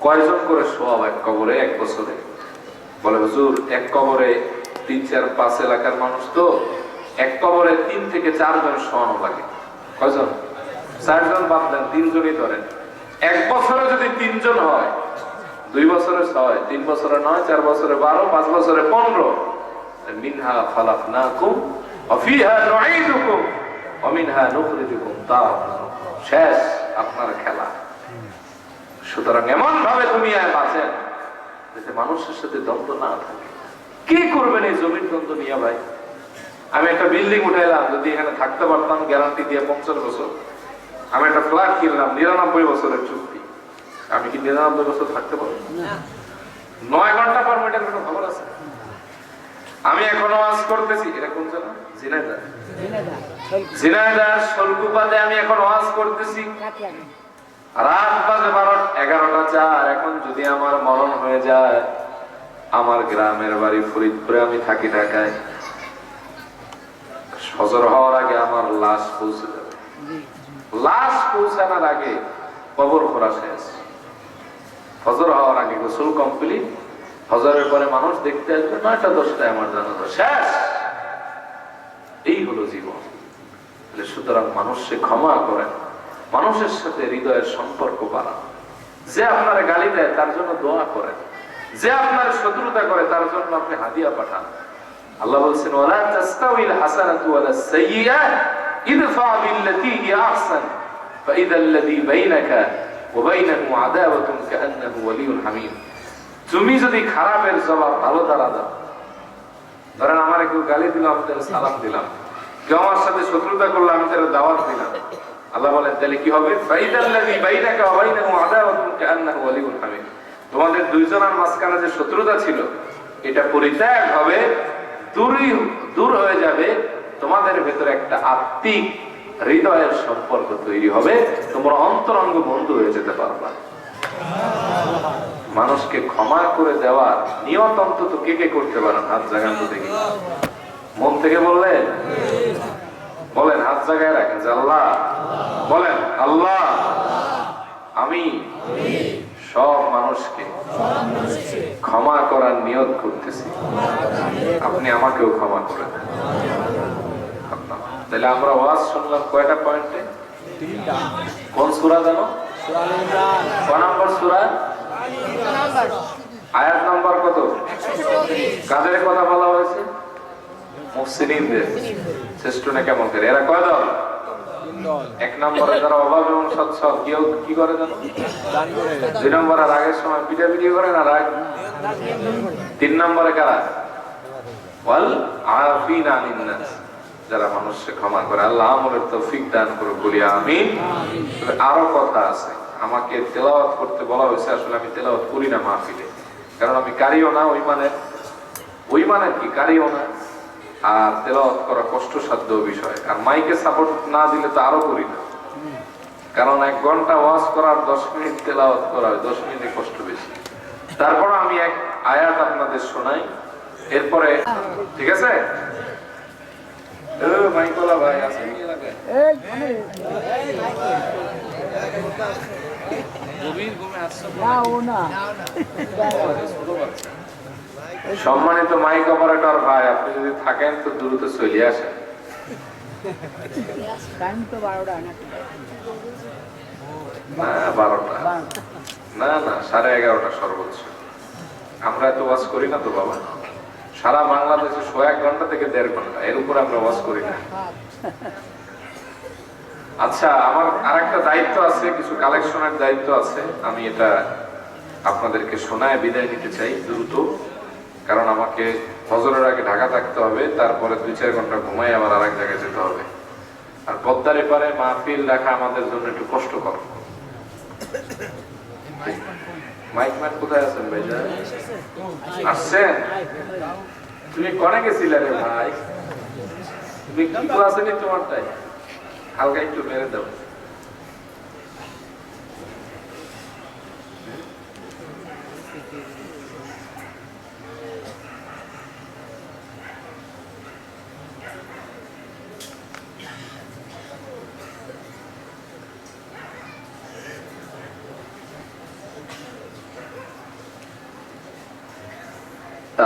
কয়জন করে শোয়াব এক কবরে 1 বছরে? বলে, হুজুর, এক কবরে 3, 4, 5 এলাকার মানুষ, তো এক কবরে 3 থেকে 4 জন শোয়ানো লাগে। কয়জন? 4 জন বাদ দেন, 3 জনই ধরেন। 1 বছরে যদি 3 জন হয়, 2 বছরে 6, 3 বছরে 9, 4 বছরে 12, 5 বছরে 15। মিনহা খালাকনাকুম ওয়া ফিহা নুঈদুকুম ওয়া মিনহা নুখরিজুকুম তারাতান। শেষ আপনার খেলা। সুতরাং এমন ভাবে দুনিয়ায় বাঁচেন যাতে মানুষের সাথে দ্বন্দ্ব না থাকে। কি করবেন এই জমির দ্বন্দ্ব নিয়ে ভাই? আমি একটা বিল্ডিং উঠাইলাম, যদি এখানে থাকতে পারতাম গ্যারান্টি দিয়ে 50 বছর। আমি একটা ফ্ল্যাট কিনলাম 99 বছরের চুক্তি, আমি কি 99 বছর থাকতে পারবো? 9 ঘন্টা পারমিটের কোনো খবর আছে? আমি এখনো ওয়াজ করতেছি, এটা কোন জায়গা? ঝিনাইদহ। ঝিনাইদহ সলকুপাতে আমি এখন ওয়াজ করতেছি, রাত বাজে 11টা 4। এখন যদি আমার মরণ হয়ে যায়, আমার গ্রামের বাড়ি ফরিদপুরে, আমি থাকি ঢাকায়, ফজর হওয়ার আগে আমার লাশ পৌঁছে যাবে। লাশ পৌঁছানোর আগে কবর খোঁড়া শেষ। ফজর হওয়ার আগে গোসল কমপ্লিট, ফজরের পরে মানুষ দেখতে আসবে 9টা 10টায় আমার জানাজা শেষ। এই হলো জীবন। সুতরাং মানুষকে ক্ষমা করেন, মানুষের সাথে হৃদয়ের সম্পর্ক বাড়ান। যে আপনার গালি দেয় তার জন্য দোয়া করেন, যে আপনার শত্রুতা করে তার জন্য আপনি হাদিয়া পাঠান। আল্লাহ বলছেন, ওয়ালা তাস্তাউইল হাসানাতু ওয়ালাস সাইয়্যিআহ ইদফা বিল্লাতী হিয়া আহসান ফাইযাল্লাযী বাইনাকা ওয়া বাইনাহু আদাওয়াতুন কাআন্নাহু ওয়ালিয়্যুন হামীম। তুমি যদি খারাপের জবাব ভালো দ্বারা দাও, ধরেন আমার কেউ গালি দিল, আমি তার সালাম দিলাম, কেউ আমার সাথে শত্রুতা করলো, আমি তার দাওয়াত দিলাম, আল্লাহ বলেন তাহলে কি হবে? ফাইযাল্লাযী বাইনাকা ওয়া বাইনাহু আদাওয়াতুন কাআন্নাহু ওয়ালিয়্যুন হামীম। তোমাদের দুইজনের মাঝখানে যে শত্রুতা ছিল এটা পরিত্যাগ হবে, দূর হয়ে যাবে। তোমাদের ভেতরে একটা আত্মিক হৃদয়ের সম্পর্ক তৈরি হবে, তোমরা অন্তরঙ্গ বন্ধু হয়ে যেতে পারবা। মানুষকে ক্ষমা করে দেওয়ার নিয়ত অন্তত কে কে করতে পারেন? হাত জাগান তো দেখি। মন থেকে বললেন, বলেন, হাত জায়গায় রাখেন যে আল্লাহ, বলেন আল্লাহ, আমি সব মানুষকে ক্ষমা করার নিয়ত করতেছি, আপনি আমাকেও ক্ষমা করে দেন। তাহলে আমরা ওয়াজ শুনলাম কয়টা পয়েন্টে? 3টা। কোন সূরা জানো? সূরা আল ইমরান। কোন নম্বর সূরা? আয়াত নাম্বার কত? 134। কাদের কথা বলা হয়েছে? মুহসিনিনদের শ্রেষ্ঠ নেকামলকারী। এরা কয় দল? এক নম্বরে যারা অভাব এবং সচ্ছল, কেউ কি করে জানো? দুই নম্বরে রাগের সময় পিটাপিটি করে না রাগ। তিন নম্বরে কারা? ওয়াল আফিনা আনিন নাস, যারা মানুষকে ক্ষমা করে। আল্লাহ আমাদের তৌফিক দান করুক, বলি আমিন। তবে আরো কথা আছে, আমাকে তেলাওয়াত করতে বলা হয়েছে, আসলে আমি তেলাওয়াত করি না মাহফিলে, কারণ আমি কারিও না ওই মানের কি কারিও না, আর তেলাওয়াত করা কষ্টসাধ্য বিষয়। আর মাইকে সাপোর্ট না দিলে তো আরো করি না, কারণ 1 ঘন্টা ওয়াজ করার 10 মিনিট তেলাওয়াত করা হয়, 10 মিনিটে কষ্ট বেশি। তারপর আমি এক আয়াত আপনাদের শোনাই, এরপরে ঠিক আছে? মাইকলা ভাই আছে কি এলাকায়? গভীর ঘুমে আসছে না। সম্মানিত মাইক অপারেটর ভাই, আপনি যদি থাকেন তো দ্রুত চলে আসেন। না 12টা না, 11:30 সর্বোচ্চ। আমরা এত ওয়াজ করি না তো বাবা, সারা বাংলাদেশে 1 ঘন্টা থেকে 1.5 ঘন্টা, এর উপর আমরা ওয়াজ করি না। আচ্ছা, আমার আরেকটা দায়িত্ব আছে, কিছু কালেকশনের দায়িত্ব আছে, আমি এটা আপনাদেরকে শোনায় বিদায় নিতে চাই দ্রুত, কারণ আমাকে ফজরের আগে ঢাকা থাকতে হবে, তারপরে 2-4 ঘন্টা ঘুমাই আবার আরেক জায়গায় যেতে হবে। আর পদ্মার এপারে মাহফিল রাখা আমাদের জন্য একটু কষ্টকর। মাইক কোথায় আছেন ভাই? আসছেন? তুমি কনে গেছিলে রে ভাই? তুমি কি ক্লাসে নি তোমারটাই? হালকা একটু মেরে দাও।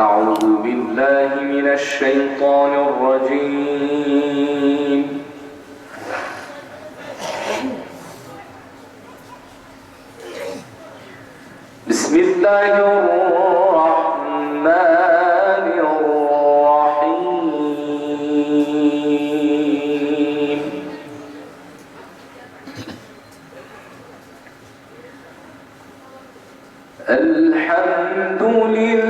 أعوذ بالله من الشيطان الرجيم. بسم الله الرحمن الرحيم. الحمد لله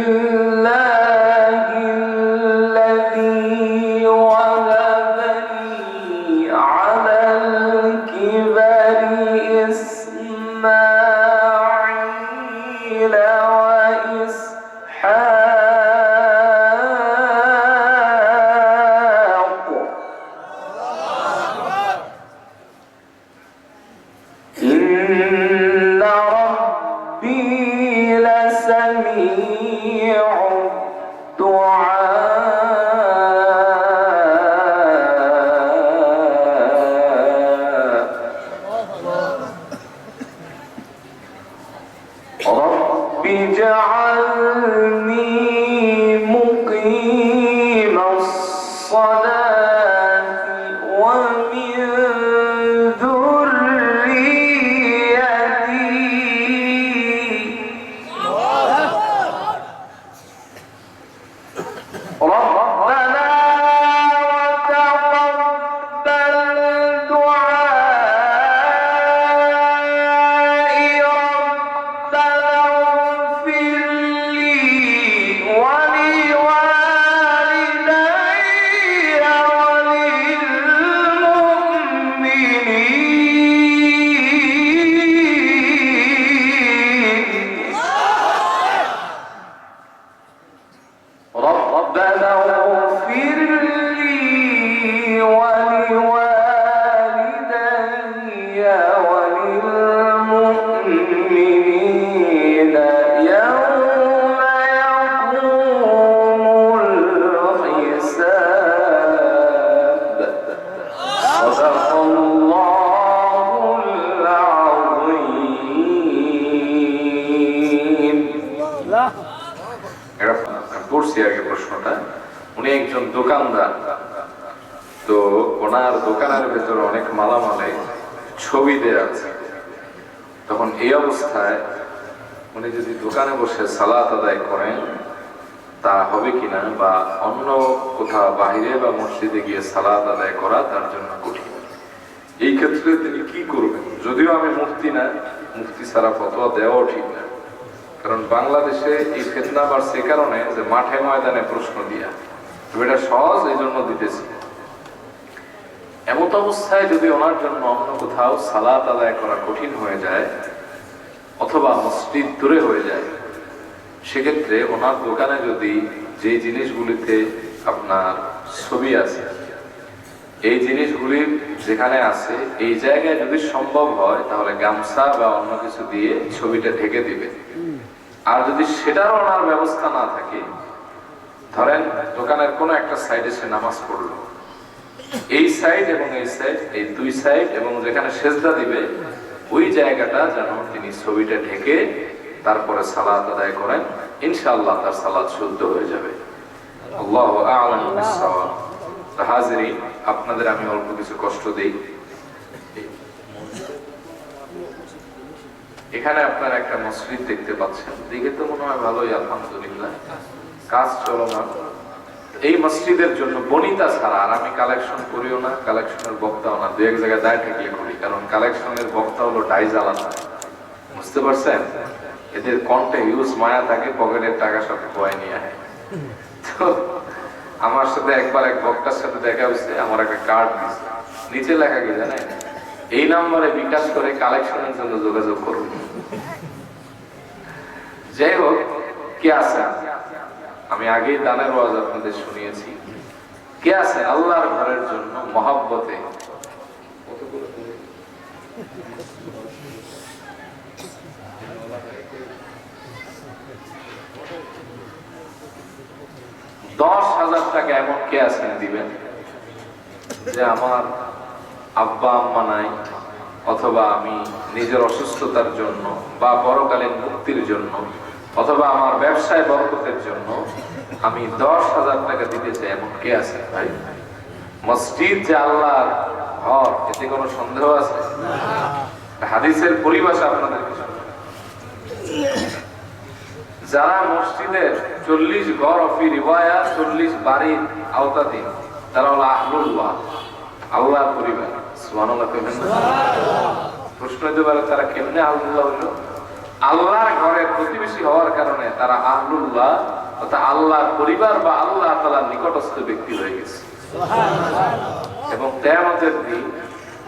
প্রশ্নটা, উনি একজন দোকানদার, তো ওনার দোকানের ভেতরে অনেক মালামালে ছবি দেয়া আছে। তখন এই অবস্থায় উনি যদি দোকানে বসে সালাত আদায় করেন, তা হবে কিনা, বা অন্য কোথাও বাহিরে বা মসজিদে গিয়ে সালাত আদায় করা তার জন্য কঠিন। এই ক্ষেত্রে তিনি কি করবেন? যদিও আমি মুফতি না, মুফতি ছাড়া ফতোয়া দেওয়াও ঠিক না, কারণ বাংলাদেশে এই ফিতনা বাড়ছে কারণে যে মাঠে ময়দানে প্রশ্ন দিয়া, তবে এটা সহজ এই জন্য দিতেছি। এমত অবস্থায় যদি ওনার জন্য অন্য কোথাও সালাত আদায় করা কঠিন হয়ে যায় অথবা মসজিদ দূরে হয়ে যায়, সেক্ষেত্রে ওনার দোকানে যদি যে জিনিসগুলিতে আপনার ছবি আছে, এই জিনিসগুলি যেখানে আছে এই জায়গায় যদি সম্ভব হয় তাহলে গামছা বা অন্য কিছু দিয়ে ছবিটা ঢেকে দিবে। আর যদি সেটারও ওনার ব্যবস্থা না থাকে, ধরেন দোকানের কোনো একটা সাইডে সে নামাজ পড়লো, এই সাইড এবং এই সাইড, এই দুই সাইড এবং যেখানে সেজদা দিবে ওই জায়গাটা যেন তিনি ছবিটা ঢেকে তারপরে সালাত আদায় করেন, ইনশাআল্লাহ তার সালাত শুদ্ধ হয়ে যাবে। আল্লাহু আ'লাম বিস-সাওয়াব। হাজিরিন, আপনাদের আমি অল্প কিছু কষ্ট দেই। এখানে আপনারা একটা মসজিদ দেখতে পাচ্ছেন, দেখে তো মনে হয় ভালোই, আলহামদুলিল্লাহ, কাজ চলমান। এই মসজিদের জন্য বনিতা ছাড়া আর আমি কালেকশন করিও না, কালেকশনের বক্তাও না, দু এক জায়গায় দায় ঠেকলে করি, কারণ কালেকশনের বক্তা হলো ডাইজ আলাদা, বুঝতে পারছেন? এদের কণ্ঠে ইউজ মায়া থাকে, পকেটের টাকা সব খোয়াই নিয়ে আয়। তো আমার সাথে একবার এক বক্তার সাথে দেখা হয়েছে, আমার একটা কার্ড দিচ্ছে, নিচে লেখা কি জানেন, এই নম্বরে বিকাশ করে কালেকশনের জন্য যোগাযোগ করুন। যাই হোক, কে আছে? আমি আগেই দানের ওয়াজ আপনাদের শুনিয়েছি। কে আছে আল্লাহর ঘরের জন্য মহব্বতে $10,000 এমন কে আছেন দিবেন যে আমার আব্বা আম্মা নাই, অথবা আমি নিজের অসুস্থতার জন্য বা পরকালীন মুক্তির জন্য অথবা আমার ব্যবসায় বরকতের জন্য আমি $10,000 দিতে চাই, এমন কে আছে? ভাই, মসজিদ যে আল্লাহর ঘর, এতে কোনো সন্দেহ আছে? হাদিসের পরিভাষা আপনাদের যারা মসজিদের 40 ঘর অফি রিওয়ায়া 40 বাড়ির আওতাধীন, তারা হলো আহলুল্লাহ, আল্লাহর পরিবার। সুবহানাল্লাহ কইবেন না? প্রশ্ন হতে পারে তারা কেমনে আহলুল্লাহ হলো? আল্লাহর ঘরের প্রতিবেশী হওয়ার কারণে তারা আহলুল্লাহ, অর্থাৎ আল্লাহর পরিবার বা আল্লাহ তাআলার নিকটস্থ ব্যক্তি হয়ে গেছে। এবং কিয়ামতের দিন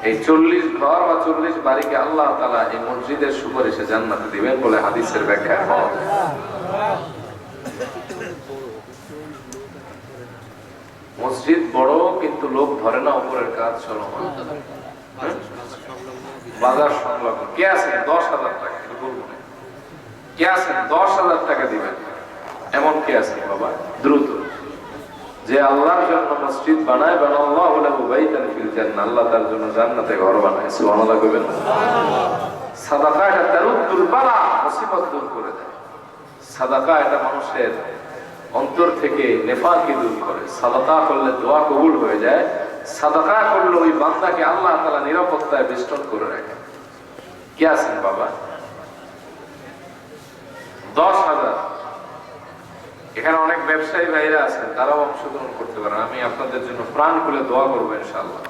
এই 40 ঘর বা 40 বাড়িকে আল্লাহ তাআলা এই মসজিদের সুপারিশে জান্নাতে দিবেন বলে হাদিসের ব্যাখ্যা হয়। মসজিদ বড়, কিন্তু লোক ধরে না, উপরের কাজ চলমান, বাজার সংলগ্ন। কে আছেন $10,000? কে আছেন $10,000 দিবেন? এমন কে আছেন বাবা? দ্রুত যে আল্লাহর জন্য মসজিদ বানায়, বানাল্লাহু লাহু বাইতান ফিল জান্নাহ, আল্লাহ তার জন্য জান্নাতে ঘর বানায়। সুবহানাল্লাহ কইবেন। সাদাকা এটা তারুদ্দুল বালা, মুসিবত দূর করে দেয়। সাদাকা এটা মানুষের অন্তর থেকে নেফাকি দূর করে। সাদাকা করলে দোয়া কবুল হয়ে যায়। সাদাকা করলে ওই বান্দাকে আল্লাহ তাআলা নিরাপত্তায় বেষ্টন করে রাখে। কে আছেন বাবা? 10,000। এখানে অনেক ব্যবসায়ী ভাইরা আছেন, তারাও অংশগ্রহণ করতে পারেন। আমি আপনাদের জন্য প্রাণ খুলে দোয়া করবো ইনশাআল্লাহ।